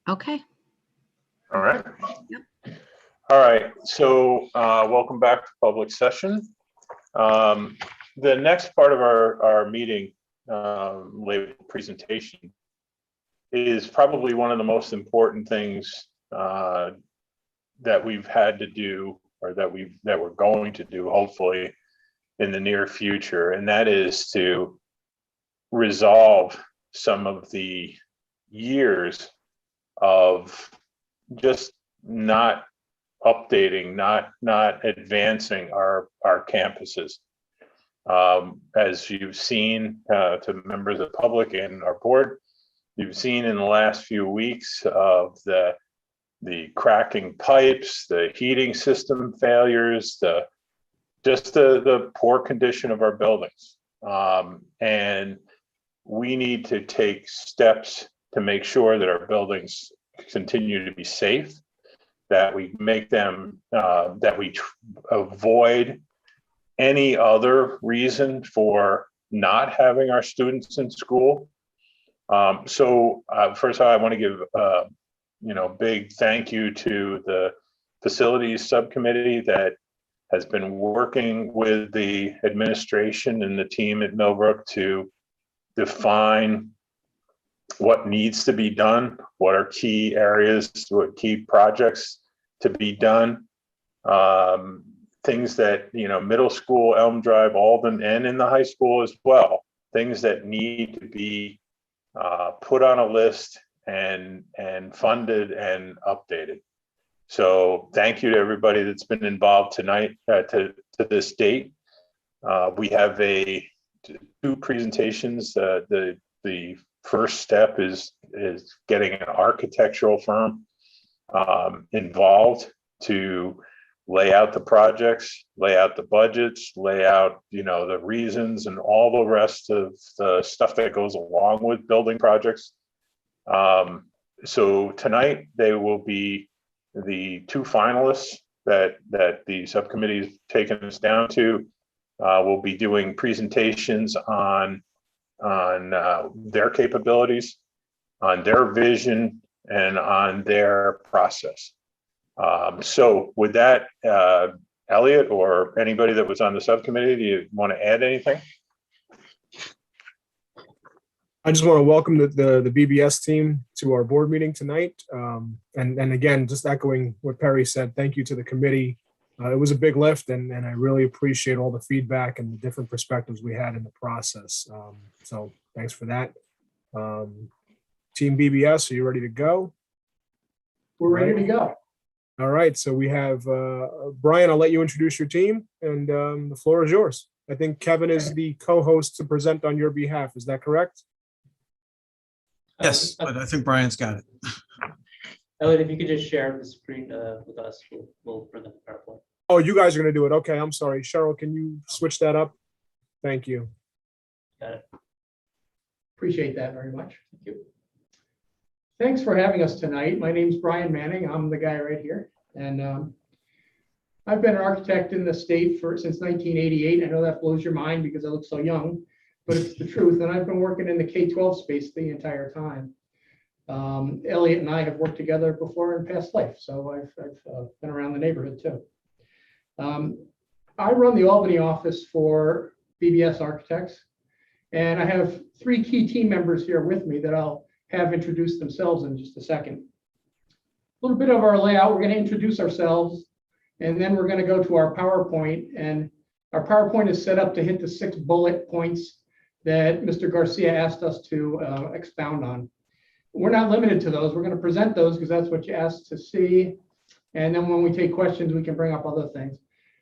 Okay. All right. Yep. All right. So welcome back to public session. The next part of our meeting, labeled presentation, is probably one of the most important things that we've had to do, or that we're going to do, hopefully, in the near future, and that is to resolve some of the years of just not updating, not advancing our campuses. As you've seen, to members of the public and our board, you've seen in the last few weeks of the cracking pipes, the heating system failures, the poor condition of our buildings. And we need to take steps to make sure that our buildings continue to be safe, that we make them, that we avoid any other reason for not having our students in school. So first of all, I want to give big thank you to the facilities subcommittee that has been working with the administration and the team at Millbrook to define what needs to be done, what are key areas, what key projects to be done. Things that, middle school, Elm Drive, Alden, and in the high school as well, things that need to be put on a list and funded and updated. So thank you to everybody that's been involved tonight to this date. We have two presentations. The first step is getting an architectural firm involved to lay out the projects, lay out the budgets, lay out the reasons and all the rest of the stuff that goes along with building projects. So tonight they will be the two finalists that the subcommittee has taken us down to. We'll be doing presentations on their capabilities, on their vision, and on their process. So with that, Elliot or anybody that was on the subcommittee, do you want to add anything? I just want to welcome the BBS team to our board meeting tonight. And again, just echoing what Perry said, thank you to the committee. It was a big lift, and I really appreciate all the feedback and the different perspectives we had in the process. So thanks for that. Team BBS, are you ready to go? We're ready to go. All right, so we have Brian, I'll let you introduce your team, and the floor is yours. I think Kevin is the co-host to present on your behalf. Is that correct? Yes, but I think Brian's got it. Elliot, if you could just share the screen with us, we'll bring up the PowerPoint. Oh, you guys are going to do it. Okay, I'm sorry. Cheryl, can you switch that up? Thank you. Got it. Appreciate that very much. Thank you. Thanks for having us tonight. My name's Brian Manning. I'm the guy right here. And I've been an architect in the state since 1988. I know that blows your mind because I look so young, but it's the truth. And I've been working in the K-12 space the entire time. Elliot and I have worked together before in past life, so I've been around the neighborhood too. I run the Albany office for BBS Architects, and I have three key team members here with me that I'll have introduce themselves in just a second. A little bit of our layout, we're going to introduce ourselves, and then we're going to go to our PowerPoint, and our PowerPoint is set up to hit the 6 bullet points that Mr. Garcia asked us to expound on. We're not limited to those. We're going to present those because that's what you asked to see. And then when we take questions, we can bring up other things.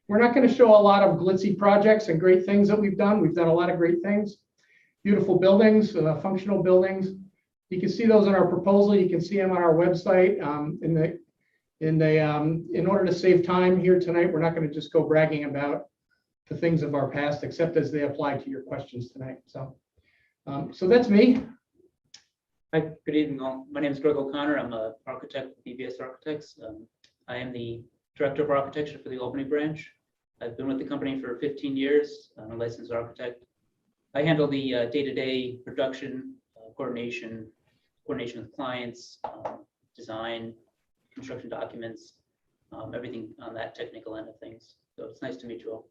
We're not going to show a lot of glitzy projects and great things that we've done. We've done a lot of great things, beautiful buildings, functional buildings. You can see those in our proposal. You can see them on our website. In order to save time here tonight, we're not going to just go bragging about the things of our past, except as they apply to your questions tonight. So that's me. Hi, good evening all. My name is Greg O'Connor. I'm an architect with BBS Architects. I am the Director of Architecture for the Albany branch. I've been with the company for 15 years. I'm a licensed architect. I handle the day-to-day production, coordination with clients, design, construction documents, everything on that technical end of things. So it's nice to meet you all.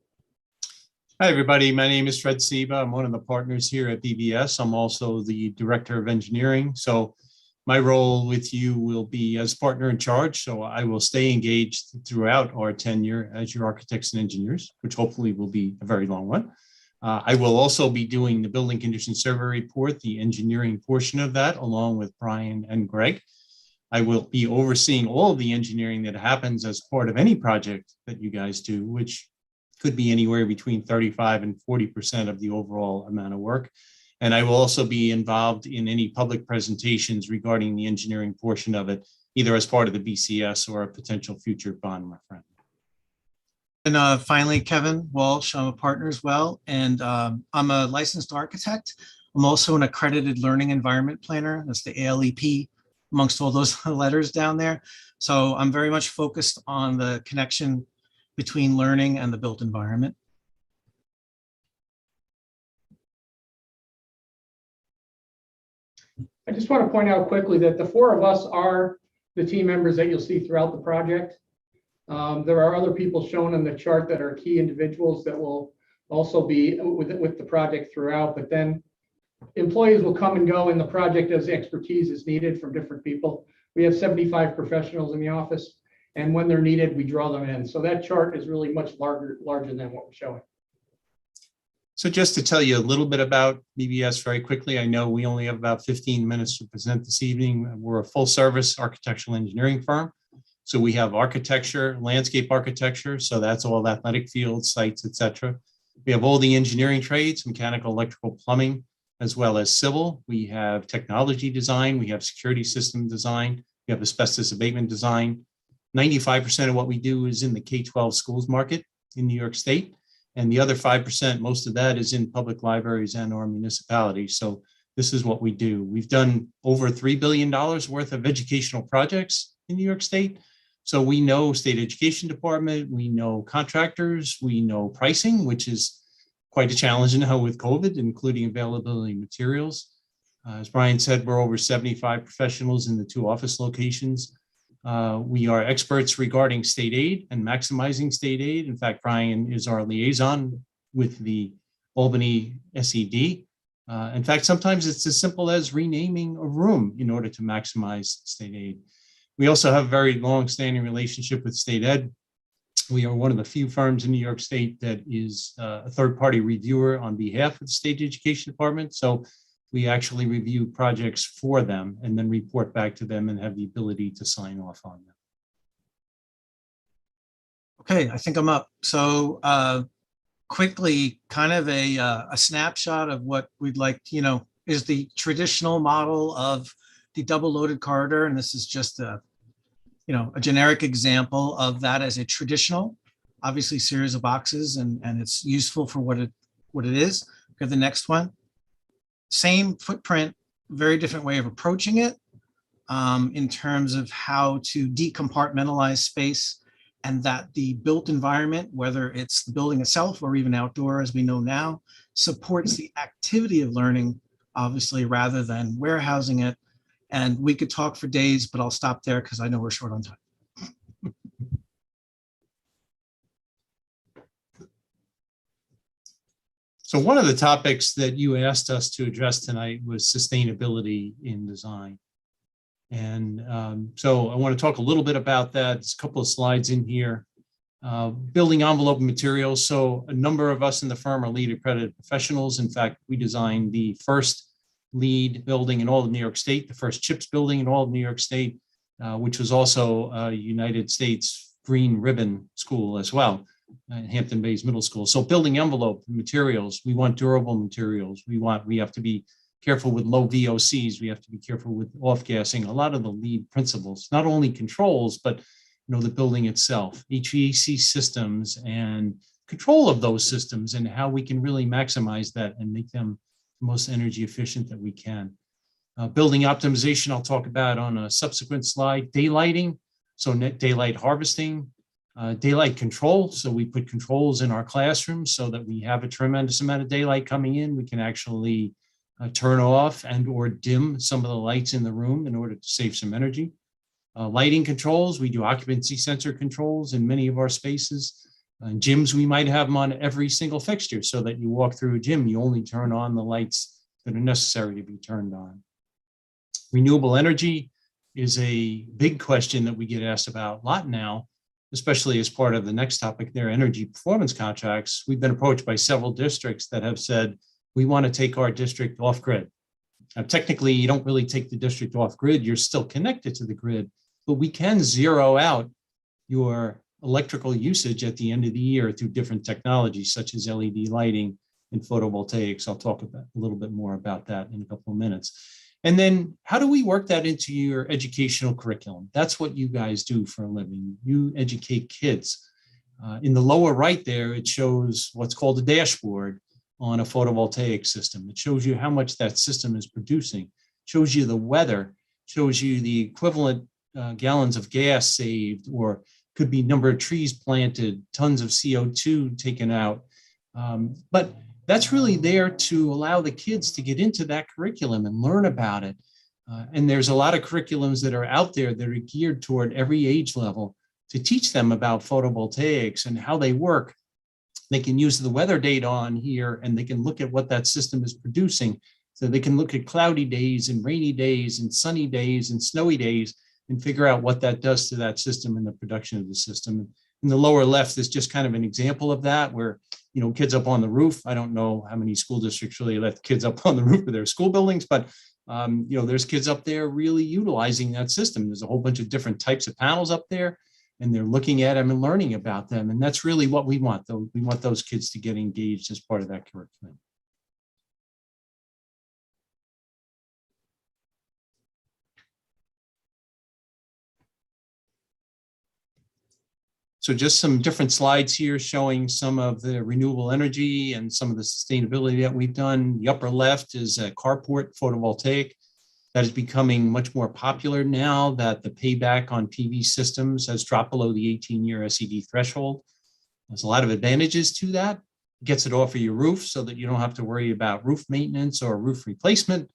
Hi, everybody. My name is Fred Seba. I'm one of the partners here at BBS. I'm also the Director of Engineering. So my role with you will be as partner in charge. So I will stay engaged throughout our tenure as your architects and engineers, which hopefully will be a very long one. I will also be doing the building condition survey report, the engineering portion of that, along with Brian and Greg. I will be overseeing all of the engineering that happens as part of any project that you guys do, which could be anywhere between 35 and 40% of the overall amount of work. And I will also be involved in any public presentations regarding the engineering portion of it, either as part of the BCS or a potential future bond referendum. And finally, Kevin Walsh, I'm a partner as well, and I'm a licensed architect. I'm also an accredited learning environment planner. That's the ALEP amongst all those letters down there. So I'm very much focused on the connection between learning and the built environment. I just want to point out quickly that the four of us are the team members that you'll see throughout the project. There are other people shown in the chart that are key individuals that will also be with the project throughout, but then employees will come and go in the project as expertise is needed from different people. We have 75 professionals in the office, and when they're needed, we draw them in. So that chart is really much larger than what we're showing. So just to tell you a little bit about BBS very quickly, I know we only have about 15 minutes to present this evening. We're a full service architectural engineering firm. So we have architecture, landscape architecture. So that's all athletic fields, sites, etc. We have all the engineering trades, mechanical, electrical, plumbing, as well as civil. We have technology design. We have security system design. We have asbestos abatement design. 95% of what we do is in the K-12 schools market in New York State. And the other 5%, most of that is in public libraries and or municipalities. So this is what we do. We've done over $3 billion worth of educational projects in New York State. So we know state education department, we know contractors, we know pricing, which is quite a challenge now with COVID, including availability of materials. As Brian said, we're over 75 professionals in the 2 office locations. We are experts regarding state aid and maximizing state aid. In fact, Brian is our liaison with the Albany SED. In fact, sometimes it's as simple as renaming a room in order to maximize state aid. We also have a very long-standing relationship with state ed. We are one of the few firms in New York State that is a third-party reviewer on behalf of the state education department. So we actually review projects for them and then report back to them and have the ability to sign off on them. Okay, I think I'm up. So quickly, kind of a snapshot of what we'd like, is the traditional model of the double loaded corridor. And this is just a generic example of that as a traditional, obviously series of boxes, and it's useful for what it is. Go to the next one. Same footprint, very different way of approaching it in terms of how to decompartmentalize space, and that the built environment, whether it's the building itself or even outdoor, as we know now, supports the activity of learning, obviously, rather than warehousing it. And we could talk for days, but I'll stop there because I know we're short on time. So one of the topics that you asked us to address tonight was sustainability in design. And so I want to talk a little bit about that. There's a couple of slides in here. Building envelope materials. So a number of us in the firm are LEED accredited professionals. In fact, we designed the first LEED building in all of New York State, the first CHIPS building in all of New York State, which was also a United States Green Ribbon School as well. Hampton Bays Middle School. So building envelope materials, we want durable materials. We have to be careful with low VOCs. We have to be careful with off-gassing. A lot of the LEED principles, not only controls, but the building itself, HVAC systems and control of those systems and how we can really maximize that and make them the most energy efficient that we can. Building optimization, I'll talk about on a subsequent slide. Daylighting, so net daylight harvesting. Daylight control, so we put controls in our classrooms so that we have a tremendous amount of daylight coming in. We can actually turn off and or dim some of the lights in the room in order to save some energy. Lighting controls, we do occupancy sensor controls in many of our spaces. In gyms, we might have them on every single fixture so that you walk through a gym, you only turn on the lights that are necessary to be turned on. Renewable energy is a big question that we get asked about a lot now, especially as part of the next topic, their energy performance contracts. We've been approached by several districts that have said, we want to take our district off grid. Now, technically, you don't really take the district off grid. You're still connected to the grid, but we can zero out your electrical usage at the end of the year through different technologies, such as LED lighting and photovoltaics. I'll talk about a little bit more about that in a couple of minutes. And then how do we work that into your educational curriculum? That's what you guys do for a living. You educate kids. In the lower right there, it shows what's called a dashboard on a photovoltaic system. It shows you how much that system is producing, shows you the weather, shows you the equivalent gallons of gas saved, or could be number of trees planted, tons of CO2 taken out. But that's really there to allow the kids to get into that curriculum and learn about it. And there's a lot of curriculums that are out there that are geared toward every age level to teach them about photovoltaics and how they work. They can use the weather data on here and they can look at what that system is producing. So they can look at cloudy days and rainy days and sunny days and snowy days and figure out what that does to that system and the production of the system. In the lower left is just kind of an example of that, where, you know, kids up on the roof. I don't know how many school districts really let kids up on the roof of their school buildings, but you know, there's kids up there really utilizing that system. There's a whole bunch of different types of panels up there, and they're looking at them and learning about them. And that's really what we want, though. We want those kids to get engaged as part of that curriculum. So just some different slides here showing some of the renewable energy and some of the sustainability that we've done. The upper left is a carport photovoltaic that is becoming much more popular now that the payback on PV systems has dropped below the 18-year SED threshold. There's a lot of advantages to that. It gets it off of your roof so that you don't have to worry about roof maintenance or roof replacement.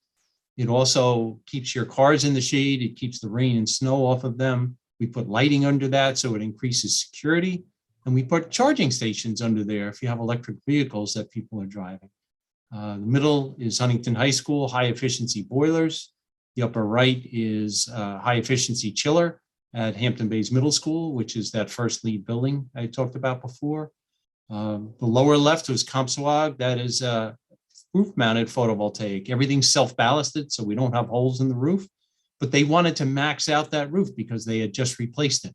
It also keeps your cars in the shade. It keeps the rain and snow off of them. We put lighting under that so it increases security, and we put charging stations under there if you have electric vehicles that people are driving. The middle is Huntington High School, high efficiency boilers. The upper right is high efficiency chiller at Hampton Bays Middle School, which is that first LEED building I talked about before. The lower left was Compsawag. That is roof mounted photovoltaic. Everything's self-ballasted, so we don't have holes in the roof. But they wanted to max out that roof because they had just replaced it.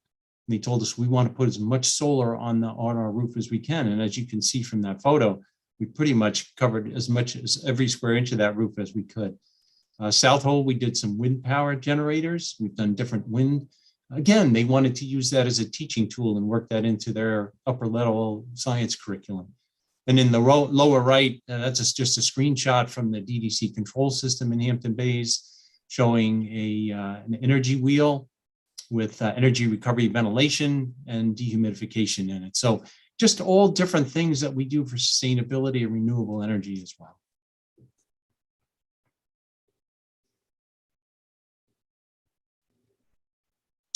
And they told us we want to put as much solar on our roof as we can. And as you can see from that photo, we pretty much covered as much as every square inch of that roof as we could. South Hole, we did some wind power generators. We've done different wind. Again, they wanted to use that as a teaching tool and work that into their upper level science curriculum. And in the lower right, that's just a screenshot from the DDC control system in Hampton Bays, showing an energy wheel with energy recovery ventilation and dehumidification in it. So just all different things that we do for sustainability and renewable energy as well.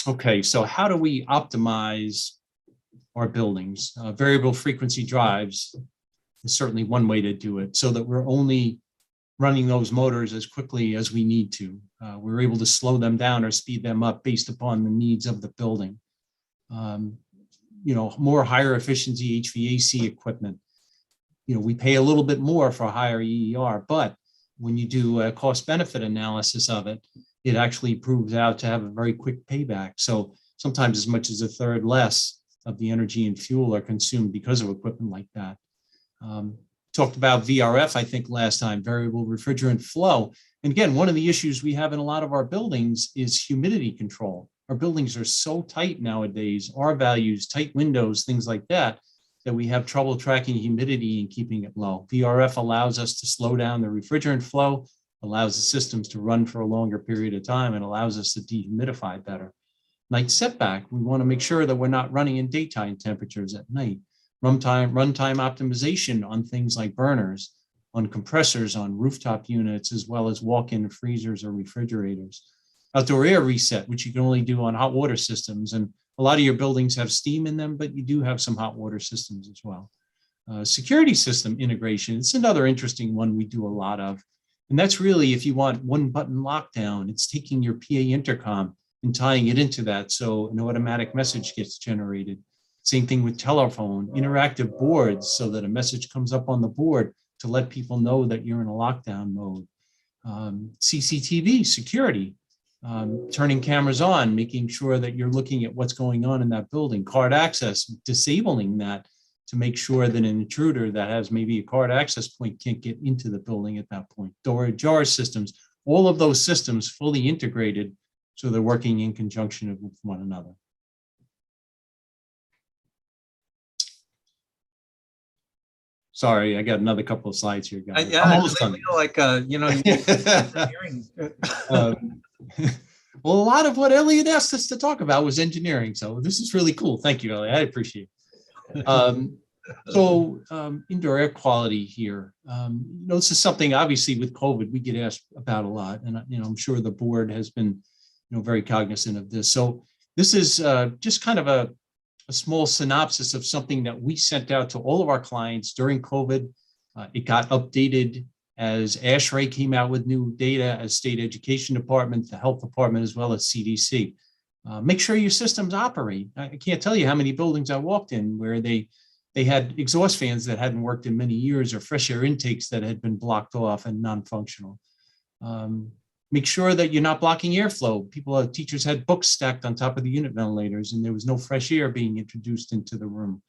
Okay, so how do we optimize our buildings? Variable frequency drives is certainly one way to do it so that we're only running those motors as quickly as we need to. We're able to slow them down or speed them up based upon the needs of the building. You know, more higher efficiency HVAC equipment. You know, we pay a little bit more for higher EER, but when you do a cost benefit analysis of it, it actually proves out to have a very quick payback. So sometimes as much as a third less of the energy and fuel are consumed because of equipment like that. Talked about VRF, I think last time, variable refrigerant flow. And again, one of the issues we have in a lot of our buildings is humidity control. Our buildings are so tight nowadays, R values, tight windows, things like that, that we have trouble tracking humidity and keeping it low. VRF allows us to slow down the refrigerant flow, allows the systems to run for a longer period of time, and allows us to dehumidify better. Night setback, we want to make sure that we're not running in daytime temperatures at night. Runtime optimization on things like burners, on compressors, on rooftop units, as well as walk-in freezers or refrigerators. outdoor air reset, which you can only do on hot water systems. And a lot of your buildings have steam in them, but you do have some hot water systems as well. Security system integration, it's another interesting one we do a lot of. And that's really, if you want one button lockdown, it's taking your PA intercom and tying it into that so an automatic message gets generated. Same thing with telephone, interactive boards so that a message comes up on the board to let people know that you're in a lockdown mode. CCTV, security, turning cameras on, making sure that you're looking at what's going on in that building. Card access, disabling that to make sure that an intruder that has maybe a card access point can't get into the building at that point. Door ajar systems, all of those systems fully integrated so they're working in conjunction with one another. Sorry, I got another couple of slides here, guys. Yeah, I'm I almost really done. feel like, you know, hearing. Well, a lot of what Elliot asked us to talk about was engineering. So this is really cool. Thank you, Elliot. I appreciate it. Indoor air quality here. This is something obviously with COVID we get asked about a lot, and I'm sure the board has been very cognizant of this. So this is just kind of a small synopsis of something that we sent out to all of our clients during COVID. It got updated as ASHRAE came out with new data, as state education department, the health department, as well as CDC. Make sure your systems operate. I can't tell you how many buildings I walked in where they had exhaust fans that hadn't worked in many years or fresh air intakes that had been blocked off and non-functional. Make sure that you're not blocking airflow. Teachers had books stacked on top of the unit ventilators and there was no fresh air being introduced into the room.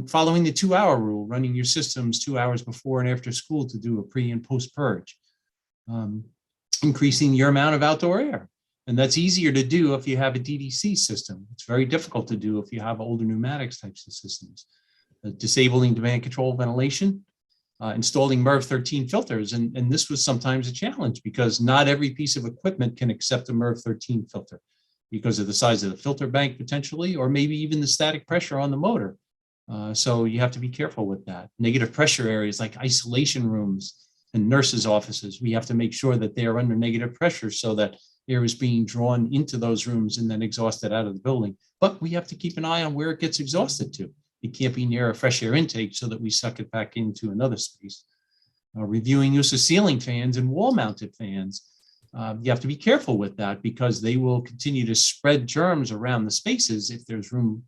Following the 2-hour rule, running your systems 2 hours before and after school to do a pre and post purge. Increasing your amount of outdoor air. And that's easier to do if you have a DDC system. It's very difficult to do if you have older pneumatics types of systems. Disabling demand control ventilation, installing Merv 13 filters. And this was sometimes a challenge because not every piece of equipment can accept a Merv 13 filter because of the size of the filter bank potentially, or maybe even the static pressure on the motor. So you have to be careful with that. Negative pressure areas like isolation rooms and nurses' offices, we have to make sure that they are under negative pressure so that air is being drawn into those rooms and then exhausted out of the building. But we have to keep an eye on where it gets exhausted to. It can't be near a fresh air intake so that we suck it back into another space. Reviewing use of ceiling fans and wall-mounted fans. You have to be careful with that because they will continue to spread germs around the spaces if there's room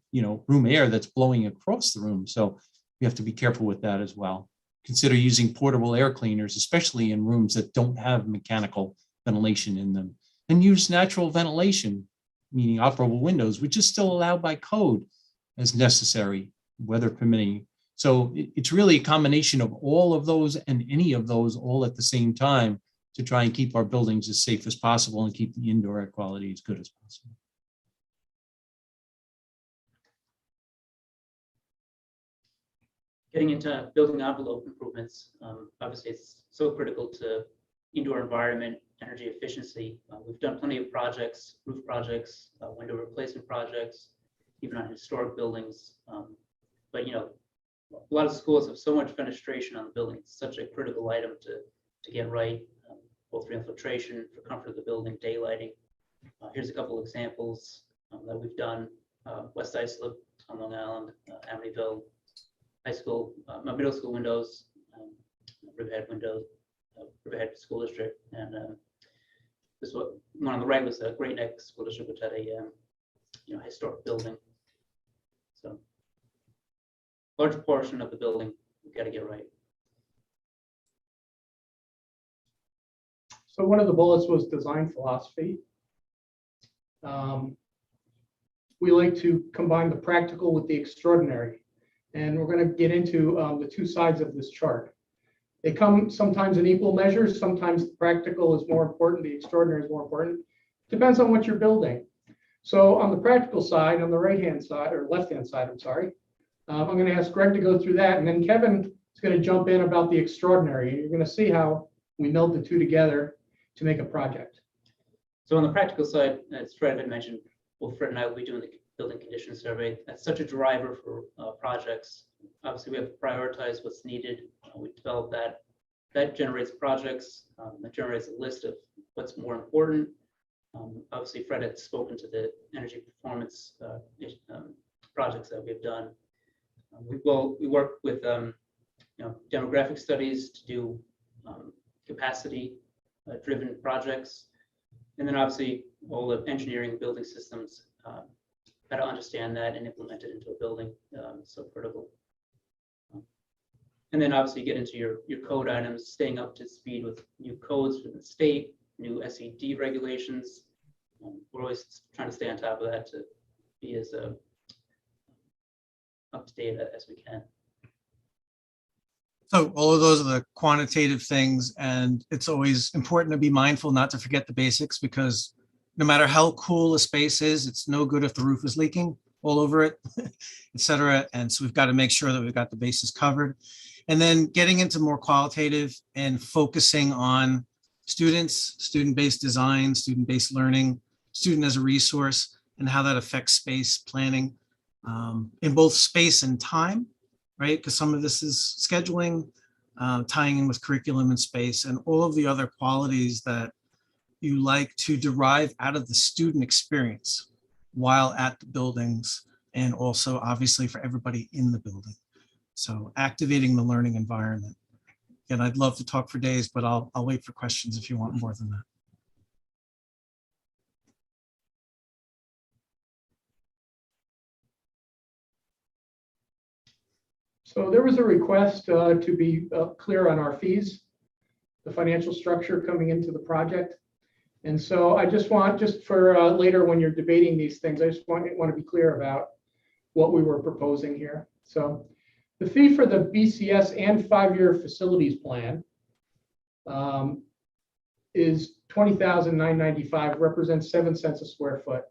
air that's blowing across the room. So we have to be careful with that as well. Consider using portable air cleaners, especially in rooms that don't have mechanical ventilation in them. And use natural ventilation, meaning operable windows, which is still allowed by code as necessary, weather permitting. So it's really a combination of all of those and any of those all at the same time to try and keep our buildings as safe as possible and keep the indoor air quality as good as possible. Getting into building envelope improvements, obviously it's so critical to indoor environment, energy efficiency. We've done plenty of projects, roof projects, window replacement projects, even on historic buildings. But a lot of schools have so much fenestration on the building. It's such a critical item to get right, both for infiltration, for comfort of the building, daylighting. Here's a couple examples that we've done. West Islip on Long Island, Amityville High School, middle school windows, Riverhead windows, Riverhead School District, and this one on the right was the Great Neck School District, which had a historic building. So large portion of the building we've got to get right. So one of the bullets was design philosophy. We like to combine the practical with the extraordinary. And we're going to get into the two sides of this chart. They come sometimes in equal measures. Sometimes the practical is more important. The extraordinary is more important. Depends on what you're building. So on the practical side, on the right-hand side or left-hand side, I'm sorry, I'm going to ask Greg to go through that. And then Kevin is going to jump in about the extraordinary. And you're going to see how we meld the two together to make a project. So on the practical side, as Fred had mentioned, Fred and I will be doing the building condition survey. That's such a driver for projects. Obviously, we have to prioritize what's needed. We develop that. That generates projects. That generates a list of what's more important. Obviously, Fred had spoken to the energy performance projects that we've done. We work with demographic studies to do capacity driven projects, and then obviously all the engineering building systems, how to understand that and implement it into a building, so critical. And then obviously get into your code items, staying up to speed with new codes from the state, new SED regulations. We're always trying to stay on top of that to be as up to date as we can. So all of those are the quantitative things, and it's always important to be mindful not to forget the basics, because no matter how cool a space is, it's no good if the roof is leaking all over it, et cetera. And so we've got to make sure that we've got the bases covered. And then getting into more qualitative and focusing on students, student-based design, student-based learning, student as a resource, and how that affects space planning in both space and time, right? Because some of this is scheduling, tying in with curriculum and space, and all of the other qualities that you like to derive out of the student experience while at the buildings, and also obviously for everybody in the building. So activating the learning environment. And I'd love to talk for days, but I'll wait for questions if you want more than that. So there was a request to be clear on our fees, the financial structure coming into the project. And so I just want, just for later when you're debating these things, I just want to be clear about what we were proposing here. So the fee for the BCS and 5-year facilities plan is $20,995, represents 7 cents a square foot.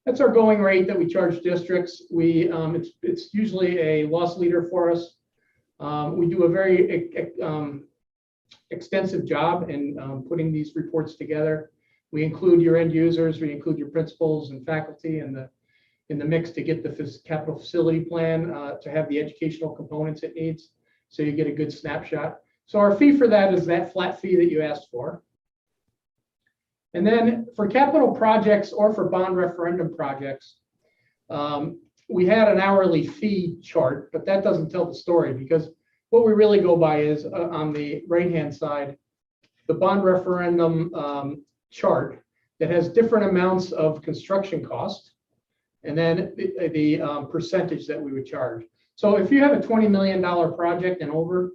That's our going rate that we charge districts. It's usually a loss leader for us. We do a very extensive job in putting these reports together. We include your end users, we include your principals and faculty in the mix to get the capital facility plan to have the educational components it needs, so you get a good snapshot. So our fee for that is that flat fee that you asked for. And then for capital projects or for bond referendum projects, we had an hourly fee chart, but that doesn't tell the story, because what we really go by is on the right-hand side, the bond referendum chart that has different amounts of construction cost, and then the percentage that we would charge. So if you have a $20 million project and over,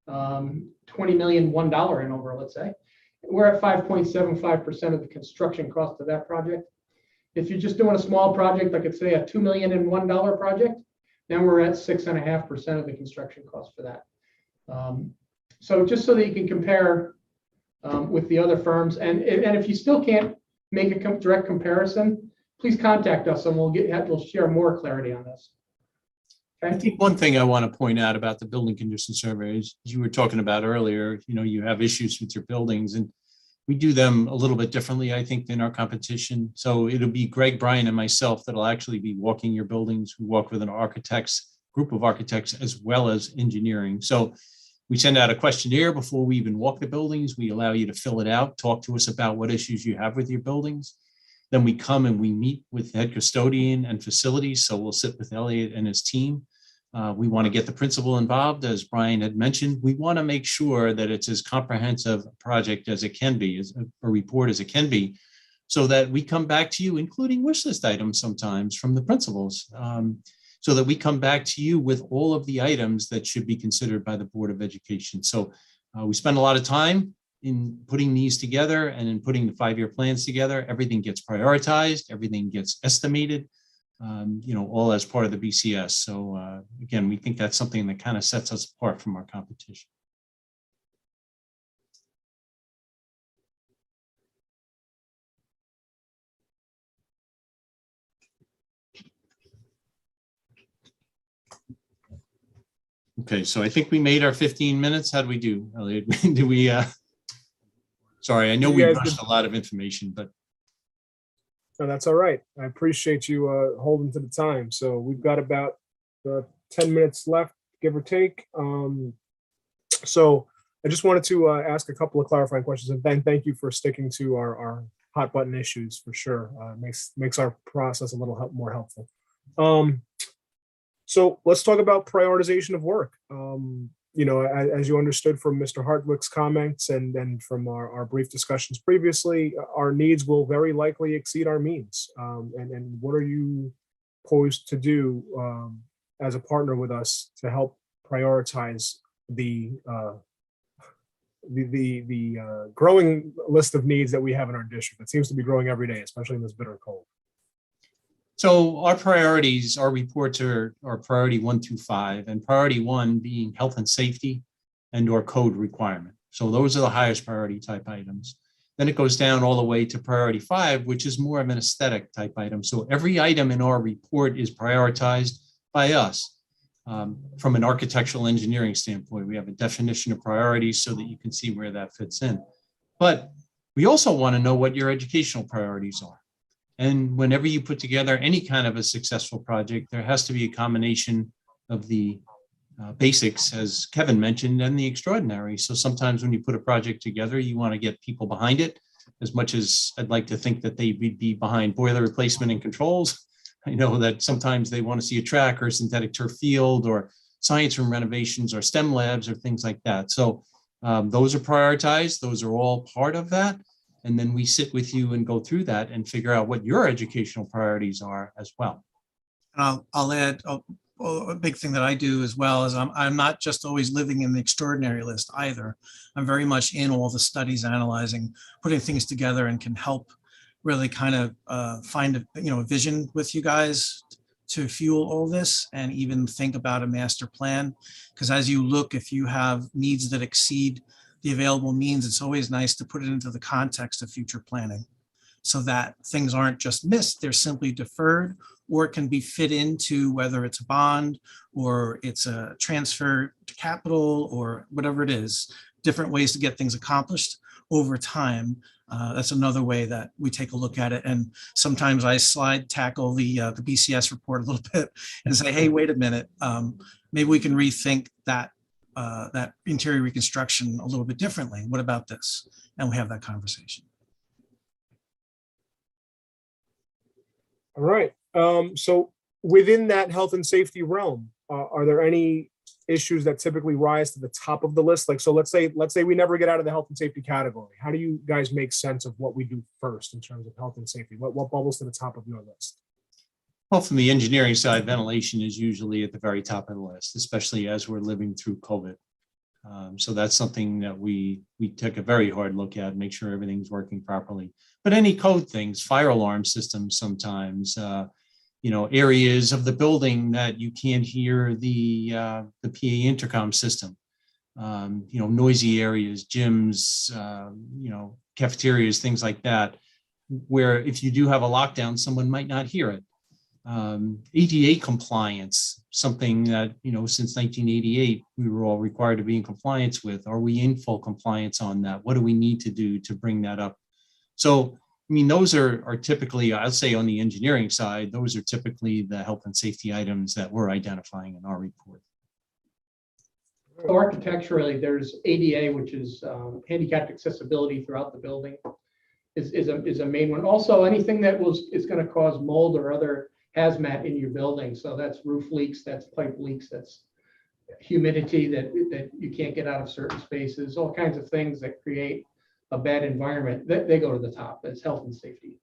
$20 million, $1 and over, let's say, we're at 5.75% of the construction cost of that project. If you're just doing a small project, like say a $2 million and $1 project, then we're at 6.5% of the construction cost for that. So just so that you can compare with the other firms, and if you still can't make a direct comparison, please contact us and we'll share more clarity on this. Okay? I think one thing I want to point out about the building condition survey is you were talking about earlier, you have issues with your buildings, and we do them a little bit differently, I think, than our competition. So it'll be Greg, Brian, and myself that'll actually be walking your buildings. We walk with an group of architects, as well as engineering. So we send out a questionnaire before we even walk the buildings. We allow you to fill it out, talk to us about what issues you have with your buildings. Then we come and we meet with the head custodian and facilities. So we'll sit with Elliot and his team. We want to get the principal involved, as Brian had mentioned. We want to make sure that it's as comprehensive a project as it can be, as a report as it can be, so that we come back to you, including wish list items sometimes from the principals, so that we come back to you with all of the items that should be considered by the Board of Education. So we spend a lot of time in putting these together and in putting the 5-year plans together. Everything gets prioritized, everything gets estimated, all as part of the BCS. So again, we think that's something that kind of sets us apart from our competition. Okay, so I think we made our 15 minutes. How do we do, Elliot? Do we, sorry, I know we rushed a lot of information, but. No, that's all right. I appreciate you holding to the time. So we've got about 10 minutes left, give or take. So I just wanted to ask a couple of clarifying questions, and then thank you for sticking to our hot button issues for sure. Makes our process a little more helpful. So let's talk about prioritization of work. As you understood from Mr. Hartwick's comments and then from our brief discussions previously, our needs will very likely exceed our means. And what are you poised to do as a partner with us to help prioritize the growing list of needs that we have in our district? It seems to be growing every day, especially in this bitter cold. So our priorities, our reports are priority 1 through 5, and priority 1 being health and safety and or code requirement. So those are the highest priority type items. Then it goes down all the way to priority 5, which is more of an aesthetic type item. So every item in our report is prioritized by us. From an architectural engineering standpoint, we have a definition of priorities so that you can see where that fits in. But we also want to know what your educational priorities are. And whenever you put together any kind of a successful project, there has to be a combination of the basics, as Kevin mentioned, and the extraordinary. So sometimes when you put a project together, you want to get people behind it. As much as I'd like to think that they would be behind boiler replacement and controls, I know that sometimes they want to see a track or a synthetic turf field or science room renovations or STEM labs or things like that. So those are prioritized. Those are all part of that. And then we sit with you and go through that and figure out what your educational priorities are as well. I'll add a big thing that I do as well is I'm not just always living in the extraordinary list either. I'm very much in all the studies, analyzing, putting things together, and can help really kind of find a vision with you guys to fuel all this, and even think about a master plan. Because as you look, if you have needs that exceed the available means, it's always nice to put it into the context of future planning so that things aren't just missed, they're simply deferred, or it can be fit into whether it's a bond or it's a transfer to capital or whatever it is, different ways to get things accomplished over time. That's another way that we take a look at it. And sometimes I tackle the BCS report a little bit and say, hey, wait a minute, maybe we can rethink that interior reconstruction a little bit differently. What about this? And we have that conversation. All right. So within that health and safety realm, are there any issues that typically rise to the top of the list? Like, so let's say we never get out of the health and safety category. How do you guys make sense of what we do first in terms of health and safety? What bubbles to the top of your list? Well, from the engineering side, ventilation is usually at the very top of the list, especially as we're living through COVID. So that's something that we took a very hard look at, make sure everything's working properly. But any code things, fire alarm systems sometimes, areas of the building that you can't hear the PA intercom system, noisy areas, gyms, cafeterias, things like that, where if you do have a lockdown, someone might not hear it. ADA compliance, something that, since 1988, we were all required to be in compliance with. Are we in full compliance on that? What do we need to do to bring that up? So, those are typically, I'll say on the engineering side, those are typically the health and safety items that we're identifying in our report. So architecturally, there's ADA, which is handicapped accessibility throughout the building, is a main one. Also, anything that is going to cause mold or other hazmat in your building. So that's roof leaks, that's pipe leaks, that's humidity that you can't get out of certain spaces, all kinds of things that create a bad environment. They go to the top. That's health and safety.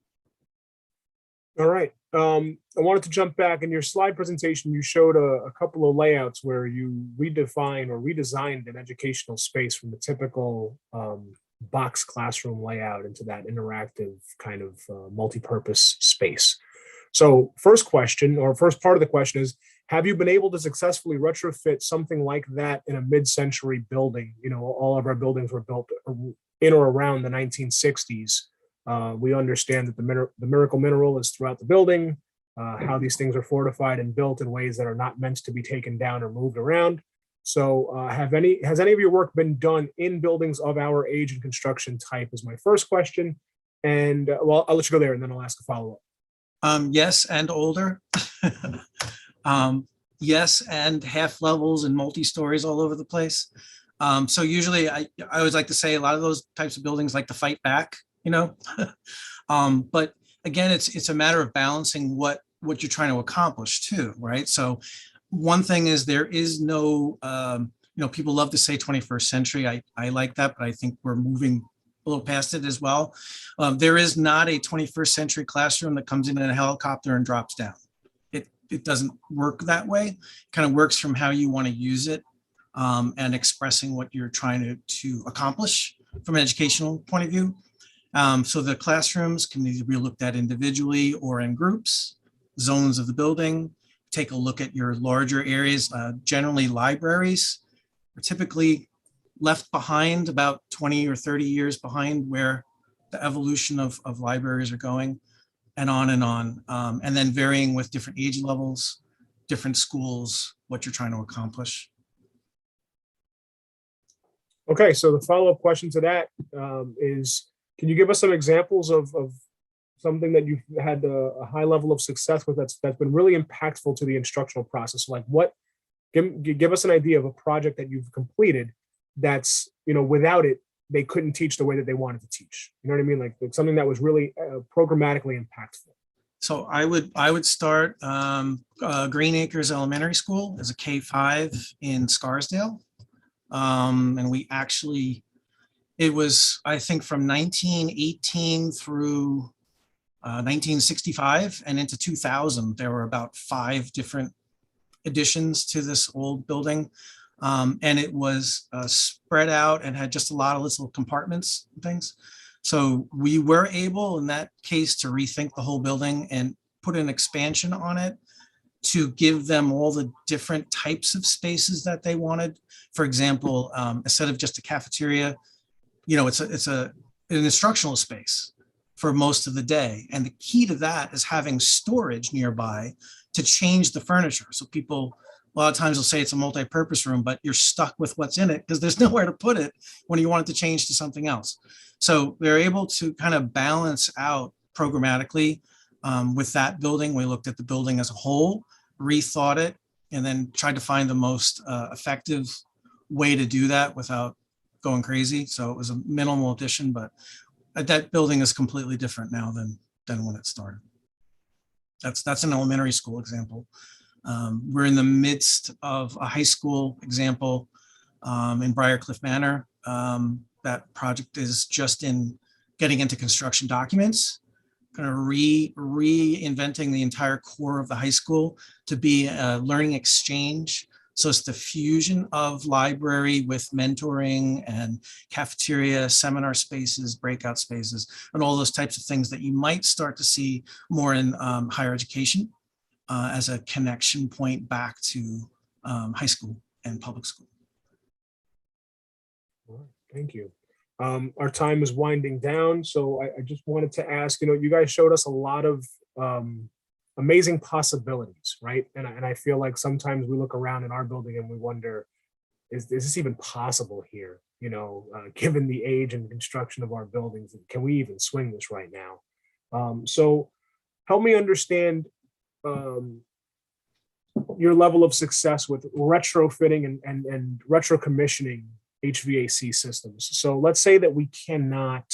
All right. I wanted to jump back. In your slide presentation, you showed a couple of layouts where you redefined or redesigned an educational space from the typical box classroom layout into that interactive kind of multi-purpose space. So first question, or first part of the question is, have you been able to successfully retrofit something like that in a mid-century building? All of our buildings were built in or around the 1960s. We understand that the miracle mineral is throughout the building, how these things are fortified and built in ways that are not meant to be taken down or moved around. So has any of your work been done in buildings of our age and construction type is my first question. And well, I'll let you go there and then I'll ask a follow-up. Yes, and older. Yes, and half levels and multi-stories all over the place. So usually I always like to say a lot of those types of buildings like to fight back you know? But again, it's a matter of balancing what you're trying to accomplish too, right? So one thing is there is no, people love to say 21st century. I like that, but I think we're moving a little past it as well. There is not a 21st century classroom that comes in a helicopter and drops down. It doesn't work that way. It kind of works from how you want to use it, and expressing what you're trying to accomplish from an educational point of view. So the classrooms can either be looked at individually or in groups, zones of the building. Take a look at your larger areas. Generally, libraries are typically left behind, about 20 or 30 years behind where the evolution of libraries are going, and on and on. And then varying with different age levels, different schools, what you're trying to accomplish. Okay, so the follow-up question to that is, can you give us some examples of something that you've had a high level of success with that's been really impactful to the instructional process? Like give us an idea of a project that you've completed that's, without it, they couldn't teach the way that they wanted to teach. You know what I mean? Like something that was really programmatically impactful. So I would start Green Acres Elementary School as a K-5 in Scarsdale. And we actually, it was, I think, from 1918 through 1965 and into 2000, there were about 5 different additions to this old building. And it was spread out and had just a lot of little compartments and things. So we were able, in that case, to rethink the whole building and put an expansion on it to give them all the different types of spaces that they wanted. For example, instead of just a cafeteria, it's an instructional space for most of the day. And the key to that is having storage nearby to change the furniture. So people, a lot of times will say it's a multi-purpose room, but you're stuck with what's in it because there's nowhere to put it when you want it to change to something else. So they're able to kind of balance out programmatically with that building. We looked at the building as a whole, rethought it, and then tried to find the most effective way to do that without going crazy. So it was a minimal addition, but that building is completely different now than when it started. That's an elementary school example. We're in the midst of a high school example in Briarcliff Manor. That project is just getting into construction documents, kind of reinventing the entire core of the high school to be a learning exchange. So it's the fusion of library with mentoring and cafeteria, seminar spaces, breakout spaces, and all those types of things that you might start to see more in higher education as a connection point back to high school and public school. All right, thank you. Our time is winding down, so I just wanted to ask, you guys showed us a lot of amazing possibilities, right? And I feel like sometimes we look around in our building and we wonder, is this even possible here? Given the age and construction of our buildings, can we even swing this right now? So help me understand your level of success with retrofitting and retro commissioning HVAC systems. So let's say that we cannot,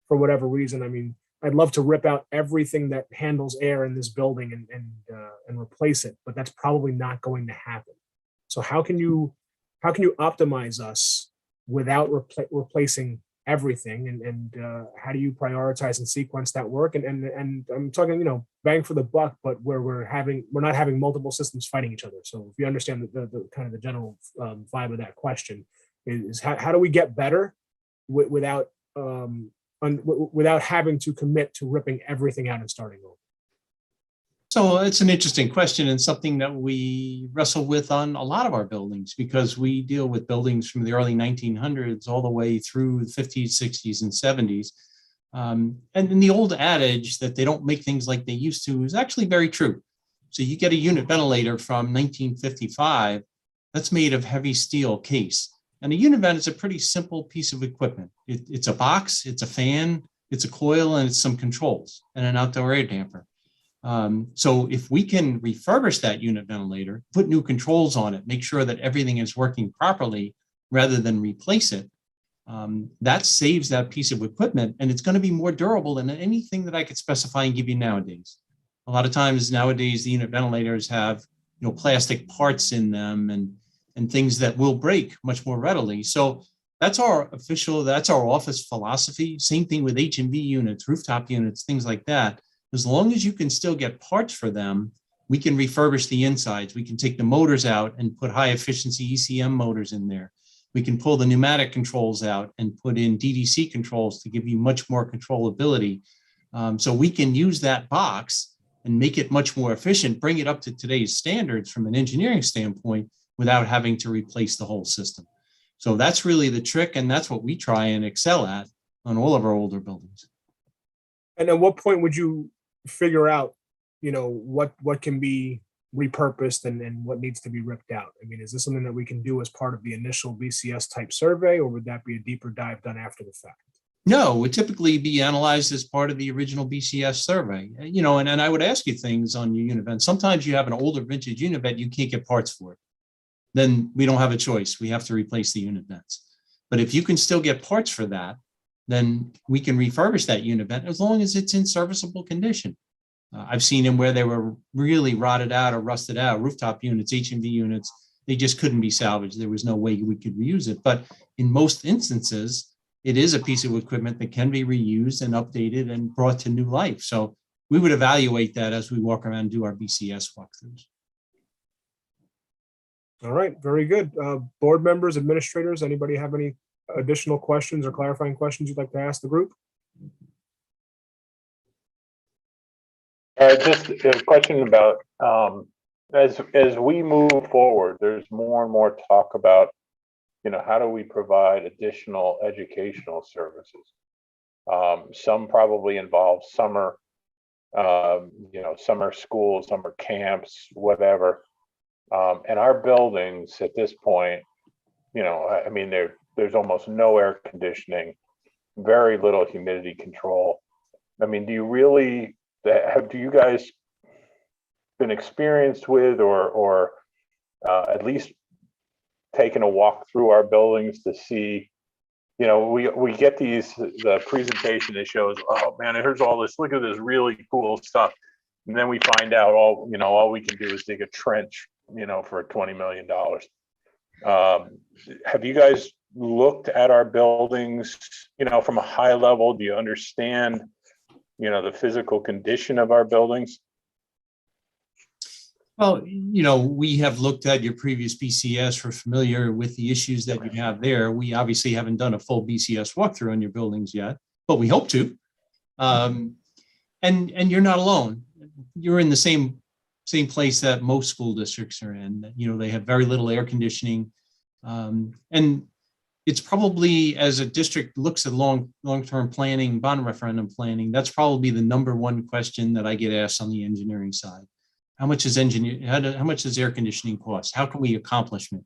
for whatever reason, I'd love to rip out everything that handles air in this building and replace it, but that's probably not going to happen. So how can you optimize us without replacing everything, and how do you prioritize and sequence that work? And I'm talking, bang for the buck, but where we're not having multiple systems fighting each other. So if you understand the kind of the general vibe of that question is how do we get better without having to commit to ripping everything out and starting over? So it's an interesting question and something that we wrestle with on a lot of our buildings, because we deal with buildings from the early 1900s all the way through the 50s, 60s, and 70s. And the old adage that they don't make things like they used to is actually very true. So you get a unit ventilator from 1955 that's made of heavy steel case. And a unit vent is a pretty simple piece of equipment. It's a box, it's a fan, it's a coil, and it's some controls and an outdoor air damper. So if we can refurbish that unit ventilator, put new controls on it, make sure that everything is working properly rather than replace it, that saves that piece of equipment, and it's going to be more durable than anything that I could specify and give you nowadays. A lot of times nowadays, the unit ventilators have, plastic parts in them and things that will break much more readily. So that's our office philosophy. Same thing with HMV units, rooftop units, things like that. As long as you can still get parts for them, we can refurbish the insides. We can take the motors out and put high efficiency ECM motors in there. We can pull the pneumatic controls out and put in DDC controls to give you much more controllability. So we can use that box and make it much more efficient, bring it up to today's standards from an engineering standpoint without having to replace the whole system. So that's really the trick, and that's what we try and excel at on all of our older buildings. And at what point would you figure out, what can be repurposed and what needs to be ripped out? I mean, is this something that we can do as part of the initial BCS type survey, or would that be a deeper dive done after the fact? No, it would typically be analyzed as part of the original BCS survey, and I would ask you things on your unit vent. Sometimes you have an older vintage unit vent, you can't get parts for it. Then we don't have a choice. We have to replace the unit vents. But if you can still get parts for that, then we can refurbish that unit vent as long as it's in serviceable condition. I've seen them where they were really rotted out or rusted out, rooftop units, HMV units, they just couldn't be salvaged. There was no way we could reuse it. But in most instances, it is a piece of equipment that can be reused and updated and brought to new life. So we would evaluate that as we walk around and do our BCS walkthroughs. All right, very good. Board members, administrators, anybody have any additional questions or clarifying questions you'd like to ask the group? Just a question about, as we move forward, there's more and more talk about, how do we provide additional educational services? Some probably involve summer, summer schools, summer camps, whatever. And our buildings at this point, I mean, there's almost no air conditioning, very little humidity control. I mean, do you guys been experienced with or at least taken a walk through our buildings to see, we get the presentation that shows, oh man, here's all this, look at this really cool stuff. And then we find out all we can do is dig a trench, for $20 million. Have you guys looked at our buildings, from a high level? Do you understand, the physical condition of our buildings? Well, we have looked at your previous BCS. We're familiar with the issues that you have there. We obviously haven't done a full BCS walkthrough on your buildings yet, but we hope to. And you're not alone. You're in the same place that most school districts are in. They have very little air conditioning. And it's probably, as a district looks at long-term planning, bond referendum planning, that's probably the number one question that I get asked on the engineering side. How much does air conditioning cost? How can we accomplish it?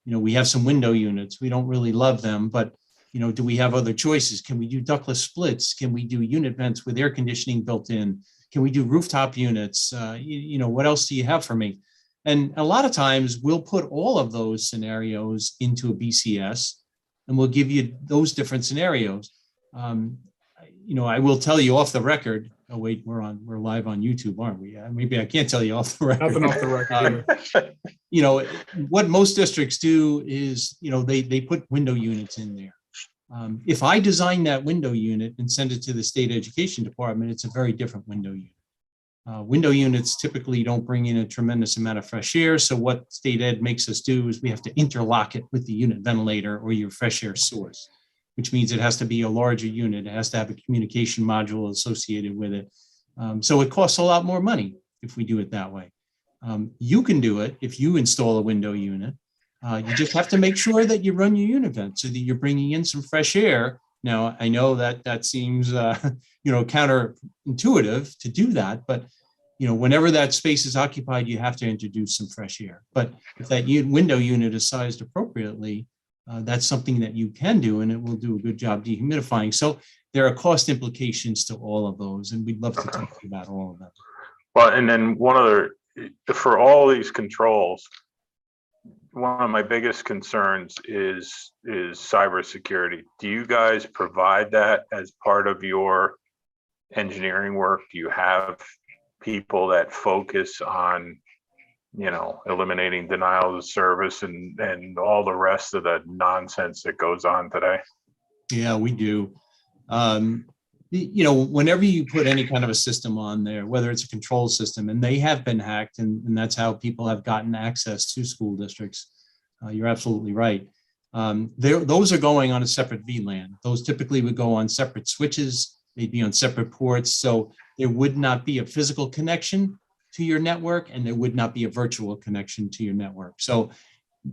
We have some window units. We don't really love them, but do we have other choices? Can we do ductless splits? Can we do unit vents with air conditioning built in? Can we do rooftop units? What else do you have for me? And a lot of times we'll put all of those scenarios into a BCS and we'll give you those different scenarios. I will tell you off the record. Oh wait, we're live on YouTube, aren't we? Maybe I can't tell you off the record. Nothing off the record. What most districts do is, they put window units in there. If I design that window unit and send it to the state education department, it's a very different window unit. Window units typically don't bring in a tremendous amount of fresh air. So what state ed makes us do is we have to interlock it with the unit ventilator or your fresh air source, which means it has to be a larger unit. It has to have a communication module associated with it. So it costs a lot more money if we do it that way. You can do it if you install a window unit. You just have to make sure that you run your unit vent so that you're bringing in some fresh air. Now, I know that seems, counterintuitive to do that, but, whenever that space is occupied, you have to introduce some fresh air. But if that window unit is sized appropriately, that's something that you can do, and it will do a good job dehumidifying. So there are cost implications to all of those, and we'd love to talk to you about all of them. Well, and then one other, for all these controls, one of my biggest concerns is cybersecurity. Do you guys provide that as part of your engineering work? Do you have people that focus on, you know, eliminating denial of service and all the rest of the nonsense that goes on today? Yeah, we do. You know, whenever you put any kind of a system on there, whether it's a control system, and they have been hacked, and that's how people have gotten access to school districts. You're absolutely right. Those are going on a separate VLAN. Those typically would go on separate switches. They'd be on separate ports. So there would not be a physical connection to your network, and there would not be a virtual connection to your network. So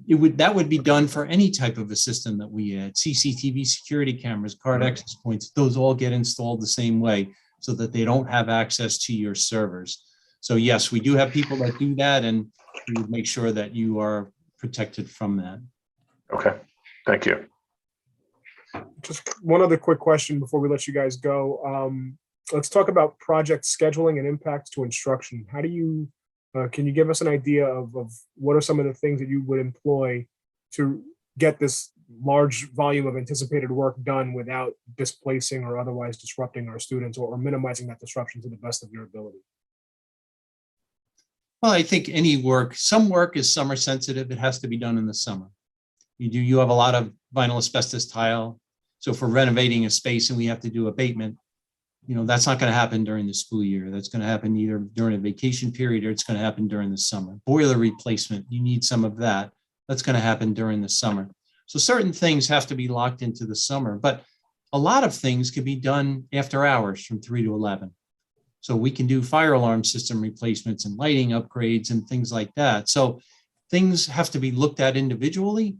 that would be done for any type of a system that we add. CCTV security cameras, card access points, those all get installed the same way so that they don't have access to your servers. So yes, we do have people that do that, and we would make sure that you are protected from that. Okay, thank you. Just one other quick question before we let you guys go. Let's talk about project scheduling and impacts to instruction. How do you, can you give us an idea of what are some of the things that you would employ to get this large volume of anticipated work done without displacing or otherwise disrupting our students, or minimizing that disruption to the best of your ability? Well, I think any work, some work is summer sensitive. It has to be done in the summer. You have a lot of vinyl asbestos tile. So if we're renovating a space and we have to do abatement, you know, that's not going to happen during the school year. That's going to happen either during a vacation period or it's going to happen during the summer. Boiler replacement, you need some of that. That's going to happen during the summer. So certain things have to be locked into the summer, but a lot of things can be done after hours from 3 to 11. So we can do fire alarm system replacements and lighting upgrades and things like that. So things have to be looked at individually,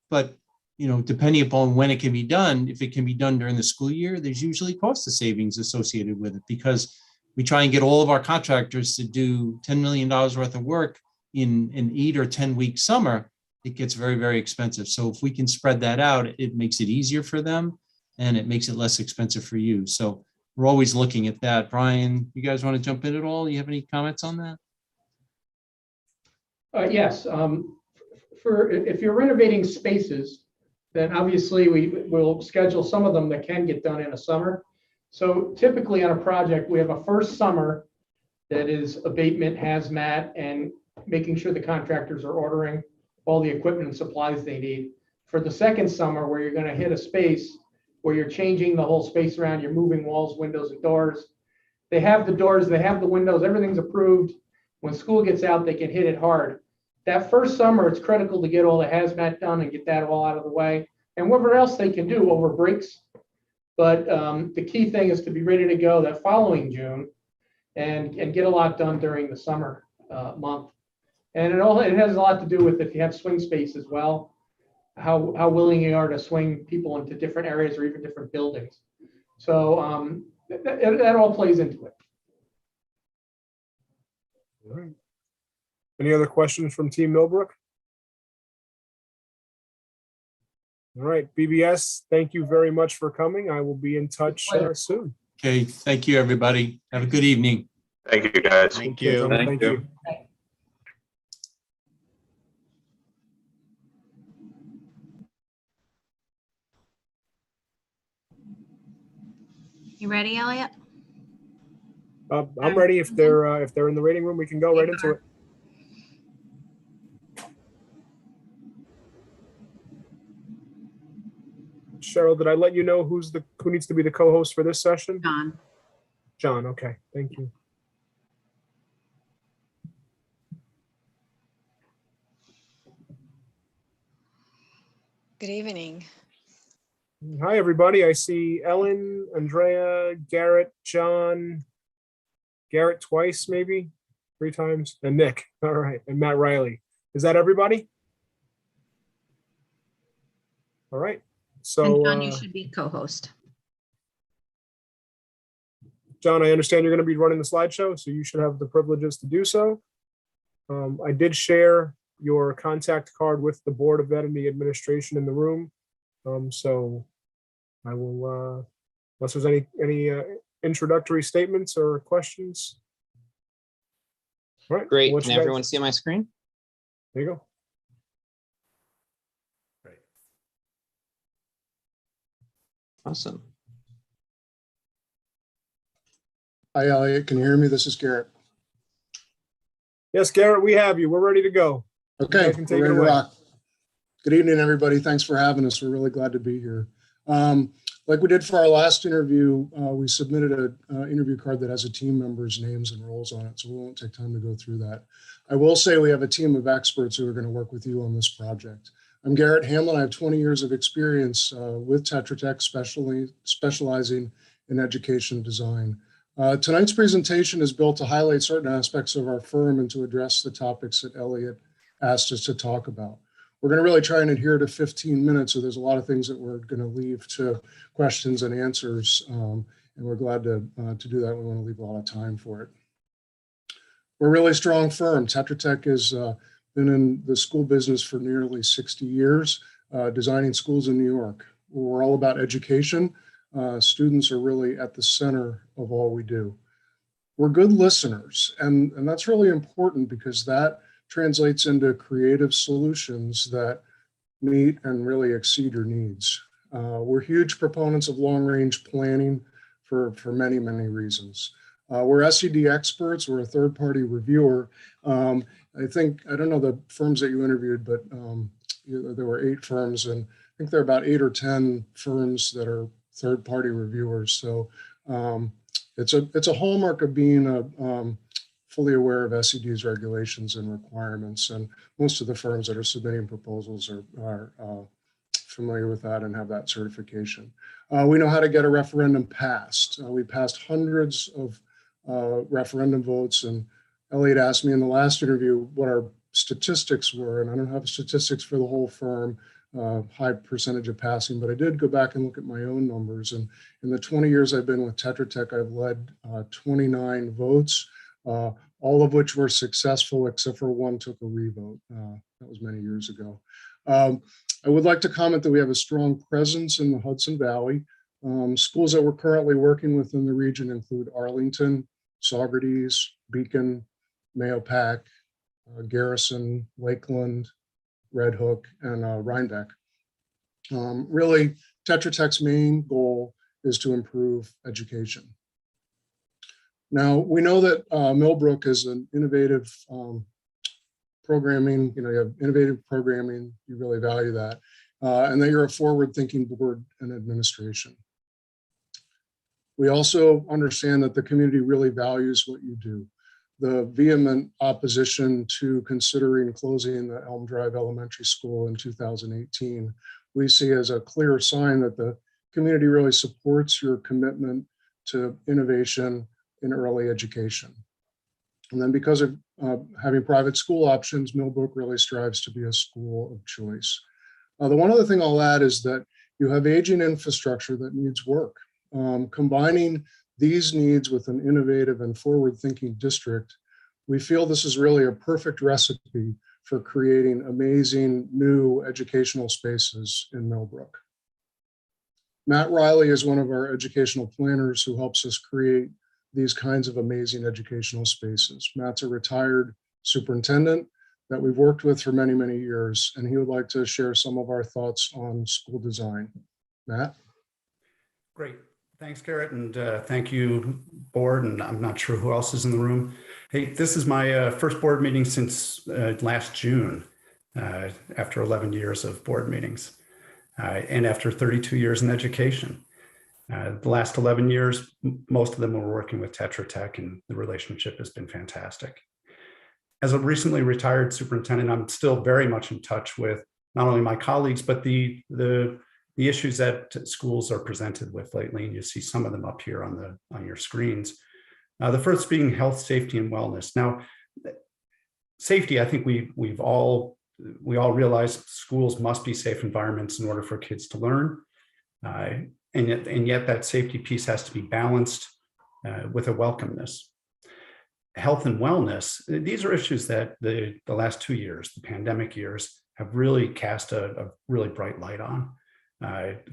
but you know, depending upon when it can be done, if it can be done during the school year, there's usually cost of savings associated with it, because we try and get all of our contractors to do $10 million worth of work in an 8 or 10 week summer. It gets very, very expensive. So if we can spread that out, it makes it easier for them and it makes it less expensive for you. So we're always looking at that. Brian, you guys want to jump in at all? You have any comments on that? Yes. If you're renovating spaces, then obviously we will schedule some of them that can get done in a summer. So typically on a project, we have a first summer that is abatement, hazmat, and making sure the contractors are ordering all the equipment and supplies they need. For the second summer, where you're going to hit a space where you're changing the whole space around, you're moving walls, windows, and doors. They have the doors, they have the windows, everything's approved. When school gets out, they can hit it hard. That first summer, it's critical to get all the hazmat done and get that all out of the way, and whatever else they can do over breaks. But the key thing is to be ready to go that following June and get a lot done during the summer month. And it has a lot to do with if you have swing space as well, how willing you are to swing people into different areas or even different buildings. So that all plays into it. All right. Any other questions from Team Millbrook? All right, BBS, thank you very much for coming. I will be in touch soon. Okay, thank you, everybody. Have a good evening. Thank you, guys. Thank Okay, you. gentlemen, thank you. You ready, Elliot? I'm ready. If they're in the waiting room, we can go right into it. Cheryl, did I let you know who needs to be the co-host for this session? John. John, okay, thank you. Good evening. Hi, everybody. I see Ellen, Andrea, Garrett, John, Garrett twice, maybe 3 times, and Nick. All right, and Matt Riley. Is that everybody? All right. So, And John, you should be co-host. John, I understand you're going to be running the slideshow, so you should have the privileges to do so. I did share your contact card with the Board of Ed and the administration in the room. So I will, unless there's any introductory statements or questions. All right. Great. I'll let Can you guys- everyone see my screen? There you go. Awesome. Hi, Elliot. Can you hear me? This is Garrett. Yes, Garrett, we have you. We're ready to go. Okay, guys can take we're it ready to away. rock. Good evening, everybody. Thanks for having us. We're really glad to be here. Like we did for our last interview, we submitted an interview card that has a team member's names and roles on it, so we won't take time to go through that. I will say we have a team of experts who are going to work with you on this project. I'm Garrett Hamlin. I have 20 years of experience with Tetratex, specializing in education design. Tonight's presentation is built to highlight certain aspects of our firm and to address the topics that Elliot asked us to talk about. We're going to really try and adhere to 15 minutes, so there's a lot of things that we're going to leave to questions and answers, and we're glad to do that. We want to leave a lot of time for it. We're a really strong firm. Tetra Tech has been in the school business for nearly 60 years, designing schools in New York. We're all about education. Students are really at the center of all we do. We're good listeners, and that's really important because that translates into creative solutions that meet and really exceed your needs. We're huge proponents of long-range planning for many, many reasons. We're SED experts. We're a third-party reviewer. I don't know the firms that you interviewed, but there were 8 firms, and I think there are about 8 or 10 firms that are third-party reviewers. So it's a hallmark of being fully aware of SED's regulations and requirements. And most of the firms that are submitting proposals are familiar with that and have that certification. We know how to get a referendum passed. We passed hundreds of referendum votes, and Elliot asked me in the last interview what our statistics were, and I don't have statistics for the whole firm, high percentage of passing, but I did go back and look at my own numbers. And in the 20 years I've been with Tetra Tech, I've led 29 votes, all of which were successful, except for one took a revote. That was many years ago. I would like to comment that we have a strong presence in the Hudson Valley. Schools that we're currently working with in the region include Arlington, Saugerties, Beacon, Mahopac, Garrison, Lakeland, Red Hook, and Rhinebeck. Really, Tetra Tech's main goal is to improve education. Now, we know that Millbrook is an innovative programming, you have innovative programming, you really value that, and that you're a forward-thinking board and administration. We also understand that the community really values what you do. The vehement opposition to considering closing the Elm Drive Elementary School in 2018, we see as a clear sign that the community really supports your commitment to innovation in early education. And then because of having private school options, Millbrook really strives to be a school of choice. The one other thing I'll add is that you have aging infrastructure that needs work. Combining these needs with an innovative and forward-thinking district, we feel this is really a perfect recipe for creating amazing new educational spaces in Millbrook. Matt Riley is one of our educational planners who helps us create these kinds of amazing educational spaces. Matt's a retired superintendent that we've worked with for many, many years, and he would like to share some of our thoughts on school design. Matt? Great. Thanks, Garrett, and thank you, board, and I'm not sure who else is in the room. Hey, this is my first board meeting since last June, after 11 years of board meetings, and after 32 years in education. The last 11 years, most of them were working with Tetra Tech, and the relationship has been fantastic. As a recently retired superintendent, I'm still very much in touch with not only my colleagues, but the issues that schools are presented with lately, and you see some of them up here on your screens. The first being health, safety, and wellness. Now, safety, I think we all realize schools must be safe environments in order for kids to learn, and yet that safety piece has to be balanced with a welcomeness. Health and wellness, these are issues that the last 2 years, the pandemic years, have really cast a really bright light on.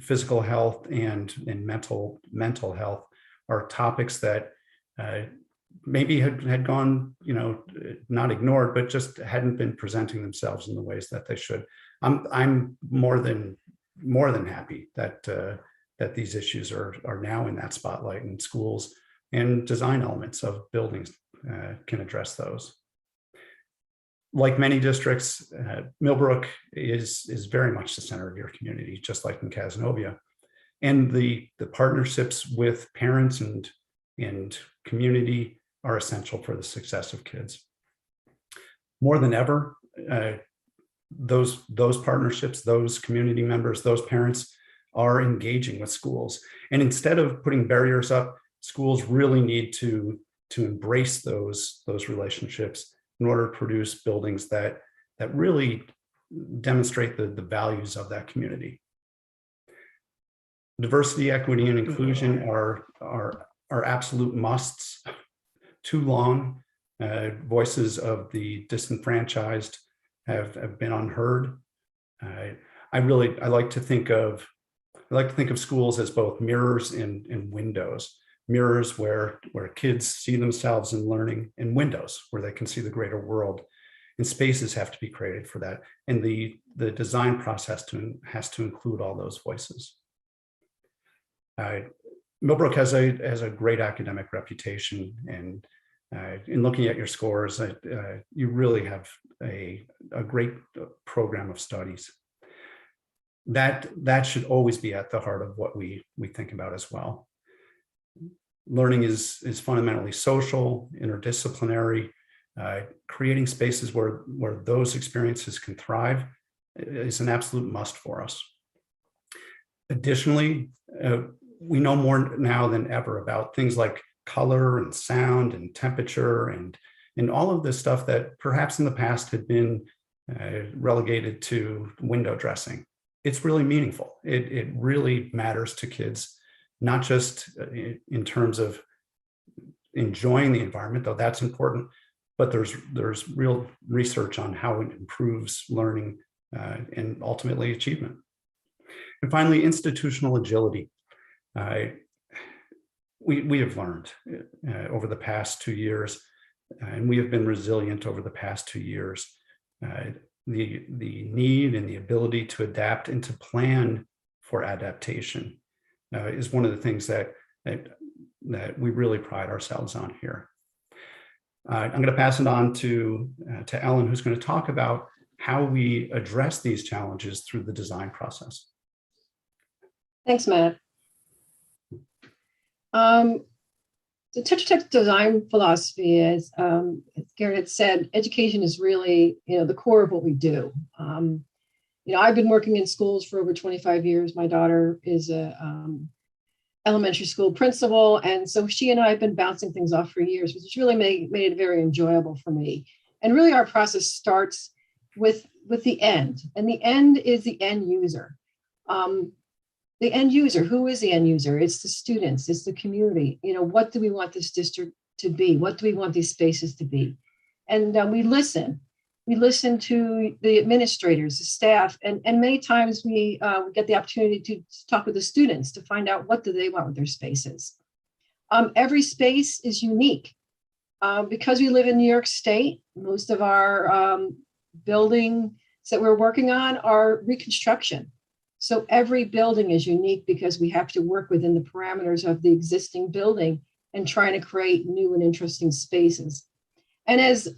Physical health and mental health are topics that maybe had gone, not ignored, but just hadn't been presenting themselves in the ways that they should. I'm more than happy that that these issues are now in that spotlight in schools, and design elements of buildings can address those. Like many districts, Millbrook is very much the center of your community, just like in Cazenovia. And the partnerships with parents and community are essential for the success of kids. More than ever, those partnerships, those community members, those parents are engaging with schools. And instead of putting barriers up, schools really need to embrace those relationships in order to produce buildings that really demonstrate the values of that community. Diversity, equity, and inclusion are absolute musts. Too long, voices of the disenfranchised have been unheard. I like to think of schools as both mirrors and windows. Mirrors where kids see themselves in learning, and windows where they can see the greater world. And spaces have to be created for that. And the design process has to include all those voices. Millbrook has a great academic reputation, and in looking at your scores, you really have a great program of studies. That should always be at the heart of what we think about as well. Learning is fundamentally social, interdisciplinary. Creating spaces where those experiences can thrive is an absolute must for us. Additionally, we know more now than ever about things like color and sound and temperature and all of this stuff that perhaps in the past had been relegated to window dressing. It's really meaningful. It really matters to kids, not just in terms of enjoying the environment, though that's important, but there's real research on how it improves learning and ultimately achievement. And finally, institutional agility. We have learned over the past 2 years, and we have been resilient over the past 2 years. The need and the ability to adapt and to plan for adaptation is one of the things that we really pride ourselves on here. I'm going to pass it on to Ellen, who's going to talk about how we address these challenges through the design process. Thanks, Matt. The Tetratex design philosophy is, as Garrett had said, education is really, the core of what we do. I've been working in schools for over 25 years. My daughter is a elementary school principal, and so she and I have been bouncing things off for years, which has really made it very enjoyable for me. And really, our process starts with the end, and the end is the end user. The end user, who is the end user? It's the students, it's the community. What do we want this district to be? What do we want these spaces to be? And we listen. We listen to the administrators, the staff, and many times we get the opportunity to talk with the students to find out what do they want with their spaces. Every space is unique. Because we live in New York State, most of our buildings that we're working on are reconstruction. So every building is unique because we have to work within the parameters of the existing building and trying to create new and interesting spaces. And as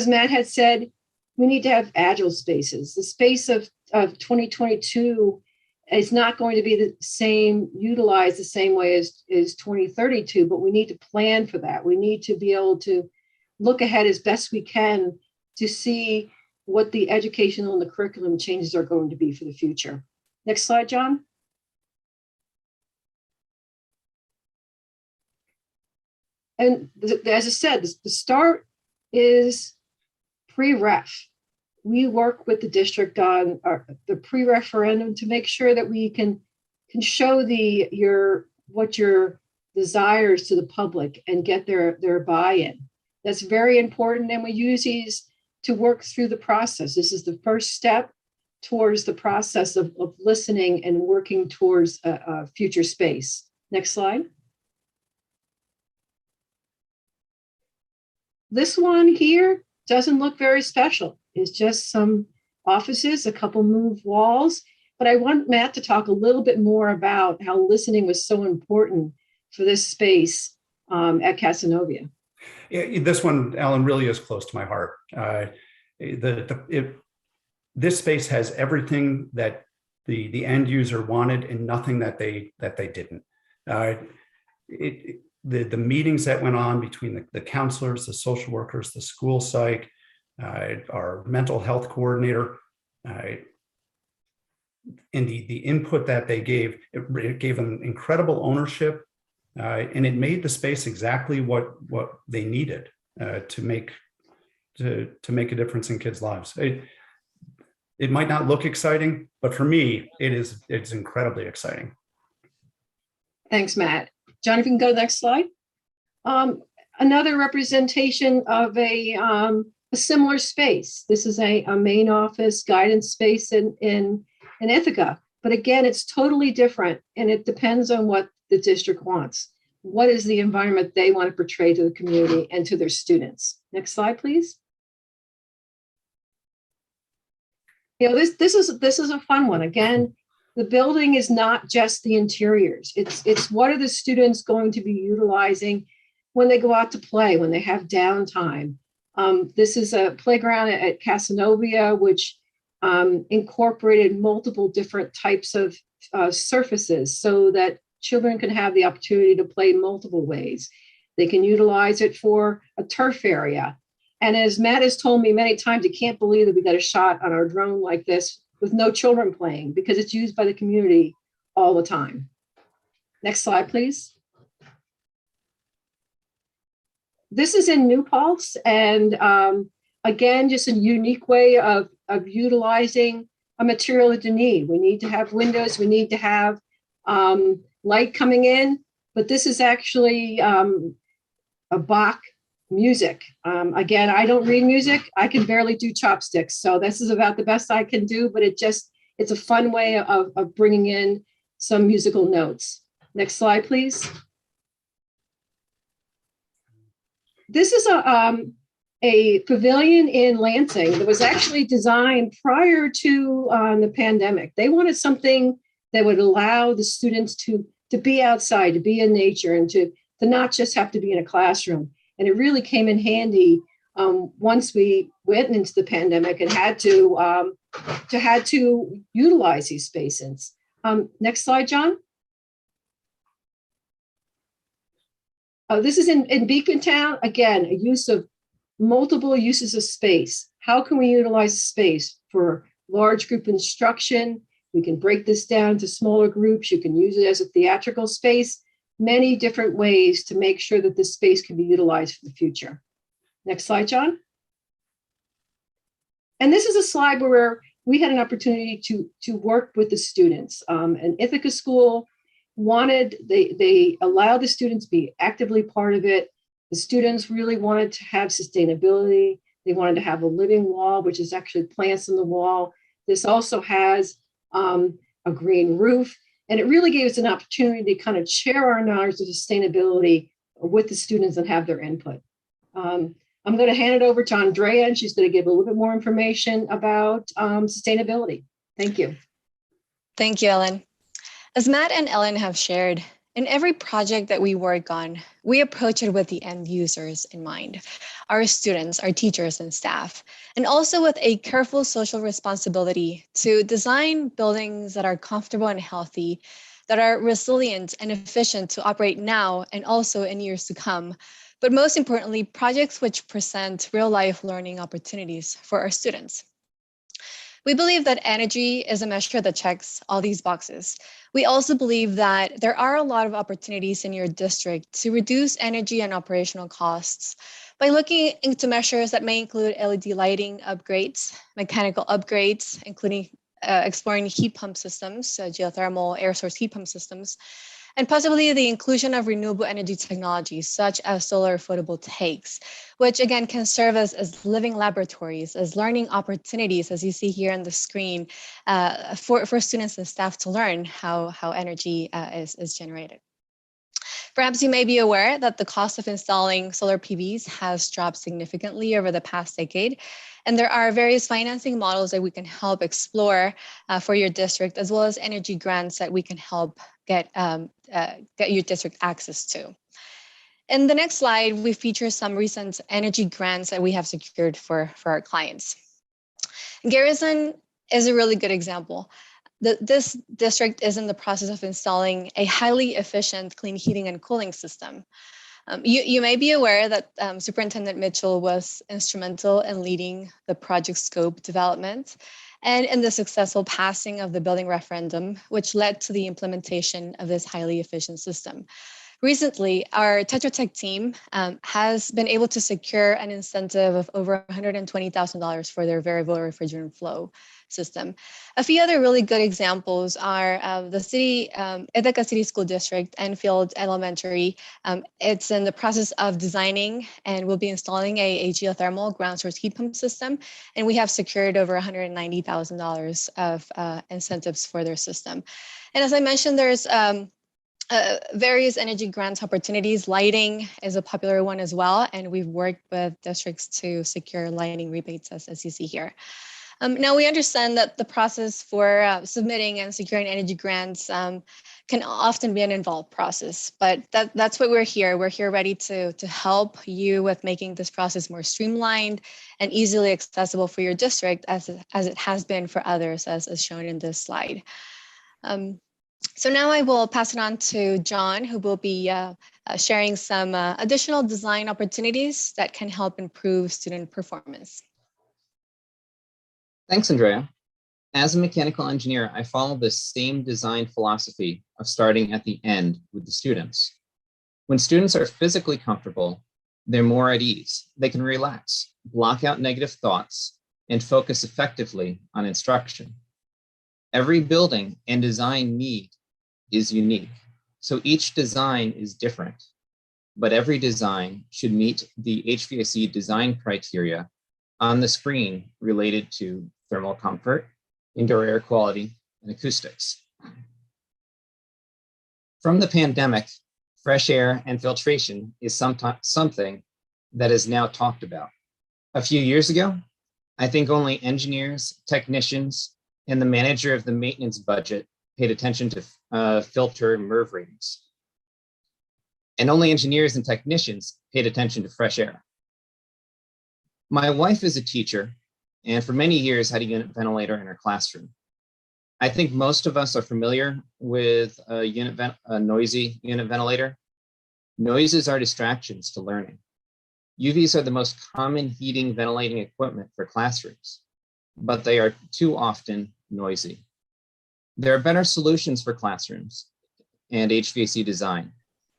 Matt had said, we need to have agile spaces. The space of 2022 is not going to be the same, utilized the same way as 2032, but we need to plan for that. We need to be able to look ahead as best we can to see what the educational and the curriculum changes are going to be for the future. Next slide, John. And as I said, the start is pre-ref. We work with the district on the pre-referendum to make sure that we can show what your desires to the public and get their buy-in. That's very important, and we use these to work through the process. This is the first step towards the process of listening and working towards a future space. Next slide. This one here doesn't look very special. It's just some offices, a couple moved walls. But I want Matt to talk a little bit more about how listening was so important for this space at Casanova. This one, Alan, really is close to my heart. This space has everything that the end user wanted and nothing that they didn't. The meetings that went on between the counselors, the social workers, the school psych, our mental health coordinator, and the input that they gave, it gave them incredible ownership, and it made the space exactly what they needed to make a difference in kids' lives. It might not look exciting, but for me, it's incredibly exciting. Thanks, Matt. John, if you can go to the next slide. Another representation of a similar space. This is a main office guidance space in Ithaca. But again, it's totally different, and it depends on what the district wants. What is the environment they want to portray to the community and to their students? Next slide, please. You know, this is a fun one. Again, the building is not just the interiors. It's what are the students going to be utilizing when they go out to play, when they have downtime. This is a playground at Casanova, which incorporated multiple different types of surfaces so that children can have the opportunity to play multiple ways. They can utilize it for a turf area. And as Matt has told me many times, he can't believe that we got a shot on our drone like this with no children playing, because it's used by the community all the time. Next slide, please. This is in New Paltz, and again, just a unique way of utilizing a material that you need. We need to have windows, we need to have light coming in, but this is actually a Hvac music. Again, I don't read music. I can barely do chopsticks. So this is about the best I can do, but it's a fun way of bringing in some musical notes. Next slide, please. This is a pavilion in Lansing that was actually designed prior to the pandemic. They wanted something that would allow the students to be outside, to be in nature, and to not just have to be in a classroom. And it really came in handy once we went into the pandemic and had to utilize these spaces. Next slide, John. This is in Beacon Town. Again, a use of multiple uses of space. How can we utilize space for large group instruction? We can break this down to smaller groups. You can use it as a theatrical space. Many different ways to make sure that this space can be utilized for the future. Next slide, John. And this is a slide where we had an opportunity to work with the students. An Ithaca school they allowed the students to be actively part of it. The students really wanted to have sustainability. They wanted to have a living wall, which is actually plants on the wall. This also has a green roof. And it really gave us an opportunity to kind of share our knowledge of sustainability with the students and have their input. I'm going to hand it over to Andrea, and she's going to give a little bit more information about sustainability. Thank you. Thank you, Ellen. As Matt and Ellen have shared, in every project that we work on, we approach it with the end users in mind, our students, our teachers and staff, and also with a careful social responsibility to design buildings that are comfortable and healthy, that are resilient and efficient to operate now and also in years to come. But most importantly, projects which present real-life learning opportunities for our students. We believe that energy is a measure that checks all these boxes. We also believe that there are a lot of opportunities in your district to reduce energy and operational costs by looking into measures that may include LED lighting upgrades, mechanical upgrades, including exploring heat pump systems, geothermal air source heat pump systems, and possibly the inclusion of renewable energy technologies such as solar photovoltaics, which again can serve as living laboratories, as learning opportunities, as you see here on the screen, for students and staff to learn how energy is generated. Perhaps you may be aware that the cost of installing solar PVs has dropped significantly over the past decade. And there are various financing models that we can help explore for your district, as well as energy grants that we can help get your district access to. In the next slide, we feature some recent energy grants that we have secured for our clients. Garrison is a really good example. This district is in the process of installing a highly efficient clean heating and cooling system. You may be aware that Superintendent Mitchell was instrumental in leading the project scope development and in the successful passing of the building referendum, which led to the implementation of this highly efficient system. Recently, our Tetratex team has been able to secure an incentive of over $120,000 for their variable refrigerant flow system. A few other really good examples are the Hvac City School District, Enfield Elementary. It's in the process of designing and will be installing a geothermal ground source heat pump system. And we have secured over $190,000 of incentives for their system. And as I mentioned, there's various energy grants opportunities. Lighting is a popular one as well, and we've worked with districts to secure lighting rebates, as you see here. Now, we understand that the process for submitting and securing energy grants can often be an involved process, but that's what we're here. We're here ready to help you with making this process more streamlined and easily accessible for your district, as it has been for others, as shown in this slide. So now I will pass it on to John, who will be sharing some additional design opportunities that can help improve student performance. Thanks, Andrea. As a mechanical engineer, I follow the same design philosophy of starting at the end with the students. When students are physically comfortable, they're more at ease. They can relax, block out negative thoughts, and focus effectively on instruction. Every building and design need is unique, so each design is different, but every design should meet the HVAC design criteria on the screen related to thermal comfort, indoor air quality, and acoustics. From the pandemic, fresh air and filtration is something that is now talked about. A few years ago, I think only engineers, technicians, and the manager of the maintenance budget paid attention to filter Merv readings. And only engineers and technicians paid attention to fresh air. My wife is a teacher, and for many years had a unit ventilator in her classroom. I think most of us are familiar with a noisy unit ventilator. Noises are distractions to learning. UVs are the most common heating ventilating equipment for classrooms, but they are too often noisy. There are better solutions for classrooms and HVAC design,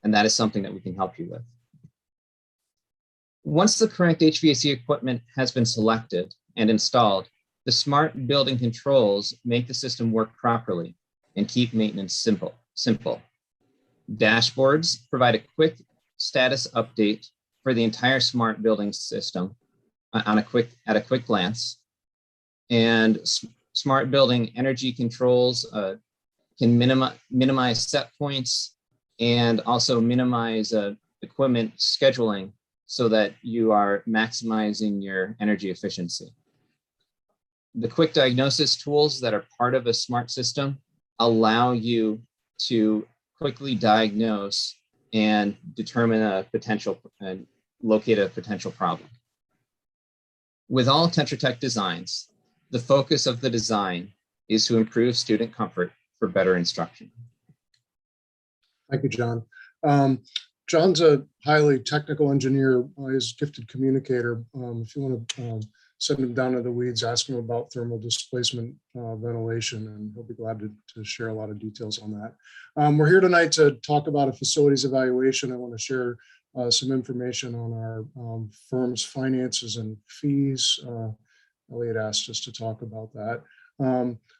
and that is something that we can help you with. Once the correct HVAC equipment has been selected and installed, the smart building controls make the system work properly and keep maintenance simple. Dashboards provide a quick status update for the entire smart building system at a quick glance. And smart building energy controls can minimize set points and also minimize equipment scheduling so that you are maximizing your energy efficiency. The quick diagnosis tools that are part of a smart system allow you to quickly diagnose and determine a potential and locate a potential problem. With all Tetra Tech designs, the focus of the design is to improve student comfort for better instruction. Thank you, John. John's a highly technical engineer. He's a gifted communicator. If you want to send him down to the weeds, ask him about thermal displacement ventilation, and he'll be glad to share a lot of details on that. We're here tonight to talk about a facilities evaluation. I want to share some information on our firm's finances and fees. Elliot asked us to talk about that.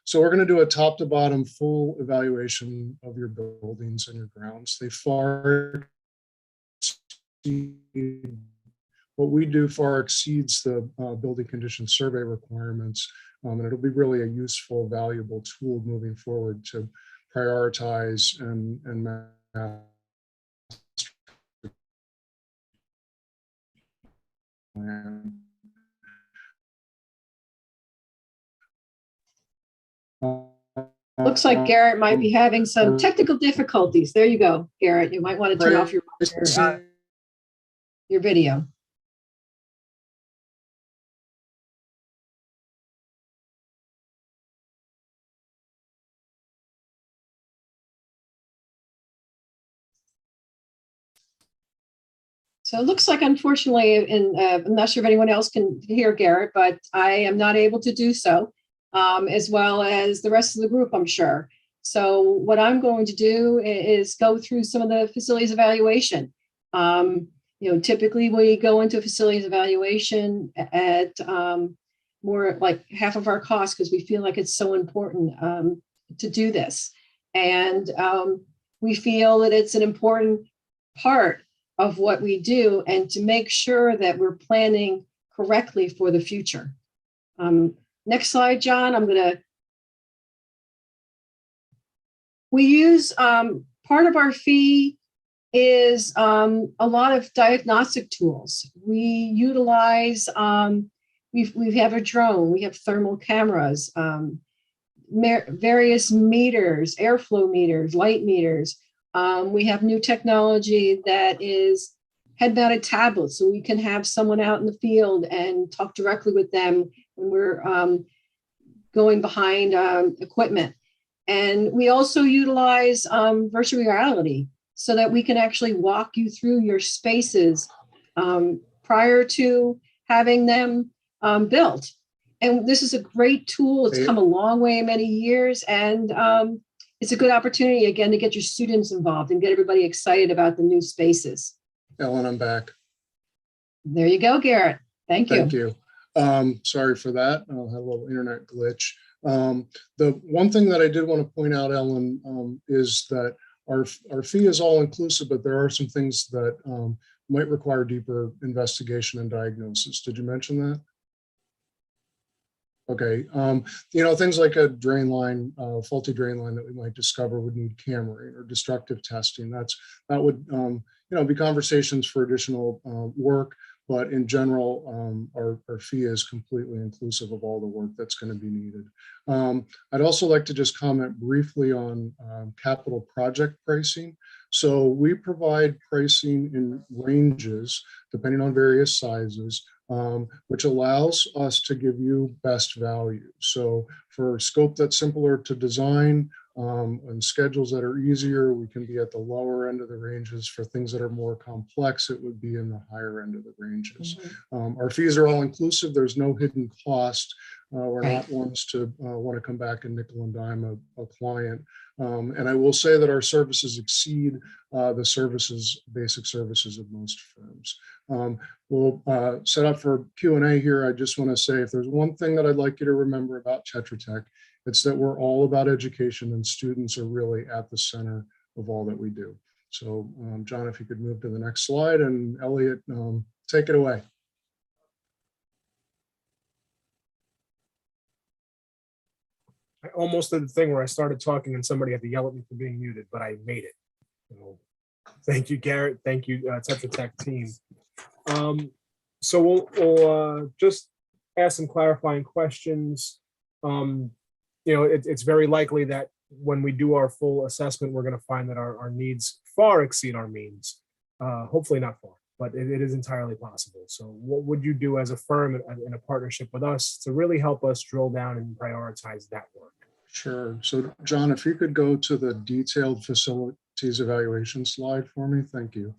So we're going to do a top to bottom full evaluation of your buildings and your grounds. They far exceed what we do far exceeds the building condition survey requirements. And it'll be really a useful, valuable tool moving forward to prioritize and plan. Looks like Garrett might be having some technical difficulties. There you go, Garrett. You might want to turn off your video. So it looks like, unfortunately, and I'm not sure if anyone else can hear Garrett, but I am not able to do so, as well as the rest of the group, I'm sure. So what I'm going to do is go through some of the facilities evaluation. Typically we go into facilities evaluation at more like half of our costs because we feel like it's so important to do this. And we feel that it's an important part of what we do and to make sure that we're planning correctly for the future. Next slide, John. We use, part of our fee is a lot of diagnostic tools. We utilize, we have a drone, we have thermal cameras, various meters, airflow meters, light meters. We have new technology that is head-mounted tablets, so we can have someone out in the field and talk directly with them when we're going behind equipment. And we also utilize virtual reality so that we can actually walk you through your spaces prior to having them built. And this is a great tool. It's come a long way in many years. And it's a good opportunity, again, to get your students involved and get everybody excited about the new spaces. Ellen, I'm back. There you go, Garrett. Thank you. Thank you. Sorry for that. I had a little internet glitch. The one thing that I did want to point out, Ellen, is that our fee is all inclusive, but there are some things that might require deeper investigation and diagnosis. Did you mention that? Okay, things like a drain line, faulty drain line that we might discover would need cammering or destructive testing. That would, be conversations for additional work, but in general, our fee is completely inclusive of all the work that's going to be needed. I'd also like to just comment briefly on capital project pricing. So we provide pricing in ranges depending on various sizes, which allows us to give you best value. So for scope that's simpler to design and schedules that are easier, we can be at the lower end of the ranges. For things that are more complex, it would be in the higher end of the ranges. Our fees are all inclusive. There's no hidden cost. We're not ones to want to come back and nickel and dime a client. And I will say that our services exceed the basic services of most firms. We'll set up for Q&A here. I just want to say, if there's one thing that I'd like you to remember about Tetra Tech, it's that we're all about education, and students are really at the center of all that we do. So John, if you could move to the next slide, and Elliot, take it away. I almost did the thing where I started talking and somebody had to yell at me for being muted, but I made it. So, thank you, Garrett. Thank you, Tetra Tech team. So we'll just ask some clarifying questions. It's very likely that when we do our full assessment, we're going to find that our needs far exceed our means. Hopefully not far, but it is entirely possible. So what would you do as a firm in a partnership with us to really help us drill down and prioritize that work? Sure. So John, if you could go to the detailed facilities evaluation slide for me, thank you.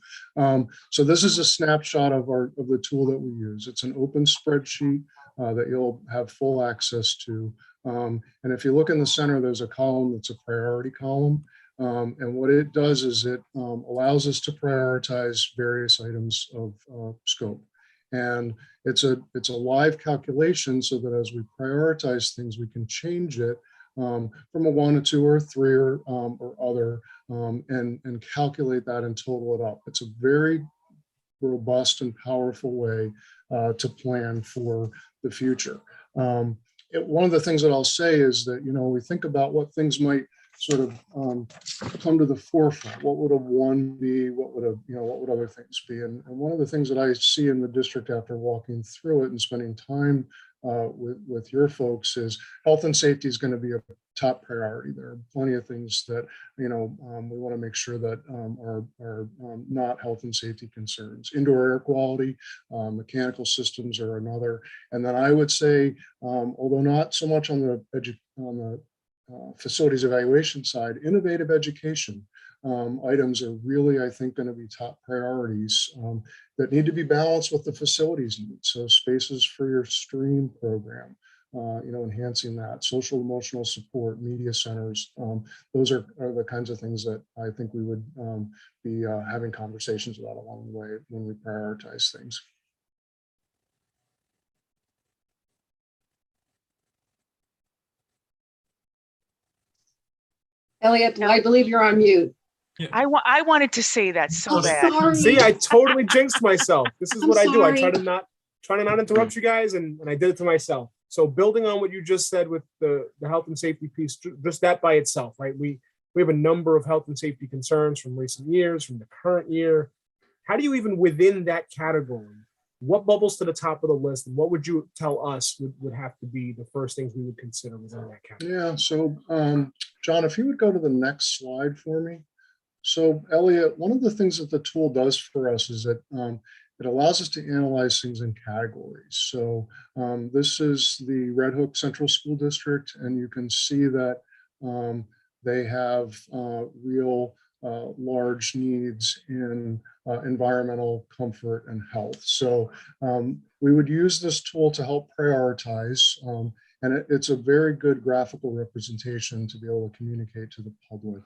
So this is a snapshot of the tool that we use. It's an open spreadsheet that you'll have full access to. And if you look in the center, there's a column that's a priority column. And what it does is it allows us to prioritize various items of scope. And it's a live calculation so that as we prioritize things, we can change it from a 1, a 2, or a 3 or other, and calculate that and total it up. It's a very robust and powerful way to plan for the future. One of the things that I'll say is that, we think about what things might sort of come to the forefront. What would a one be? What would what would other things be? And one of the things that I see in the district after walking through it and spending time with your folks is health and safety is going to be a top priority. There are plenty of things that we want to make sure that are not health and safety concerns. Indoor air quality, mechanical systems are another. And then I would say, although not so much on the facilities evaluation side, innovative education items are really, I think, going to be top priorities that need to be balanced with the facilities needs. So spaces for your stream program, enhancing that, social emotional support, media centers. Those are the kinds of things that I think we would be having conversations about along the way when we prioritize things. Elliot, I believe you're on mute. I wanted to say that so I'm bad. sorry. See, I totally jinxed myself. This is I'm what I do. I try sorry. to not interrupt you guys, and I did it to myself. So building on what you just said with the health and safety piece, just that by itself, right? We have a number of health and safety concerns from recent years, from the current year. How do you even within that category, what bubbles to the top of the list, and what would you tell us would have to be the first things we would consider within that category? Yeah, so John, if you would go to the next slide for me. So Elliot, one of the things that the tool does for us is that it allows us to analyze things in categories. So this is the Red Hook Central School District, and you can see that they have real large needs in environmental comfort and health. So we would use this tool to help prioritize, and it's a very good graphical representation to be able to communicate to the public.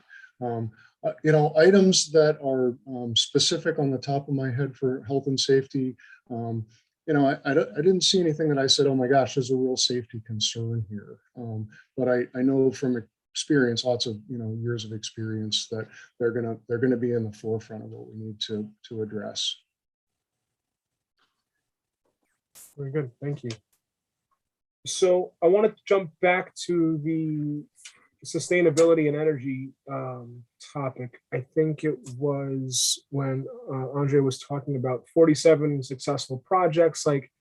Items that are specific on the top of my head for health and safety, I didn't see anything that I said, oh my gosh, there's a real safety concern here. But I know from experience, lots of years of experience, that they're gonna be in the forefront of what we need to address. Very good, thank you. So I want to jump back to the sustainability and energy topic. I think it was when Andre was talking about 47 successful projects. Like,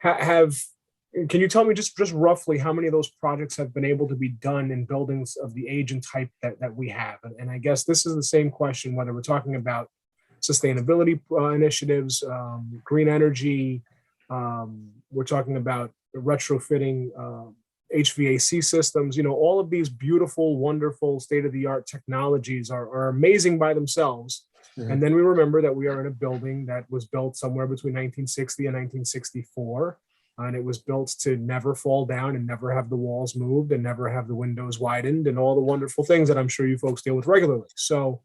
can you tell me just roughly how many of those projects have been able to be done in buildings of the age and type that we have? And I guess this is the same question, whether we're talking about sustainability initiatives, green energy, we're talking about retrofitting HVAC systems, all of these beautiful, wonderful, state-of-the-art technologies are amazing by themselves. Mm-hmm. And then we remember that we are in a building that was built somewhere between 1960 and 1964. And it was built to never fall down and never have the walls moved and never have the windows widened and all the wonderful things that I'm sure you folks deal with regularly. So,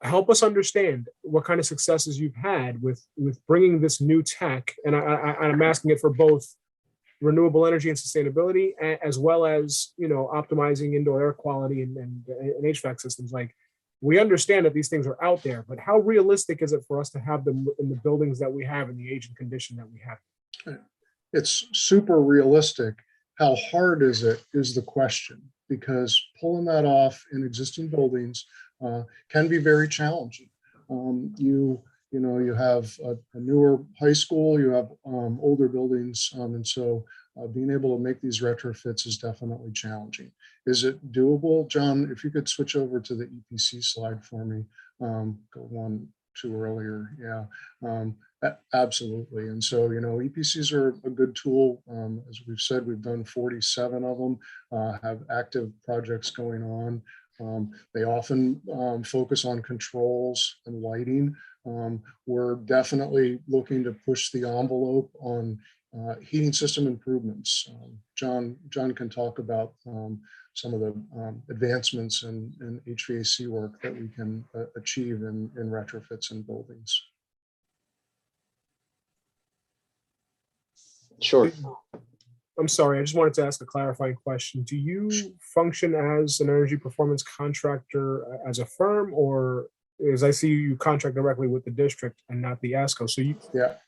help us understand what kind of successes you've had with bringing this new tech. And I'm asking it for both renewable energy and sustainability, as well as, optimizing indoor air quality and HVAC systems. Like, we understand that these things are out there, but how realistic is it for us to have them in the buildings that we have in the age and condition that we have? It's super realistic. How hard is it is the question, because pulling that off in existing buildings can be very challenging. You have a newer high school, you have older buildings, and so being able to make these retrofits is definitely challenging. Is it doable? John, if you could switch over to the EPC slide for me, go one, two earlier. Yeah, absolutely. And so, EPCs are a good tool. As we've said, we've done 47 of them, have active projects going on. They often focus on controls and lighting. We're definitely looking to push the envelope on heating system improvements. John can talk about some of the advancements in HVAC work that we can achieve in retrofits and buildings. Sure. I'm sorry, I just wanted to ask a clarifying question. Do you function as an energy performance contractor as a firm, or as I see you contract directly with the district and not the ESCO?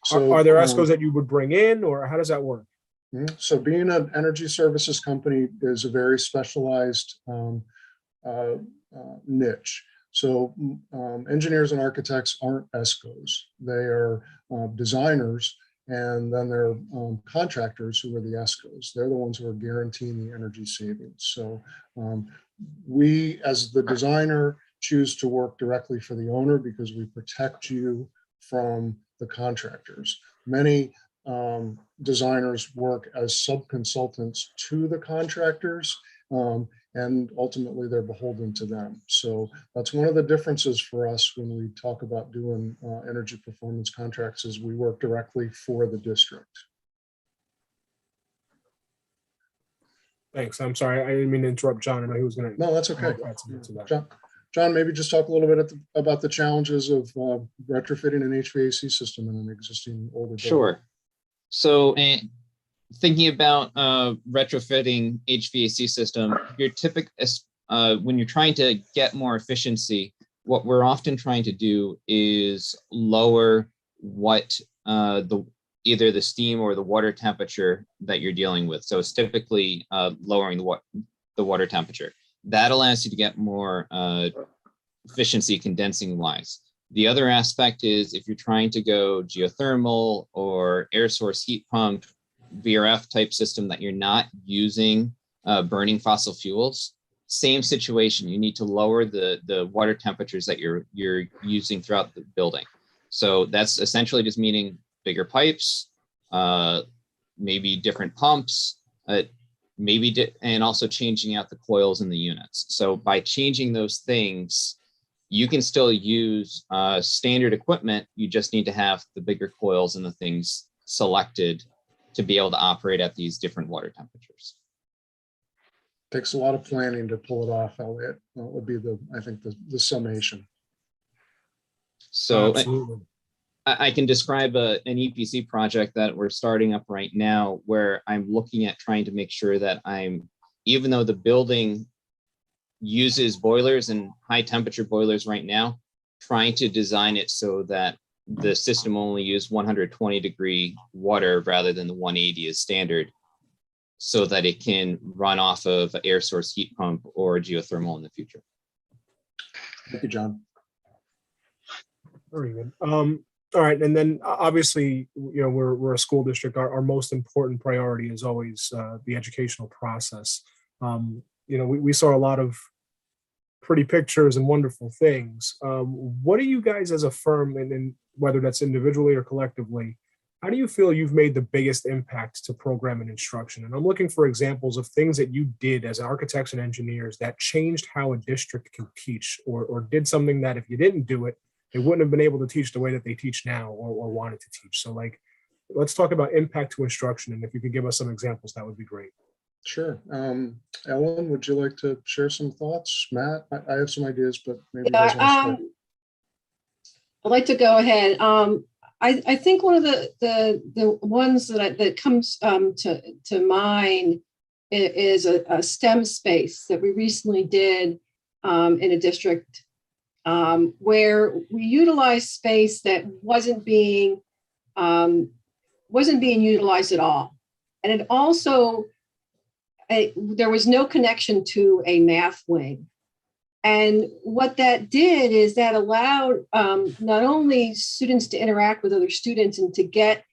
So are there ESCOs that you would bring in, or how does that work? So being an energy services company is a very specialized niche. So engineers and architects aren't ESCOs. They are designers, and then there are contractors who are the ESCOs. They're the ones who are guaranteeing the energy savings. So we, as the designer, choose to work directly for the owner because we protect you from the contractors. Many designers work as sub-consultants to the contractors, and ultimately they're beholden to them. So that's one of the differences for us when we talk about doing energy performance contracts, is we work directly for the district. Thanks. I'm sorry. I didn't mean to interrupt John. I know he was going to. No, that's okay. add something to that. John, maybe just talk a little bit about the challenges of retrofitting an HVAC system in an existing older building. Sure. So thinking about retrofitting HVAC system, you're when you're trying to get more efficiency, what we're often trying to do is lower what either the steam or the water temperature that you're dealing with. So it's typically lowering the water temperature. That allows you to get more efficiency condensing wise. The other aspect is if you're trying to go geothermal or air source heat pump, VRF type system that you're not using burning fossil fuels, same situation. You need to lower the water temperatures that you're using throughout the building. So that's essentially just meaning bigger pipes, maybe different pumps, and also changing out the coils in the units. So by changing those things, you can still use standard equipment. You just need to have the bigger coils and the things selected to be able to operate at these different water temperatures. Takes a lot of planning to pull it off, Elliot. That would be I think the summation. So Absolutely. I can describe an EPC project that we're starting up right now, where I'm looking at trying to make sure that even though the building uses boilers and high temperature boilers right now, trying to design it so that the system only use 120-degree water rather than the 180 as standard, so that it can run off of an air source heat pump or geothermal in the future. Thank you, John. Very good. All right, and then obviously, we're a school district. Our most important priority is always the educational process. We saw a lot of pretty pictures and wonderful things. What do you guys as a firm, and whether that's individually or collectively, how do you feel you've made the biggest impact to program and instruction? And I'm looking for examples of things that you did as architects and engineers that changed how a district can teach, or did something that if you didn't do it, they wouldn't have been able to teach the way that they teach now or wanted to teach. So let's talk about impact to instruction. And if you could give us some examples, that would be great. Sure. Ellen, would you like to share some thoughts? Matt, I have some ideas, but maybe you guys want to start. I'd like to go ahead. I think one of the ones that comes to mind is a STEM space that we recently did in a district where we utilized space that wasn't being utilized at all, and it also there was no connection to a math wing. And what that did is that allowed not only students to interact with other students and to get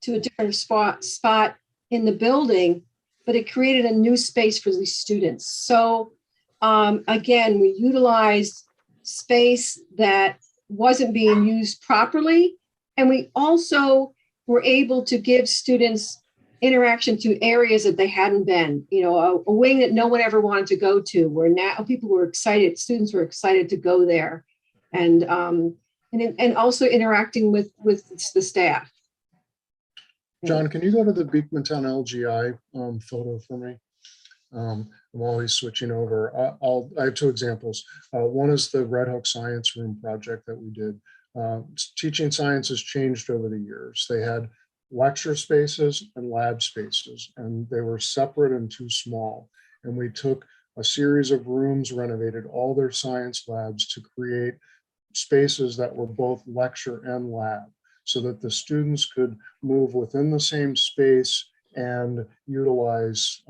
to a different spot in the building, but it created a new space for these students. So again, we utilized space that wasn't being used properly. And we also were able to give students interaction to areas that they hadn't been, a wing that no one ever wanted to go to, where now people were excited, students were excited to go there, and also interacting with the staff. John, can you go to the Beekmantown LGI photo for me? I'm always switching over. I have two examples. One is the Red Hook Science Room project that we did. Teaching science has changed over the years. They had lecture spaces and lab spaces, and they were separate and too small. And we took a series of rooms, renovated all their science labs to create spaces that were both lecture and lab, so that the students could move within the same space and utilize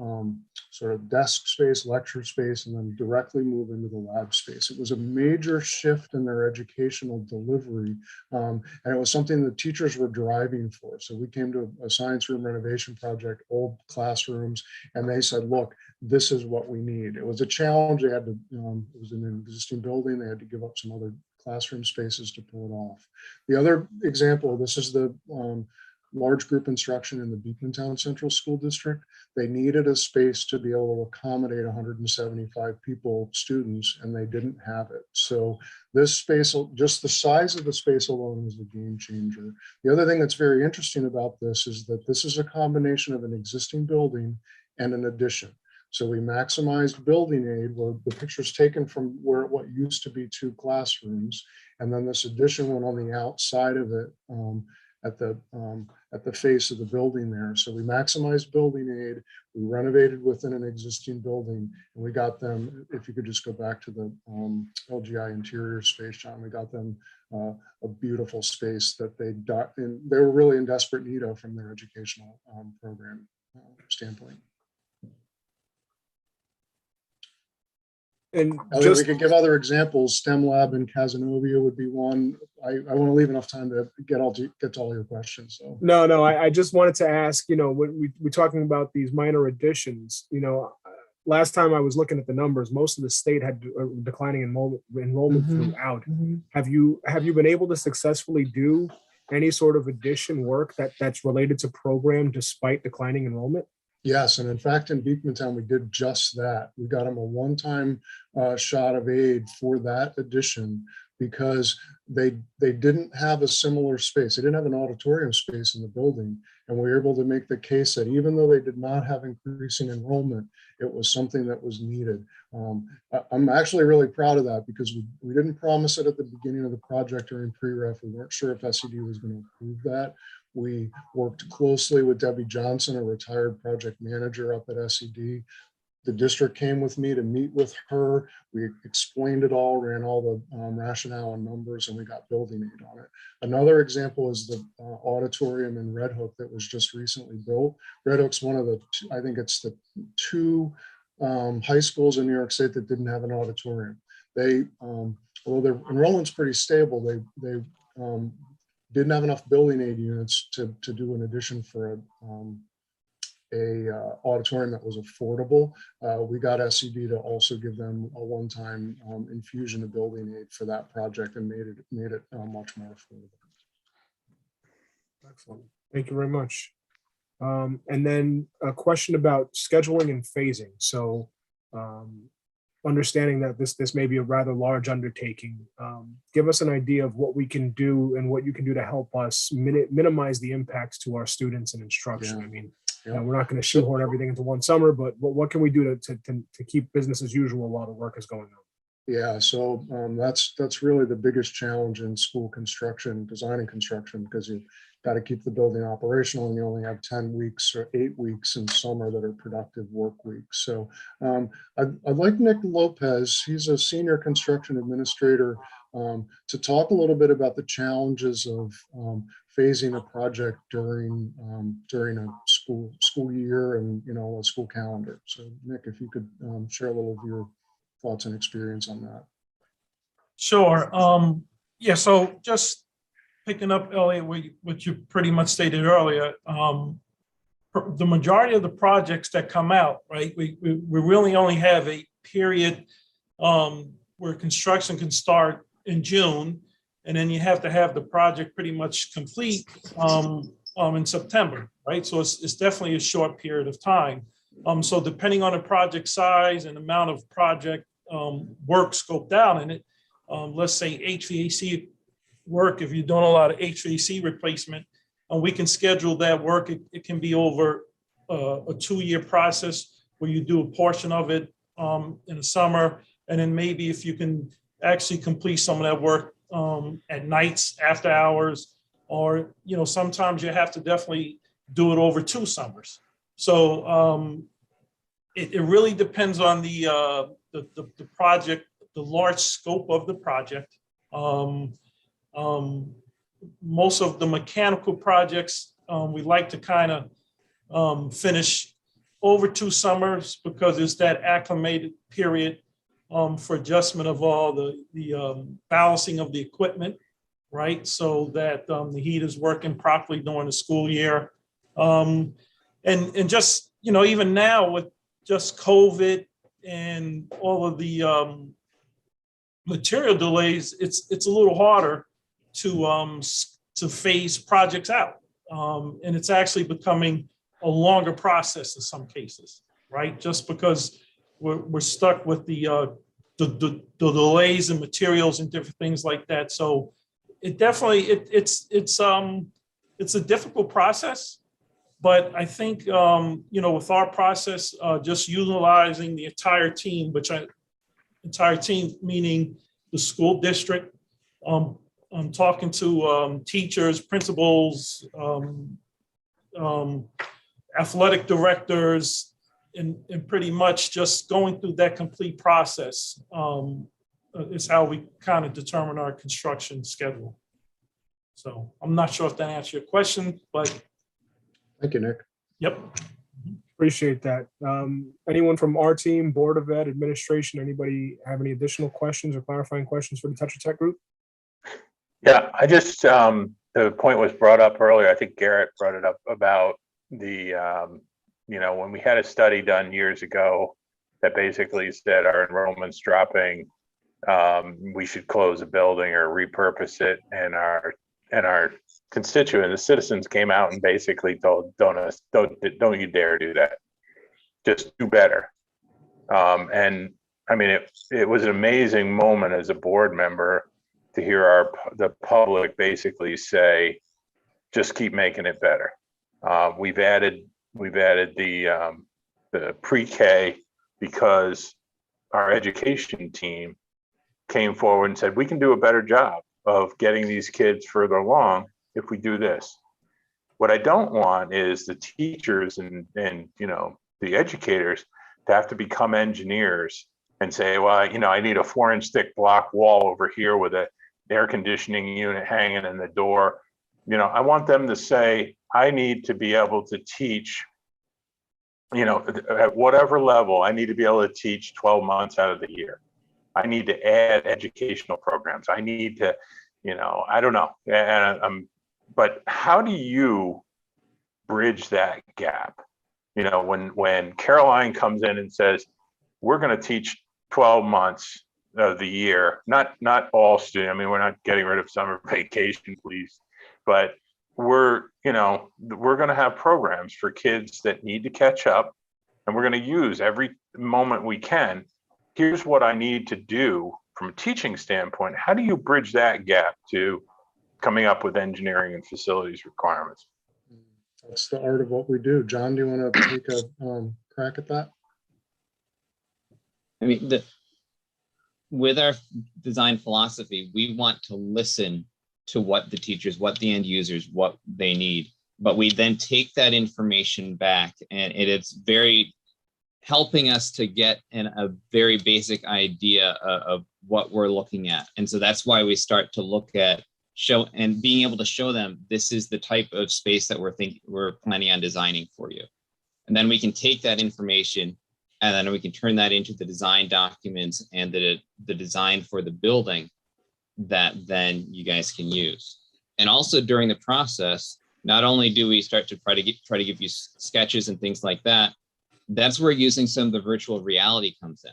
sort of desk space, lecture space, and then directly move into the lab space. It was a major shift in their educational delivery, and it was something that teachers were driving for. So we came to a science room renovation project, old classrooms, and they said, look, this is what we need. It was a challenge. They had to, it was in an existing building. They had to give up some other classroom spaces to pull it off. The other example, this is the large group instruction in the Beekmantown Central School District. They needed a space to be able to accommodate 175 students, and they didn't have it. So this space, just the size of the space alone was a game changer. The other thing that's very interesting about this is that this is a combination of an existing building and an addition. So we maximized building aid, where the picture's taken from what used to be 2 classrooms, and then this addition went on the outside of it, at the face of the building there. So we maximized building aid, we renovated within an existing building, and we got them, if you could just go back to the LGI interior space, John, we got them a beautiful space that they were really in desperate need of from their educational program standpoint. And we could give other examples. STEM Lab in Casanova would be one. I want to leave enough time to get to all your questions. So no, I just wanted to ask, when we're talking about these minor additions, last time I was looking at the numbers, most of the state had declining enrollment throughout. Have you been able to successfully do any sort of addition work that's related to program despite declining enrollment? Yes, and in fact, in Beekmantown, we did just that. We got them a one-time shot of aid for that addition because they didn't have a similar space. They didn't have an auditorium space in the building, and we were able to make the case that even though they did not have increasing enrollment, it was something that was needed. I'm actually really proud of that because we didn't promise it at the beginning of the project during pre-ref. We weren't sure if SED was going to approve that. We worked closely with Debbie Johnson, a retired project manager up at SED. The district came with me to meet with her. We explained it all, ran all the rationale and numbers, and we got building aid on it. Another example is the auditorium in Red Hook that was just recently built. Red Hook's one of the, I think it's the 2 high schools in New York State that didn't have an auditorium. They, although their enrollment's pretty stable, they didn't have enough building aid units to do an addition for a auditorium that was affordable. We got SED to also give them a one-time infusion of building aid for that project and made it much more affordable. Excellent. Thank you very much. And then a question about scheduling and phasing. So understanding that this may be a rather large undertaking, give us an idea of what we can do and what you can do to help us minimize the impacts to our students and instruction. Yeah. I mean, we're not going to shoehorn everything into one summer, but what can we do to keep business as usual while the work is going on? Yeah, so that's really the biggest challenge in school construction, design and construction, because you got to keep the building operational, and you only have 10 weeks or 8 weeks in summer that are productive work weeks. So I'd like Nick Lopez, he's a senior construction administrator, to talk a little bit about the challenges of phasing a project during a school year and a school calendar. So Nick, if you could share a little of your thoughts and experience on that. Sure. Yeah, so just picking up, Elliot, what you pretty much stated earlier, the majority of the projects that come out, right, we really only have a period where construction can start in June, and then you have to have the project pretty much complete in September, right? So it's definitely a short period of time. So depending on the project size and amount of project work scoped out in it, let's say HVAC work, if you're doing a lot of HVAC replacement, and we can schedule that work, it can be over a 2-year process where you do a portion of it in the summer, and then maybe if you can actually complete some of that work at nights, after hours, or sometimes you have to definitely do it over 2 summers. So it really depends on the project, the large scope of the project. Most of the mechanical projects, we like to kind of finish over 2 summers because it's that acclimated period for adjustment of all the balancing of the equipment, right? So that the heat is working properly during the school year. And just, even now with just COVID and all of the material delays, it's a little harder to phase projects out. And it's actually becoming a longer process in some cases, right? Just because we're stuck with the delays in materials and different things like that. So it definitely, it's a difficult process, but I think, with our process, just utilizing the entire team, entire team, meaning the school district, I'm talking to teachers, principals, athletic directors, and pretty much just going through that complete process is how we kind of determine our construction schedule. So I'm not sure if that answered your question, but. Thank you, Nick. Yep. Appreciate that. Anyone from our team, Board of Ed, administration, anybody have any additional questions or clarifying questions for the Tetra Tech group? Yeah, I just, the point was brought up earlier, I think Garrett brought it up about the, when we had a study done years ago that basically said our enrollment's dropping, we should close a building or repurpose it, and our constituent, the citizens came out and basically told, don't you dare do that. Just do better. And I mean, it was an amazing moment as a board member to hear the public basically say, just keep making it better. We've added the pre-K because our education team came forward and said, we can do a better job of getting these kids further along if we do this. What I don't want is the teachers and the educators to have to become engineers and say, well, I need a 4-inch thick block wall over here with an air conditioning unit hanging in the door. I want them to say, I need to be able to teach, at whatever level, I need to be able to teach 12 months out of the year. I need to add educational programs. I need to, I don't know. But how do you bridge that gap? When Caroline comes in and says, we're going to teach 12 months of the year, not all students. I mean, we're not getting rid of summer vacation, please, but we're going to have programs for kids that need to catch up, and we're going to use every moment we can. Here's what I need to do from a teaching standpoint. How do you bridge that gap to coming up with engineering and facilities requirements? That's the art of what we do. John, do you want to take a crack at that? I mean, with our design philosophy, we want to listen to what the teachers, what the end users, what they need, but we then take that information back, and it's very helping us to get a very basic idea of what we're looking at. And so that's why we start to look at being able to show them, this is the type of space that we're planning on designing for you. And then we can take that information and then we can turn that into the design documents and the design for the building that then you guys can use. And also during the process, not only do we start to try to give you sketches and things like that, that's where using some of the virtual reality comes in,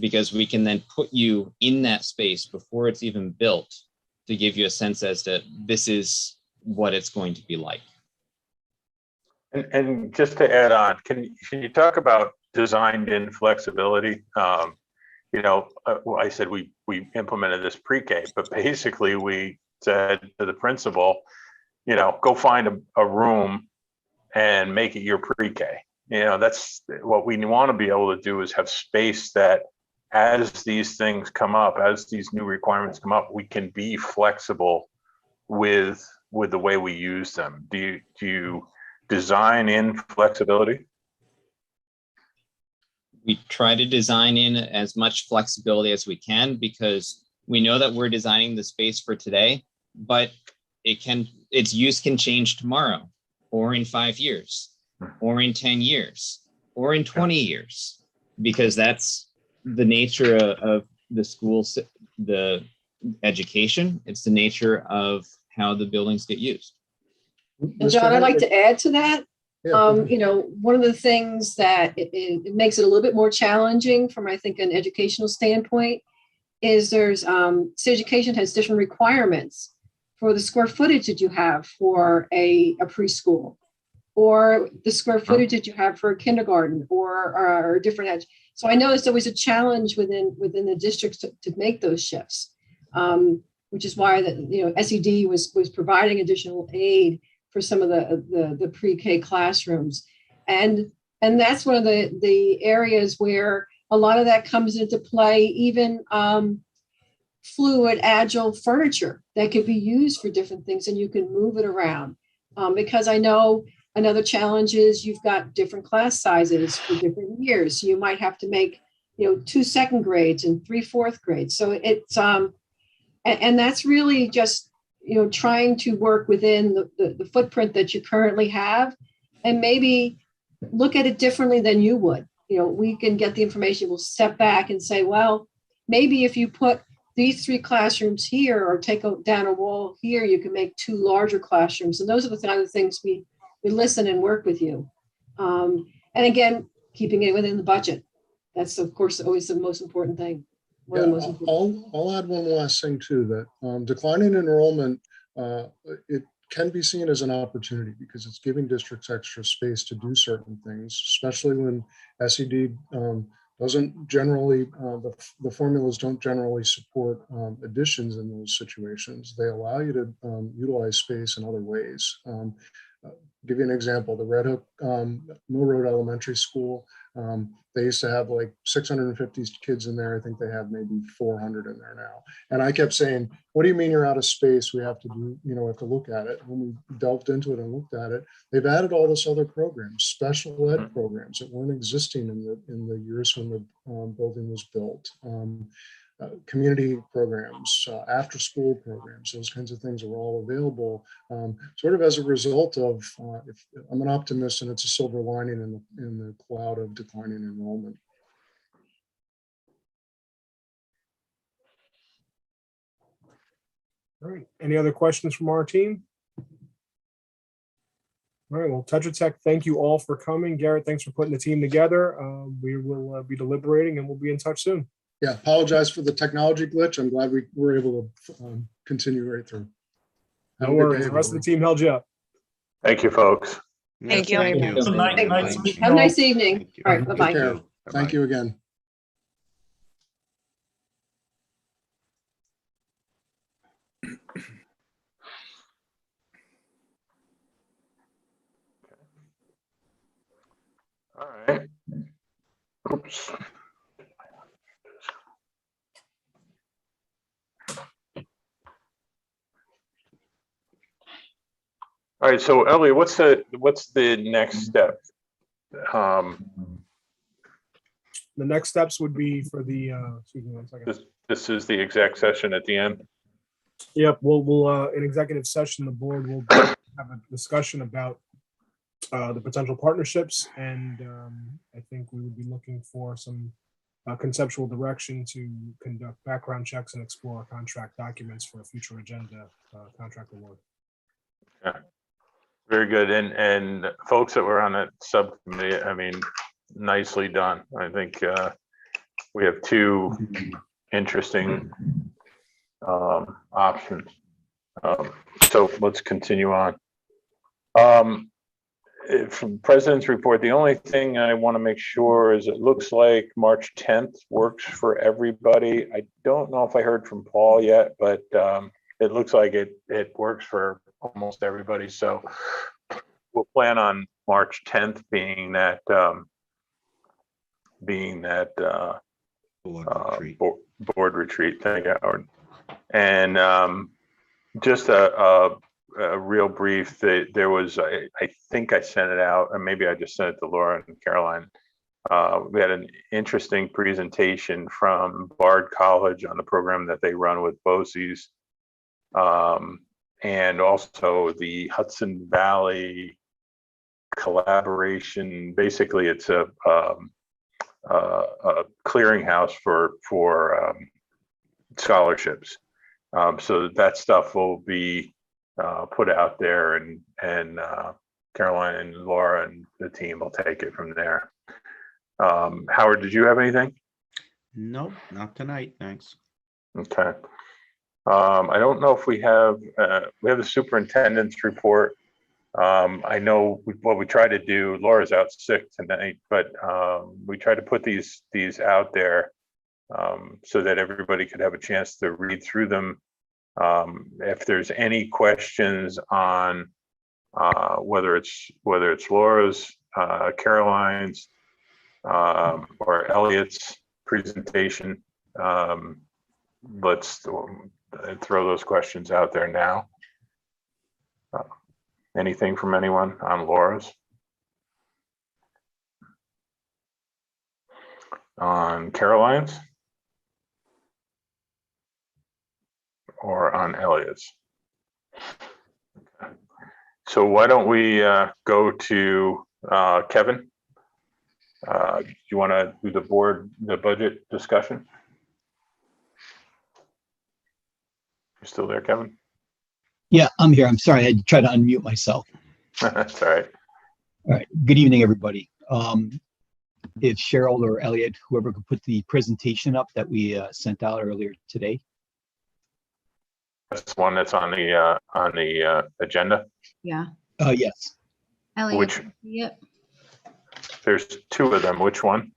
because we can then put you in that space before it's even built to give you a sense as to this is what it's going to be like. And just to add on, can you talk about designed-in flexibility? I said we implemented this pre-K, but basically we said to the principal, go find a room and make it your pre-K. That's what we want to be able to do, is have space that as these things come up, as these new requirements come up, we can be flexible with the way we use them. Do you design in flexibility? We try to design in as much flexibility as we can, because we know that we're designing the space for today, but its use can change tomorrow or in 5 years. or in 10 years or in 20 years, because that's the nature of the school, the education. It's the nature of how the buildings get used. And John, I'd like to add to that. Yeah. You know, one of the things that it makes it a little bit more challenging from, I think, an educational standpoint is there's education has different requirements for the square footage that you have for a preschool, or the square footage that you have for a kindergarten, or different edge. So I know it's always a challenge within the districts to make those shifts, which is why SED was providing additional aid for some of the pre-K classrooms, and that's one of the areas where a lot of that comes into play. Even fluid, agile furniture that could be used for different things, and you can move it around. Because I know another challenge is you've got different class sizes for different years. So you might have to make 2 second grades and 3 fourth grades. So it's and that's really just trying to work within the footprint that you currently have, and maybe look at it differently than you would. We can get the information, we'll step back and say, well, maybe if you put these 3 classrooms here, or take down a wall here, you can make 2 larger classrooms. And those are the kind of things we listen and work with you. And again, keeping it within the budget. That's, of course, always the most important thing. Yeah, I'll add one last thing too, that declining enrollment, it can be seen as an opportunity because it's giving districts extra space to do certain things, especially when SED doesn't generally, the formulas don't generally support additions in those situations. They allow you to utilize space in other ways. Give you an example, the Red Hook Mill Road Elementary School, they used to have like 650 kids in there. I think they have maybe 400 in there now. And I kept saying, what do you mean you're out of space? We have to do, we have to look at it. When we delved into it and looked at it, they've added all this other programs, special ed programs that weren't existing in the years when the building was built. Community programs, after school programs, those kinds of things are all available, sort of as a result of, if I'm an optimist, and it's a silver lining in the cloud of declining enrollment. All right, any other questions from our team? All right, well, Tetra Tech, thank you all for coming. Garrett, thanks for putting the team together. We will be deliberating, and we'll be in touch soon. Yeah, apologize for the technology glitch. I'm glad we were able to continue right through. No worries. The rest of the team held you up. Thank you, folks. Thank you very much. Have a nice evening. All right, bye-bye. Take care. Thank you again. All right. Oops. All right, so Elliot, what's the next step? The next steps would be for the, excuse me one second. This is the exec session at the end. Yep, we'll in executive session, the board will have a discussion about the potential partnerships, and I think we would be looking for some conceptual direction to conduct background checks and explore contract documents for a future agenda contract award. Okay. Very good. And folks that were on that subcommittee, I mean, nicely done. I think we have 2 interesting options. So let's continue on. From President's report, the only thing I want to make sure is it looks like March 10th works for everybody. I don't know if I heard from Paul yet, but it looks like it works for almost everybody. So we'll plan on March 10th being that board retreat. Thank you, Howard. And just a real brief, there was, I think I sent it out, and maybe I just sent it to Laura and Caroline. We had an interesting presentation from Bard College on the program that they run with BOCES. And also the Hudson Valley collaboration. Basically, it's a clearinghouse for scholarships. So that stuff will be put out there, and Caroline and Laura and the team will take it from there. Howard, did you have anything? Nope, not tonight, thanks. Okay. I don't know if we have the superintendent's report. I know what we try to do, Laura's out sick tonight, but we try to put these out there so that everybody could have a chance to read through them. If there's any questions on whether it's Laura's, Caroline's, or Elliot's presentation, let's throw those questions out there now. Anything from anyone on Laura's? On Caroline's? Or on Elliot's? Okay. So why don't we go to Kevin? Do you want to do the budget discussion? You still there, Kevin? Yeah, I'm here. I'm sorry. I had to try to unmute myself. That's all right. All right. Good evening, everybody. If Cheryl or Elliot, whoever could put the presentation up that we sent out earlier today. That's one that's on the agenda. Yeah. Yes. Elliot, Which? yep. There's two of them. Which one?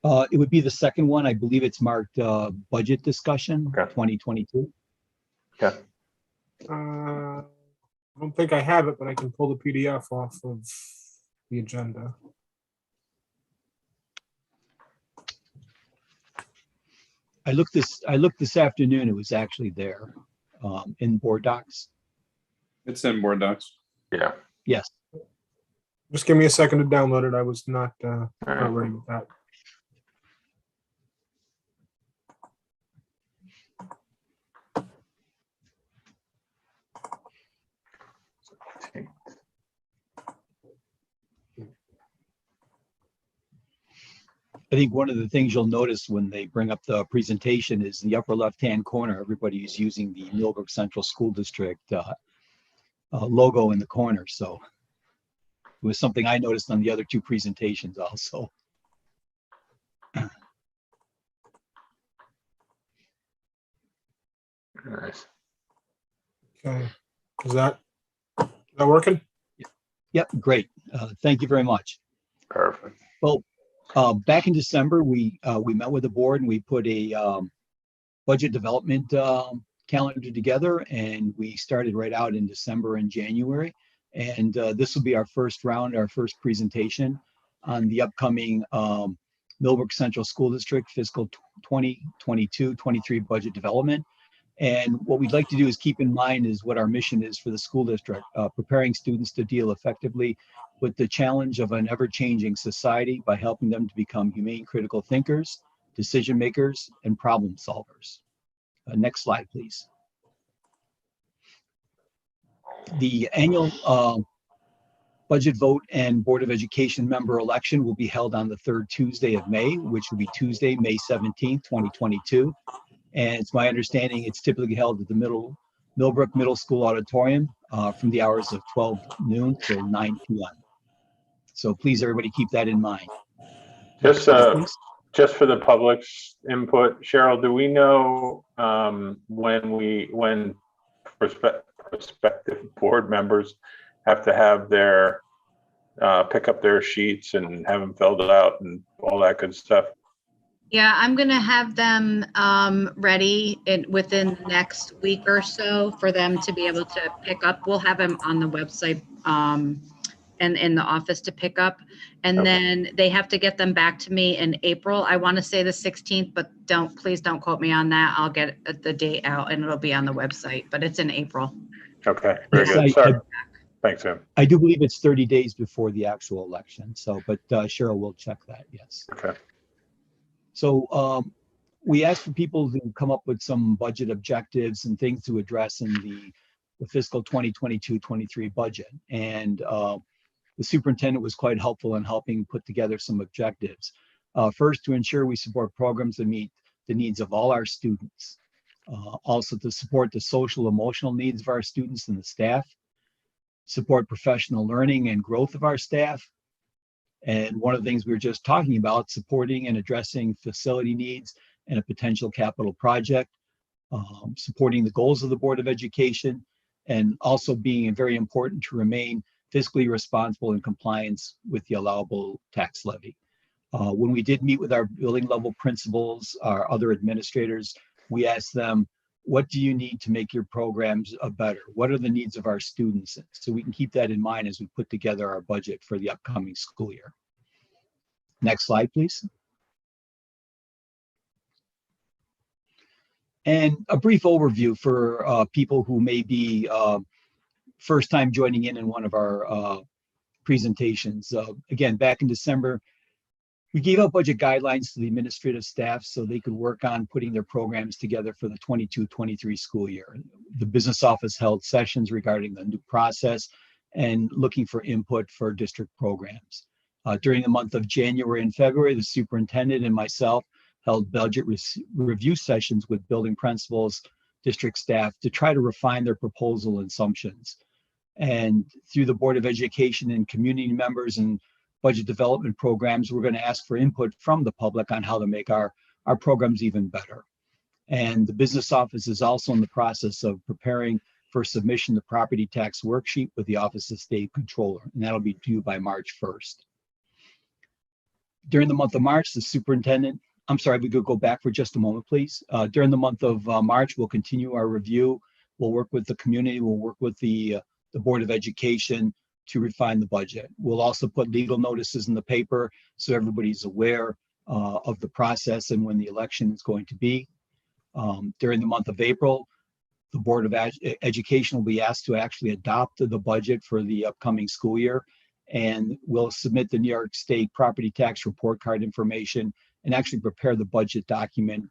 It would be the second one. I believe it's marked budget discussion 2022. Okay. I don't think I have it, but I can pull the PDF off of the agenda. I looked this afternoon. It was actually there in board docs. It's in board docs. Yeah. Yes. Just give me a second to download it. I was not ready with that. I think one of the things you'll notice when they bring up the presentation is in the upper left-hand corner, everybody is using the Millbrook Central School District logo in the corner. So it was something I noticed on the other two presentations also. Nice. Okay. Is that working? Yep, great. Thank you very much. Perfect. Well, back in December, we met with the board and we put a budget development calendar together, and we started right out in December and January. And this will be our first round, our first presentation on the upcoming Millbrook Central School District fiscal 2022-23 budget development. And what we'd like to do is keep in mind is what our mission is for the school district, preparing students to deal effectively with the challenge of an ever-changing society by helping them to become humane, critical thinkers, decision makers, and problem solvers. Next slide, please. The annual budget vote and Board of Education member election will be held on the third Tuesday of May, which will be Tuesday, May 17th, 2022. And it's my understanding it's typically held at the Millbrook Middle School Auditorium from the hours of 12 noon till 9 p.m. So please, everybody, keep that in mind. Just for the public's input, Cheryl, do we know when prospective board members have to have their pick up their sheets and have them filled out and all that good stuff? Yeah, I'm gonna have them ready within the next week or so for them to be able to pick up. We'll have them on the website and in the office to pick up. And then they have to get them back to me in April. I want to say the 16th, but please don't quote me on that. I'll get the date out and it'll be on the website, but it's in April. Okay, very good. Sorry. Thanks, Sam. I do believe it's 30 days before the actual election. So, but Cheryl will check that. Yes. Okay. So we asked for people to come up with some budget objectives and things to address in the fiscal 2022-23 budget. And the superintendent was quite helpful in helping put together some objectives. First, to ensure we support programs that meet the needs of all our students. Also to support the social emotional needs of our students and the staff, support professional learning and growth of our staff. And one of the things we were just talking about, supporting and addressing facility needs and a potential capital project, supporting the goals of the Board of Education, and also being very important to remain fiscally responsible in compliance with the allowable tax levy. When we did meet with our building level principals, our other administrators, we asked them, what do you need to make your programs better? What are the needs of our students? So we can keep that in mind as we put together our budget for the upcoming school year. Next slide, please. And a brief overview for people who may be first time joining in one of our presentations. Again, back in December, we gave out budget guidelines to the administrative staff so they could work on putting their programs together for the 22-23 school year. The business office held sessions regarding the new process and looking for input for district programs. During the month of January and February, the superintendent and myself held budget review sessions with building principals, district staff to try to refine their proposal and assumptions. And through the Board of Education and community members and budget development programs, we're going to ask for input from the public on how to make our programs even better. And the business office is also in the process of preparing for submission the property tax worksheet with the Office of State Controller, and that'll be due by March 1st. During the month of March, the superintendent, I'm sorry, we could go back for just a moment, please. During the month of March, we'll continue our review. We'll work with the community, we'll work with the Board of Education to refine the budget. We'll also put legal notices in the paper so everybody's aware of the process and when the election is going to be. During the month of April, the Board of Education will be asked to actually adopt the budget for the upcoming school year, and we'll submit the New York State property tax report card information and actually prepare the budget document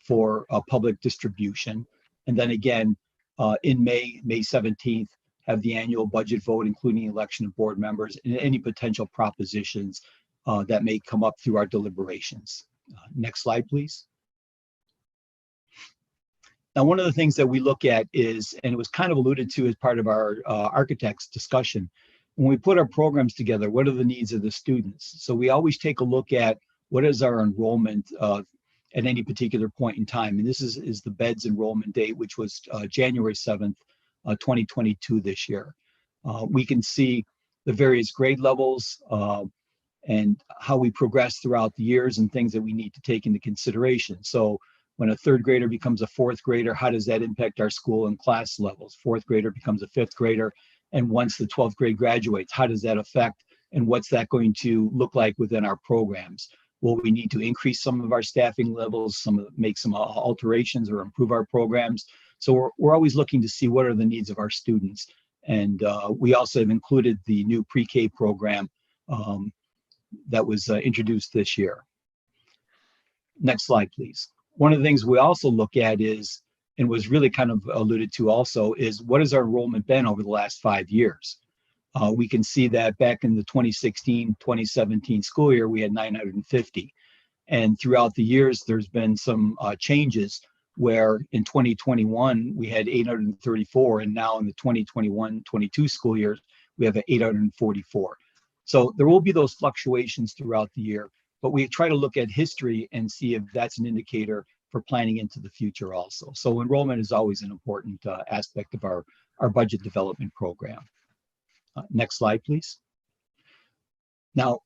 for public distribution. And then again, in May 17th, have the annual budget vote, including election of board members and any potential propositions that may come up through our deliberations. Next slide, please. Now, one of the things that we look at is, and it was kind of alluded to as part of our architects discussion, when we put our programs together, what are the needs of the students? So we always take a look at what is our enrollment at any particular point in time. And this is the BEDS enrollment date, which was January 7th, 2022 this year. We can see the various grade levels and how we progress throughout the years and things that we need to take into consideration. So when a third grader becomes a fourth grader, how does that impact our school and class levels? Fourth grader becomes a fifth grader. And once the 12th grade graduates, how does that affect and what's that going to look like within our programs? Will we need to increase some of our staffing levels, make some alterations or improve our programs? So we're always looking to see what are the needs of our students. And we also have included the new pre-K program that was introduced this year. Next slide, please. One of the things we also look at is, and was really kind of alluded to also, is what has our enrollment been over the last 5 years? We can see that back in the 2016-2017 school year, we had 950. And throughout the years, there's been some changes where in 2021, we had 834, and now in the 2021-22 school years, we have 844. So there will be those fluctuations throughout the year, but we try to look at history and see if that's an indicator for planning into the future also. So enrollment is always an important aspect of our budget development program. Next slide, please. Now,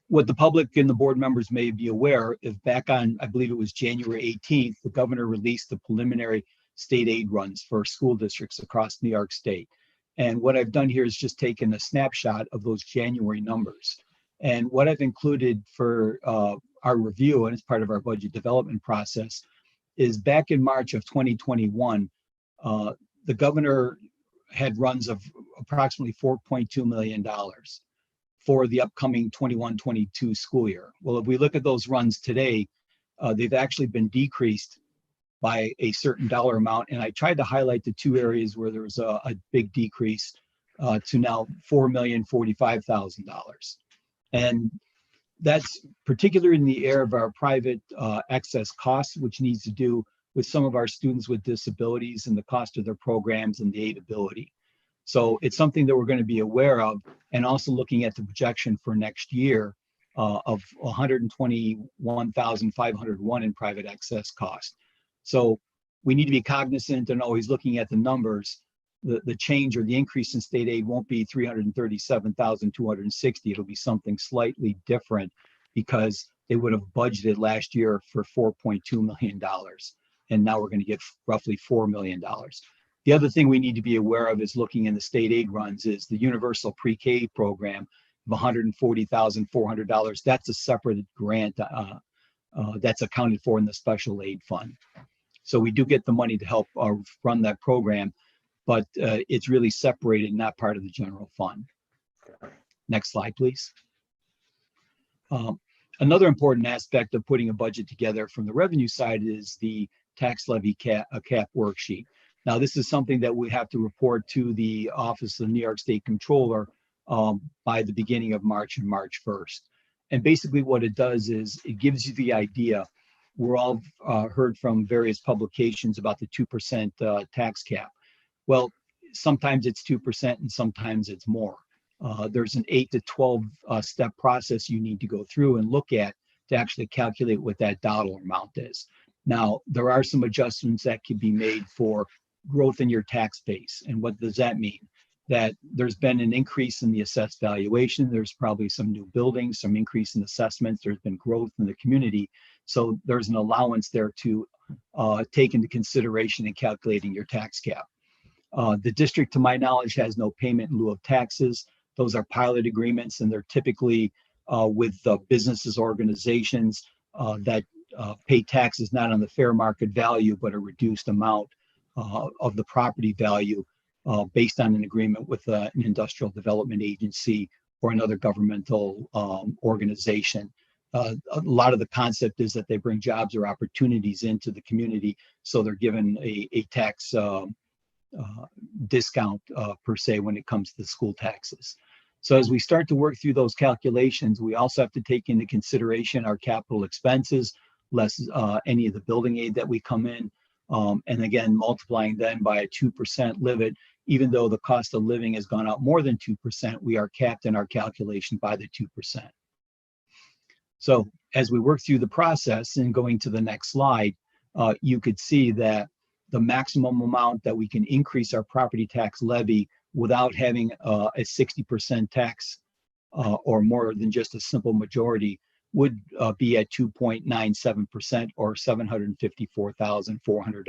what the public and the board members may be aware, if back on, I believe it was January 18th, the governor released the preliminary state aid runs for school districts across New York State. And what I've done here is just taken a snapshot of those January numbers. And what I've included for our review, and it's part of our budget development process, is back in March of 2021, the governor had runs of approximately $4.2 million for the upcoming 21-22 school year. Well, if we look at those runs today, they've actually been decreased by a certain dollar amount. And I tried to highlight the two areas where there was a big decrease. to now $4,045,000. And that's particularly in the area of our private excess costs, which needs to do with some of our students with disabilities and the cost of their programs and the aidability. So it's something that we're going to be aware of, and also looking at the projection for next year of 121,501 in private excess cost. So we need to be cognizant and always looking at the numbers. The change or the increase in state aid won't be 337,260. It'll be something slightly different because they would have budgeted last year for $4.2 million. And now we're going to get roughly $4 million. The other thing we need to be aware of is looking in the state aid runs is the universal pre-K program of $140,400. That's a separate grant that's accounted for in the special aid fund. So we do get the money to help run that program, but it's really separated, not part of the general fund. Next slide, please. Another important aspect of putting a budget together from the revenue side is the tax levy cap worksheet. Now, this is something that we have to report to the Office of the New York State Comptroller by the beginning of March and March 1st. And basically what it does is it gives you the idea. We're all heard from various publications about the 2% tax cap. Well, sometimes it's 2% and sometimes it's more. There's an 8 to 12 step process you need to go through and look at to actually calculate what that dollar amount is. Now, there are some adjustments that can be made for growth in your tax base. And what does that mean? That there's been an increase in the assessed valuation. There's probably some new buildings, some increase in assessments. There's been growth in the community. So there's an allowance there to take into consideration in calculating your tax cap. The district, to my knowledge, has no payment in lieu of taxes. Those are pilot agreements, and they're typically with businesses, organizations that pay taxes not on the fair market value, but a reduced amount of the property value based on an agreement with an industrial development agency or another governmental organization. A lot of the concept is that they bring jobs or opportunities into the community, so they're given a tax discount per se when it comes to the school taxes. So as we start to work through those calculations, we also have to take into consideration our capital expenses, less any of the building aid that we come in. And again, multiplying then by a 2% limit, even though the cost of living has gone up more than 2%, we are capped in our calculation by the 2%. So as we work through the process and going to the next slide, you could see that the maximum amount that we can increase our property tax levy without having a 60% tax or more than just a simple majority would be at 2.97% or $754,400.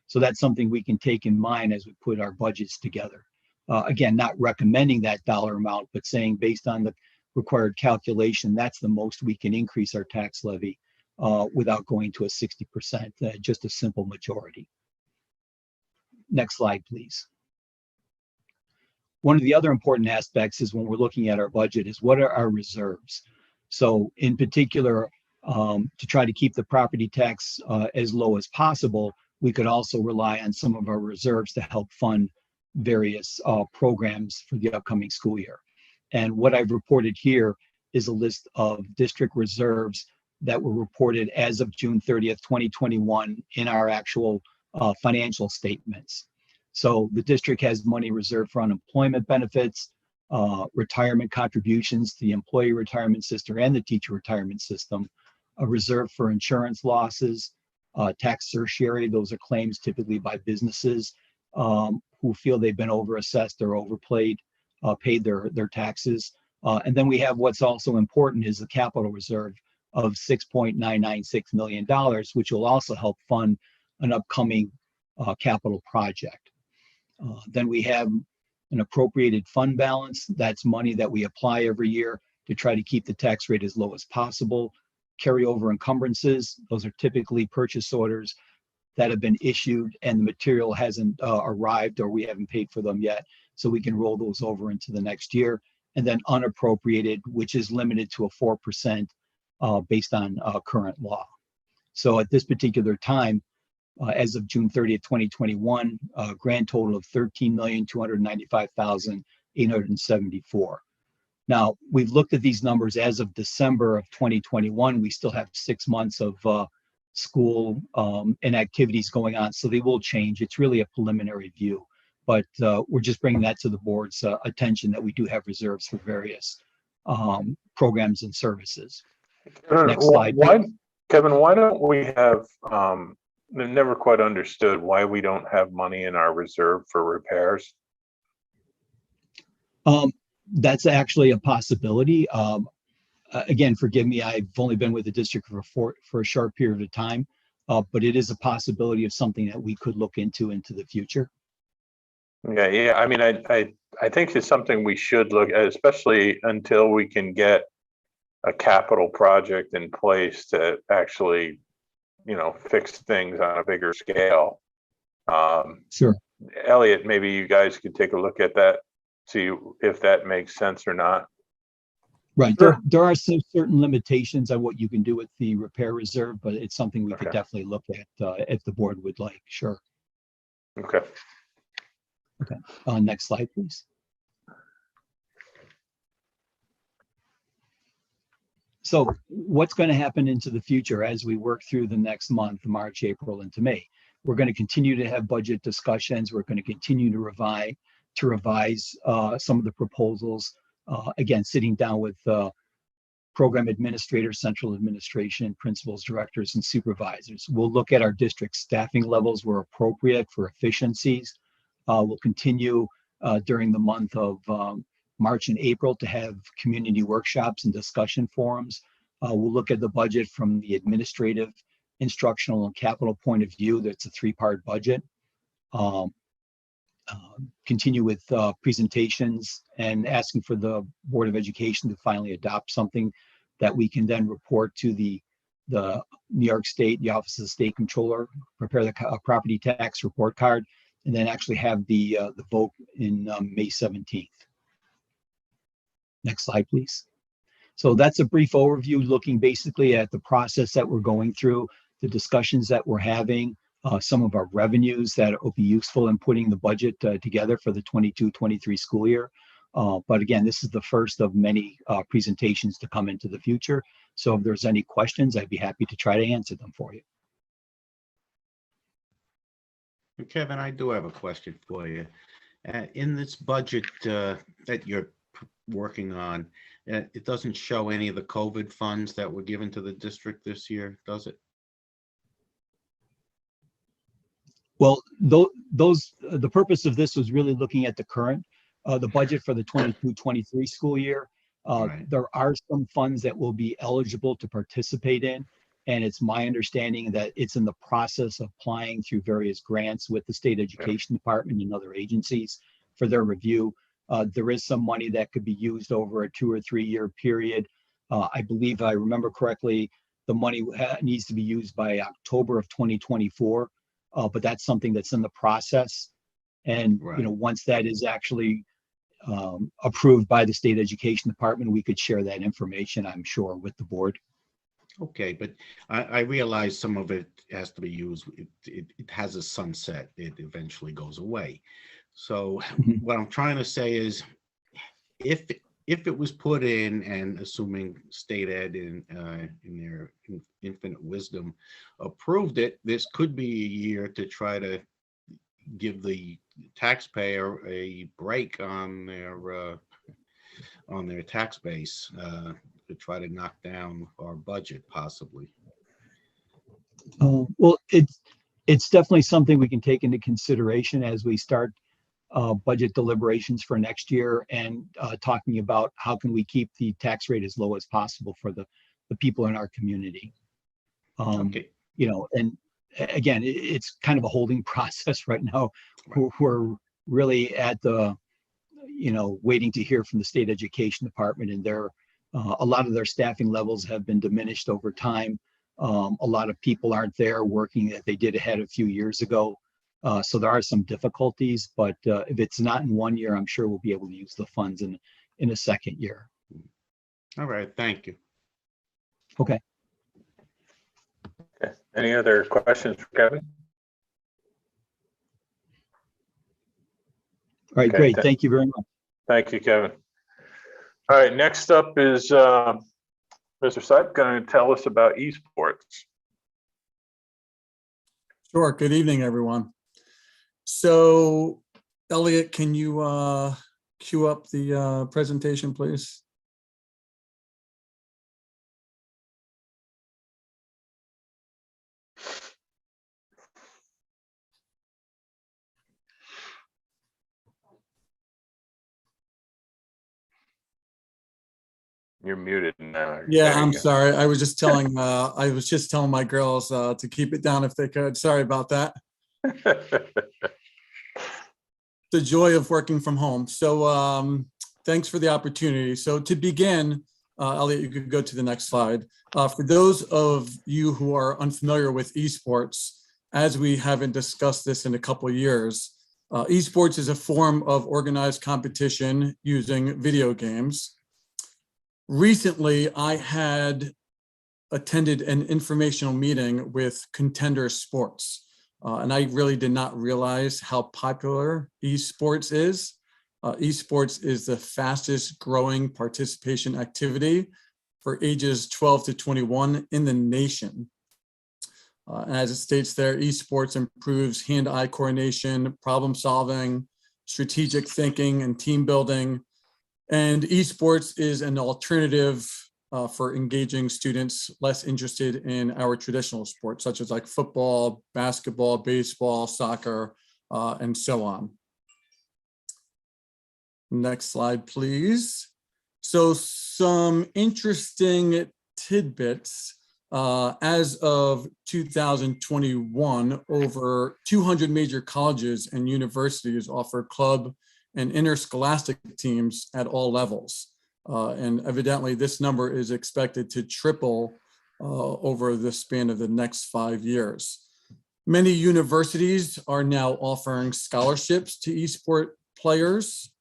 So that's something we can take in mind as we put our budgets together. Again, not recommending that dollar amount, but saying based on the required calculation, that's the most we can increase our tax levy without going to a 60%, just a simple majority. Next slide, please. One of the other important aspects is when we're looking at our budget is what are our reserves? So in particular, to try to keep the property tax as low as possible, we could also rely on some of our reserves to help fund various programs for the upcoming school year. And what I've reported here is a list of district reserves that were reported as of June 30th, 2021 in our actual financial statements. So the district has money reserved for unemployment benefits, retirement contributions to the employee retirement system and the teacher retirement system, a reserve for insurance losses, tax certiorari. Those are claims typically by businesses who feel they've been overassessed or overpaid, paid their taxes. And then we have what's also important is the capital reserve of $6.996 million, which will also help fund an upcoming capital project. Then we have an appropriated fund balance. That's money that we apply every year to try to keep the tax rate as low as possible. Carryover encumbrances, those are typically purchase orders that have been issued and the material hasn't arrived or we haven't paid for them yet. So we can roll those over into the next year. And then unappropriated, which is limited to a 4% based on current law. So at this particular time, as of June 30th, 2021, a grand total of $13,295,874. Now, we've looked at these numbers as of December of 2021. We still have 6 months of school and activities going on, so they will change. It's really a preliminary view, but we're just bringing that to the board's attention that we do have reserves for various programs and services. Next slide. Kevin, why don't we have, I've never quite understood why we don't have money in our reserve for repairs. That's actually a possibility. Again, forgive me, I've only been with the district for a short period of time, but it is a possibility of something that we could look into the future. Yeah. I mean, I think it's something we should look at, especially until we can get a capital project in place to actually, fix things on a bigger scale. Sure. Elliot, maybe you guys could take a look at that, see if that makes sense or not. Right. Sure. There are some certain limitations on what you can do with the repair reserve, but it's something we could definitely look at if the board would like. Sure. Okay. Okay. Next slide, please. So what's going to happen into the future as we work through the next month, March, April, into May? We're going to continue to have budget discussions. We're going to continue to revise some of the proposals. Again, sitting down with program administrators, central administration, principals, directors, and supervisors. We'll look at our district staffing levels where appropriate for efficiencies. We'll continue during the month of March and April to have community workshops and discussion forums. We'll look at the budget from the administrative, instructional, and capital point of view. That's a 3-part budget. Continue with presentations and asking for the Board of Education to finally adopt something that we can then report to the New York State, the Office of the State Controller, prepare the property tax report card, and then actually have the vote in May 17th. Next slide, please. So that's a brief overview looking basically at the process that we're going through, the discussions that we're having, some of our revenues that will be useful in putting the budget together for the 22-23 school year. But again, this is the first of many presentations to come into the future. So if there's any questions, I'd be happy to try to answer them for you. Kevin, I do have a question for you. In this budget that you're working on, it doesn't show any of the COVID funds that were given to the district this year, does it? Well, the purpose of this was really looking at the current, the budget for the 22-23 school year. Right. There are some funds that will be eligible to participate in, and it's my understanding that it's in the process of applying through various grants with the State Education Department and other agencies for their review. There is some money that could be used over a 2 or 3 year period. I believe, if I remember correctly, the money needs to be used by October of 2024. But that's something that's in the process. And, Right. Once that is actually approved by the State Education Department, we could share that information, I'm sure, with the board. Okay, but I realize some of it has to be used. It has a sunset. It eventually goes away. So what I'm trying to say is, if it was put in, and assuming state ed in their infinite wisdom approved it, this could be a year to try to give the taxpayer a break on their tax base, to try to knock down our budget possibly. Well, it's definitely something we can take into consideration as we start budget deliberations for next year, and talking about how can we keep the tax rate as low as possible for the people in our community. Okay. And again, it's kind of a holding process right now. We're really at the, waiting to hear from the State Education Department, and a lot of their staffing levels have been diminished over time. A lot of people aren't there working that they did ahead a few years ago. So there are some difficulties, but if it's not in 1 year, I'm sure we'll be able to use the funds in a second year. All right, thank you. Okay. Okay. Any other questions for Kevin? right, Okay, great. Thank you very much. Thank you, Kevin. All right, next up is Mr. Seip going to tell us about esports. Sure. Good evening, everyone. So, Elliot, can you cue up the presentation, please? You're muted now. Yeah, There you I'm go. sorry. I was just telling my girls to keep it down if they could. Sorry about that. The joy of working from home. So thanks for the opportunity. So to begin, Elliot, you could go to the next slide. For those of you who are unfamiliar with esports, as we haven't discussed this in a couple of years, esports is a form of organized competition using video games. Recently, I had attended an informational meeting with Contender Sports. And I really did not realize how popular esports is. Esports is the fastest growing participation activity for ages 12 to 21 in the nation. As it states there, esports improves hand-eye coordination, problem solving, strategic thinking, and team building. And esports is an alternative for engaging students less interested in our traditional sports, such as like football, basketball, baseball, soccer, and so on. Next slide, please. So some interesting tidbits. As of 2021, over 200 major colleges and universities offer club and interscholastic teams at all levels. And evidently, this number is expected to triple over the span of the next 5 years. Many universities are now offering scholarships to esport players,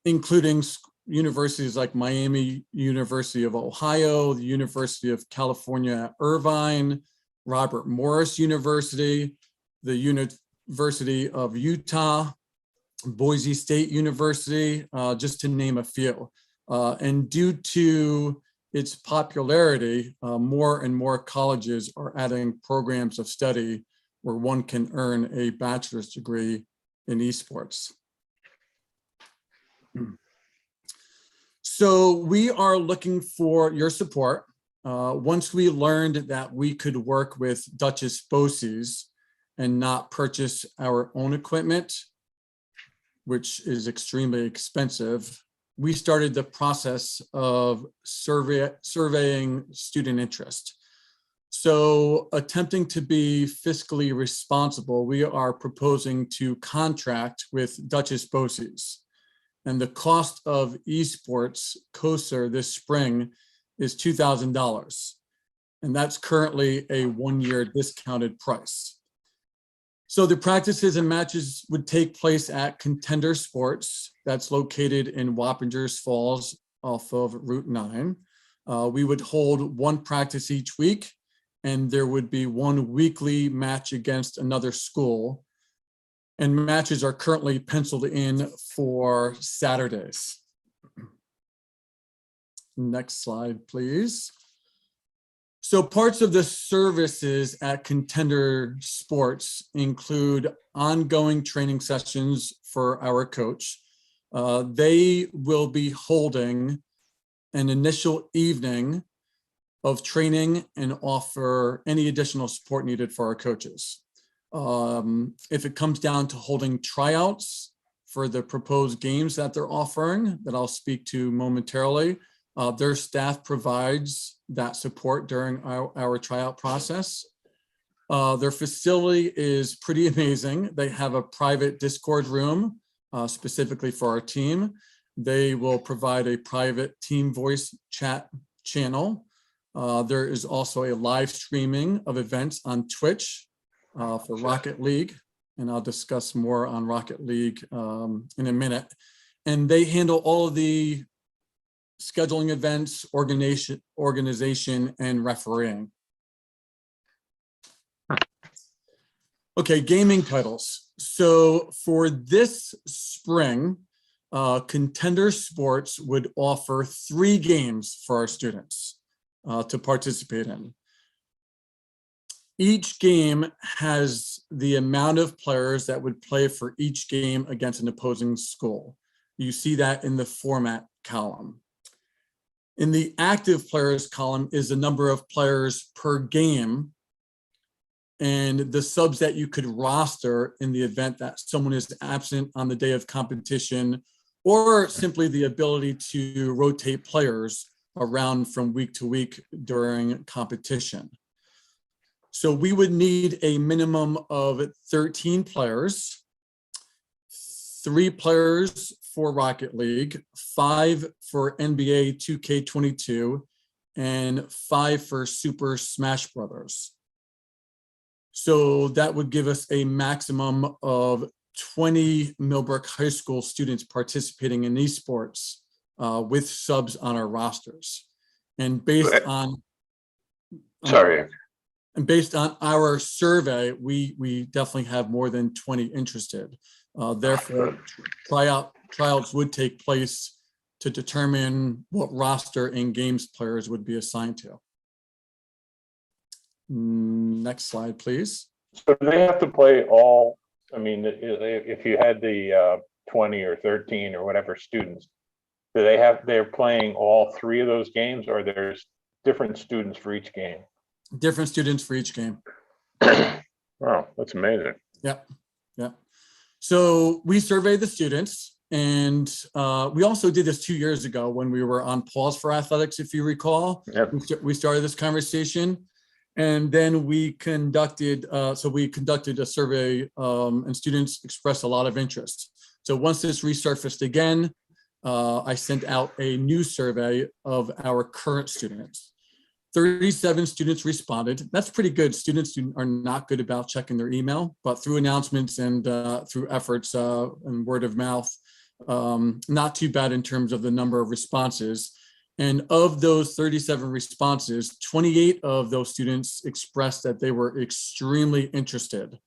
including universities like Miami University of Ohio, the University of California at Irvine, Robert Morris University, the University of Utah, Boise State University, just to name a few. And due to its popularity, more and more colleges are adding programs of study where one can earn a bachelor's degree in esports. So we are looking for your support. Once we learned that we could work with Duchess BOCES and not purchase our own equipment, which is extremely expensive, we started the process of surveying student interest. So attempting to be fiscally responsible, we are proposing to contract with Duchess BOCES. And the cost of esports COSER this spring is $2,000. And that's currently a 1-year discounted price. So the practices and matches would take place at Contender Sports. That's located in Wappingers Falls off of Route 9. We would hold one practice each week, and there would be one weekly match against another school. And matches are currently penciled in for Saturdays. Next slide, please. So parts of the services at Contender Sports include ongoing training sessions for our coach. They will be holding an initial evening of training and offer any additional support needed for our coaches. If it comes down to holding tryouts for the proposed games that they're offering, that I'll speak to momentarily, their staff provides that support during our tryout process. Their facility is pretty amazing. They have a private Discord room specifically for our team. They will provide a private team voice chat channel. There is also a live streaming of events on Twitch for Rocket League, and I'll discuss more on Rocket League in a minute. And they handle all of the scheduling events, organization, and refereeing. Okay, gaming titles. So for this spring, Contender Sports would offer 3 games for our students to participate in. Each game has the amount of players that would play for each game against an opposing school. You see that in the format column. In the active players column is the number of players per game and the subs that you could roster in the event that someone is absent on the day of competition, or simply the ability to rotate players around from week to week during competition. So we would need a minimum of 13 players, 3 players for Rocket League, 5 for NBA 2K22, and 5 for Super Smash Brothers. So that would give us a maximum of 20 Millbrook High School students participating in esports with subs on our rosters. And based on and based on our survey, we definitely have more than 20 interested. Therefore, tryouts would take place to determine what roster and games players would be assigned to. Next slide, please. So do they have to play all, I mean, if you had the 20 or 13 or whatever students, they're playing all 3 of those games, or there's different students for each game? Different students for each game. Wow, that's amazing. Yep. So we surveyed the students, and we also did this 2 years ago when we were on pause for athletics, if you recall. Yep. We started this conversation, and then we conducted a survey, and students expressed a lot of interest. So once this resurfaced again, I sent out a new survey of our current students. 37 students responded. That's pretty good. Students are not good about checking their email, but through announcements and through efforts and word of mouth, not too bad in terms of the number of responses. And of those 37 responses, 28 of those students expressed that they were extremely interested.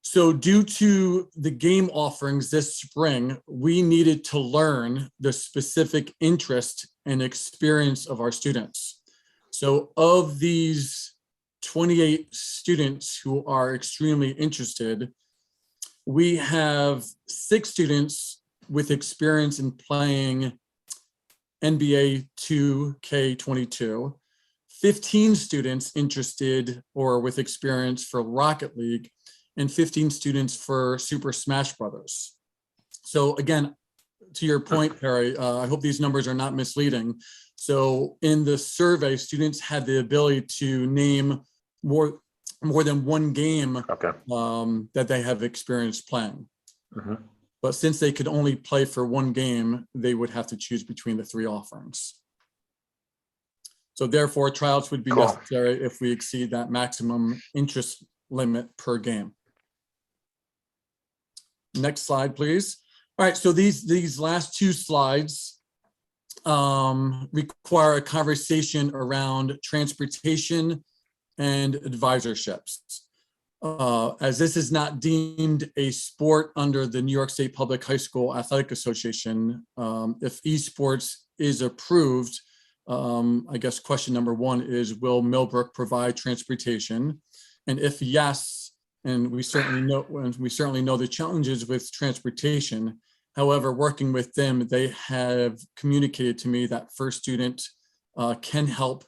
So due to the game offerings this spring, we needed to learn the specific interest and experience of our students. So of these 28 students who are extremely interested, we have 6 students with experience in playing NBA 2K22, 15 students interested or with experience for Rocket League, and 15 students for Super Smash Brothers. So again, to your point, Perry, I hope these numbers are not misleading. So in the survey, students had the ability to name more than one game that they have experience playing. But since they could only play for one game, they would have to choose between the 3 offerings. So therefore, tryouts would be necessary if we exceed that maximum interest limit per game. Next slide, please. All right, so these last 2 slides require a conversation around transportation and advisorships. As this is not deemed a sport under the New York State Public High School Athletic Association, if esports is approved, I guess question number 1 is, will Millbrook provide transportation? And if yes, and we certainly know the challenges with transportation. However, working with them, they have communicated to me that first student can help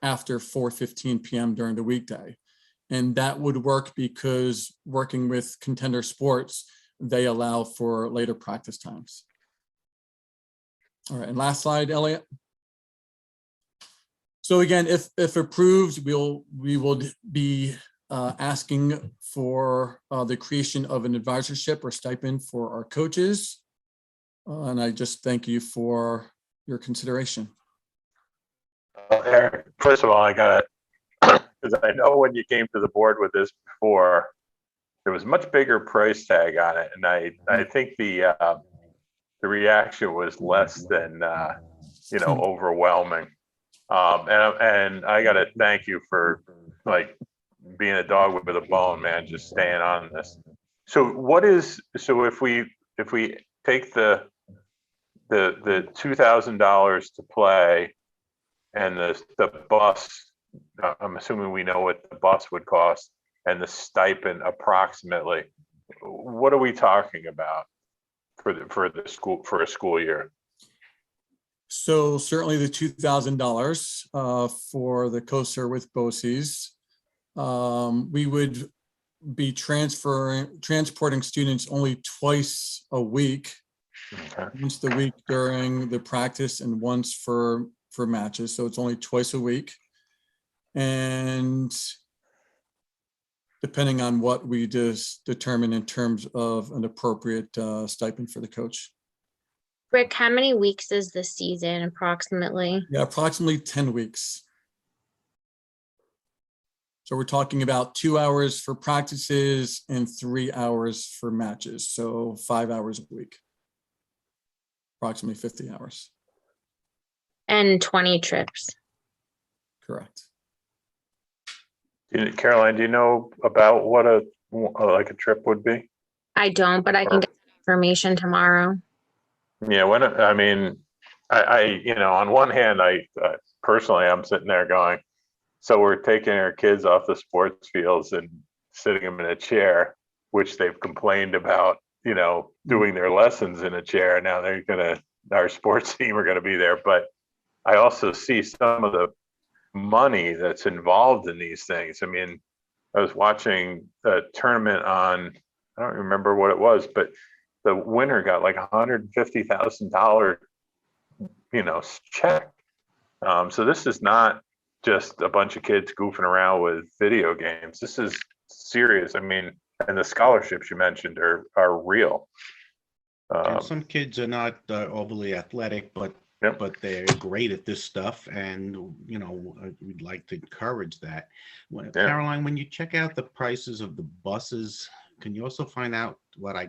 after 4:15 p.m. during the weekday. And that would work because working with Contender Sports, they allow for later practice times. All right, and last slide, Elliot. So again, if approved, we will be asking for the creation of an advisorship or stipend for our coaches. And I just thank you for your consideration. Eric, first of all, I got it, because I know when you came to the board with this before, there was much bigger price tag on it. And I think the reaction was less than, overwhelming. And I got to thank you for being a dog with a bone, man, just staying on this. So if we take the $2,000 to play and the bus, I'm assuming we know what the bus would cost, and the stipend approximately, what are we talking about for a school year? So certainly the $2,000 for the coaster with BOCES. We would be transporting students only twice a week. Okay. Once the week during the practice and once for matches. So it's only twice a week. And depending on what we just determine in terms of an appropriate stipend for the coach. Rick, how many weeks is the season approximately? Yeah, approximately 10 weeks. So we're talking about 2 hours for practices and 3 hours for matches. So 5 hours a week, approximately 50 hours. And 20 trips. Correct. Caroline, do you know about what a trip would be? I don't, but I can get information tomorrow. Yeah, on one hand, personally, I'm sitting there going, so we're taking our kids off the sports fields and sitting them in a chair, which they've complained about, doing their lessons in a chair. Now our sports team are going to be there. But I also see some of the money that's involved in these things. I mean, I was watching a tournament on, I don't remember what it was, but the winner got like $150,000, check. So this is not just a bunch of kids goofing around with video games. This is serious. I mean, and the scholarships you mentioned are real. And some kids are not overly athletic, but they're great at this stuff, and we'd like to encourage that. Caroline, when you check out the prices of the buses, can you also find out what a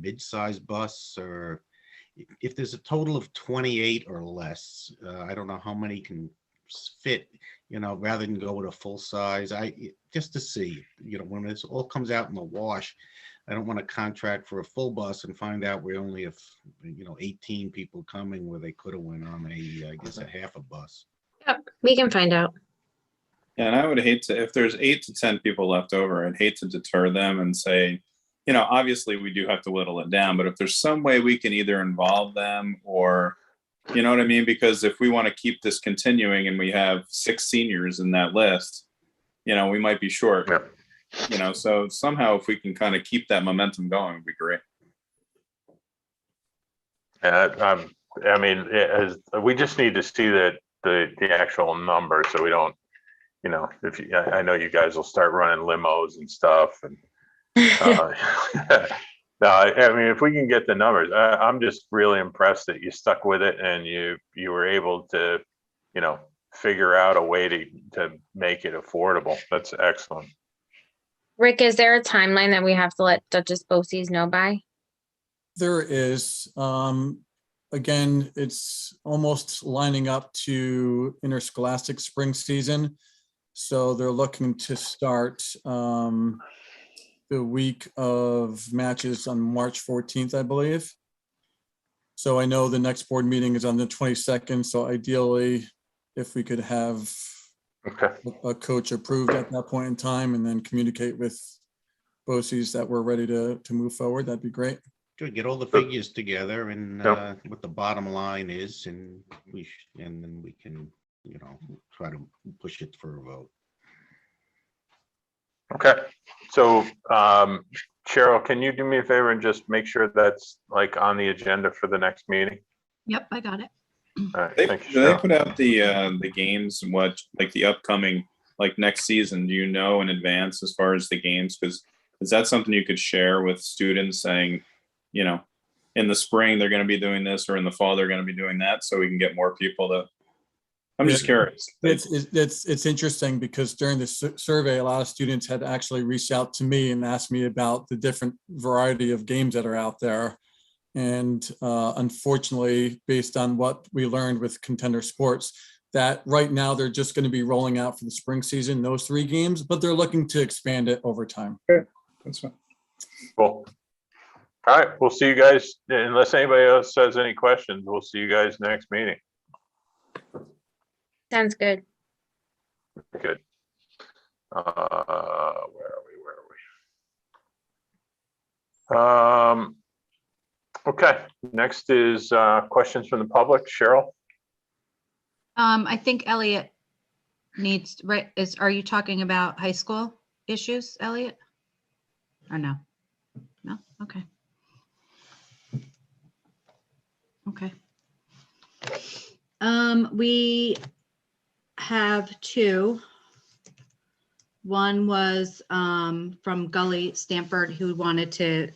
mid-size bus, or if there's a total of 28 or less? I don't know how many can fit, rather than go with a full size. Just to see, when this all comes out in the wash, I don't want to contract for a full bus and find out we only have 18 people coming where they could have went on a half a bus. Yep, we can find out. Yeah, and I would hate to, if there's 8 to 10 people left over, I'd hate to deter them and say, obviously we do have to whittle it down, but if there's some way we can either involve them or, you know what I mean? Because if we want to keep this continuing and we have 6 seniors in that list, we might be short. Yeah. So somehow if we can kind of keep that momentum going, it'd be great. We just need to see the actual number, so we don't, I know you guys will start running limos and stuff, and if we can get the numbers, I'm just really impressed that you stuck with it and you were able to, figure out a way to make it affordable. That's excellent. Rick, is there a timeline that we have to let Duchess BOCES know by? There is. Again, it's almost lining up to interscholastic spring season. So they're looking to start the week of matches on March 14th, I believe. So I know the next board meeting is on the 22nd. So ideally, if we could have a coach approved at that point in time and then communicate with BOCES that we're ready to move forward, that'd be great. Good, get all the figures together and what the bottom line is, and then we can, try to push it for a vote. Okay, so Cheryl, can you do me a favor and just make sure that's on the agenda for the next meeting? Yep, I got it. All right, thank you, Do they Cheryl. put out the games and what, the upcoming, next season? Do you know in advance as far as the games? Because is that something you could share with students saying, in the spring they're going to be doing this, or in the fall they're going to be doing that, so we can get more people to? I'm just curious. It's interesting because during the survey, a lot of students had actually reached out to me and asked me about the different variety of games that are out there. And unfortunately, based on what we learned with Contender Sports, that right now they're just going to be rolling out for the spring season, those 3 games, but they're looking to expand it over time. Okay, that's fine. Cool. All right, we'll see you guys, unless anybody else has any questions, we'll see you guys next meeting. Sounds good. Good. Where are we? Okay, next is questions from the public. Cheryl? I think Elliot needs, right, are you talking about high school issues, Elliot? Or no? No? Okay. Okay. We have 2. One was from Gully Stanford, who wanted to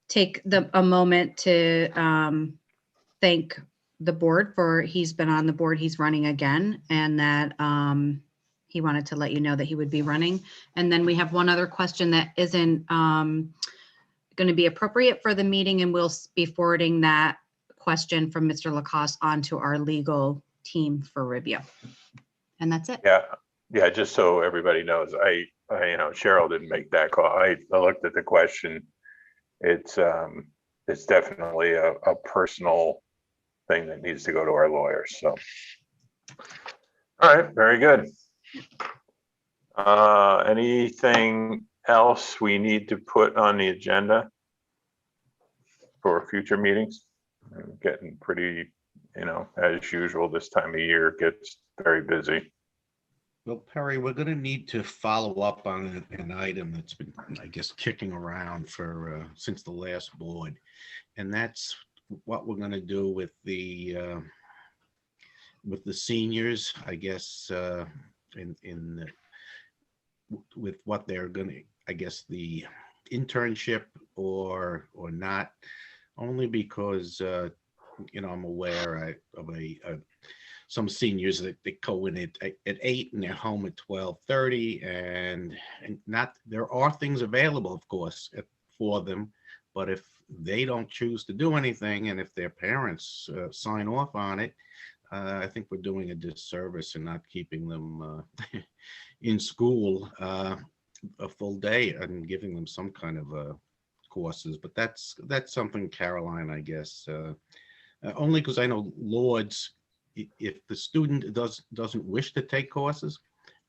take a moment to thank the board for, he's been on the board, he's running again, and that he wanted to let you know that he would be running. And then we have one other question that isn't going to be appropriate for the meeting, and we'll be forwarding that question from Mr. Lacoste onto our legal team for review. And that's it. Yeah, just so everybody knows, I Cheryl didn't make that call. I looked at the question. It's definitely a personal thing that needs to go to our lawyers. So, all right, very good. Anything else we need to put on the agenda for future meetings? I'm getting pretty, as usual, this time of year gets very busy. Well, Perry, we're going to need to follow up on an item that's been, I guess, kicking around for since the last board, and that's what we're going to do with the seniors, I guess, with what they're going to, I guess, the internship or not, only because I'm aware of some seniors that they go in at 8 and they're home at 12:30, and not, there are things available, of course, for them, but if they don't choose to do anything, and if their parents sign off on it, I think we're doing a disservice in not keeping them in school a full day and giving them some kind of courses. But that's something, Caroline, I guess, only because I know Lords, if the student doesn't wish to take courses,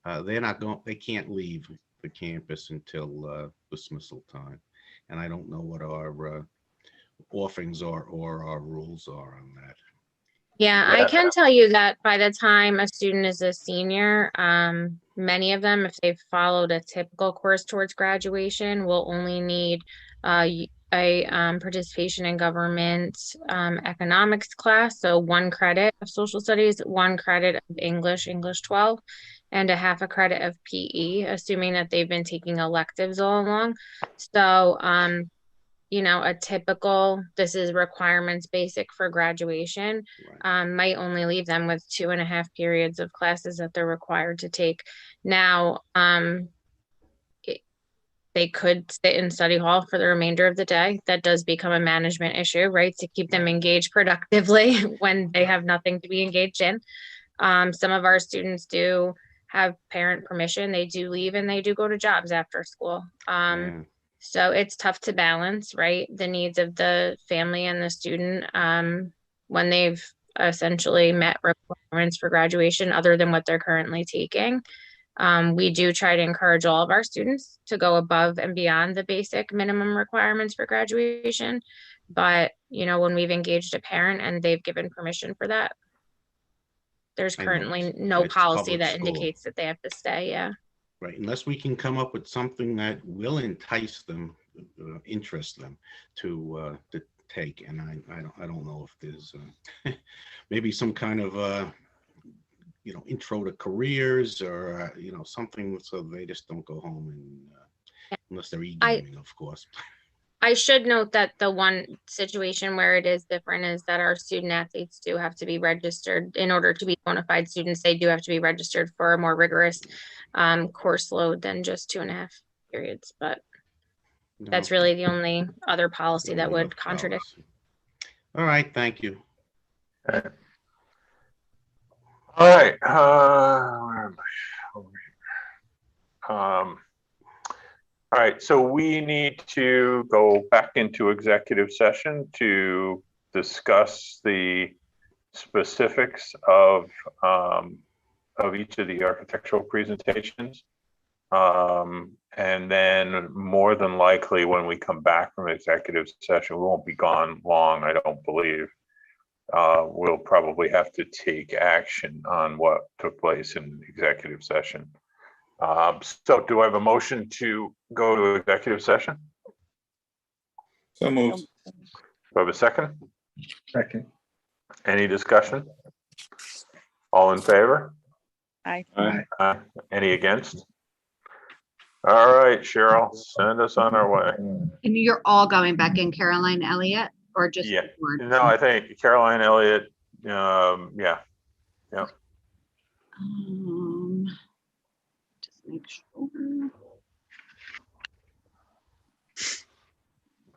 they can't leave the campus until dismissal time. And I don't know what our offerings are or our rules are on that. Yeah, I can tell you that by the time a student is a senior, many of them, if they've followed a typical course towards graduation, will only need a participation in government economics class. So 1 credit of social studies, 1 credit of English 12, and a half a credit of PE, assuming that they've been taking electives all along. So, a typical, this is requirements basic for graduation, might only leave them with 2.5 periods of classes that they're required to take. Now, they could sit in study hall for the remainder of the day. That does become a management issue, right? To keep them engaged productively when they have nothing to be engaged in. Some of our students do have parent permission. They do leave and they do go to jobs after school. So it's tough to balance, right? The needs of the family and the student when they've essentially met requirements for graduation other than what they're currently taking. We do try to encourage all of our students to go above and beyond the basic minimum requirements for graduation. But, when we've engaged a parent and they've given permission for that, there's currently no policy that indicates that they have to stay. Yeah. Right, unless we can come up with something that will entice them, interest them to take. And I don't know if there's maybe some kind of intro to careers or something, so they just don't go home and unless they're e-gaming, of course. I should note that the one situation where it is different is that our student athletes do have to be registered. In order to be bona fide students, they do have to be registered for a more rigorous course load than just 2.5 periods. But that's really the only other policy that would contradict. All right, thank you. All right. Where am I? Over here. All right, so we need to go back into executive session to discuss the specifics of each of the architectural presentations. And then more than likely, when we come back from executive session, we won't be gone long, I don't believe. We'll probably have to take action on what took place in executive session. So do I have a motion to go to executive session? So moved. Do I have a second? Second. Any discussion? All in favor? Aye. Aye. Any against? All right, Cheryl, send us on our way. And you're all going back in, Caroline Elliott, or just? Yeah, the board? no, I think Caroline Elliott, yeah. Just make sure.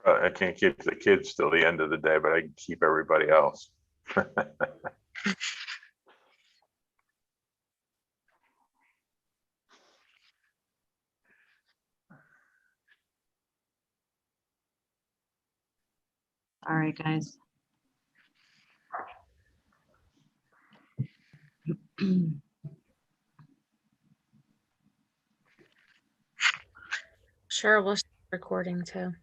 I can't keep the kids till the end of the day, but I can keep everybody else. All right, guys. Sure, we'll start recording too.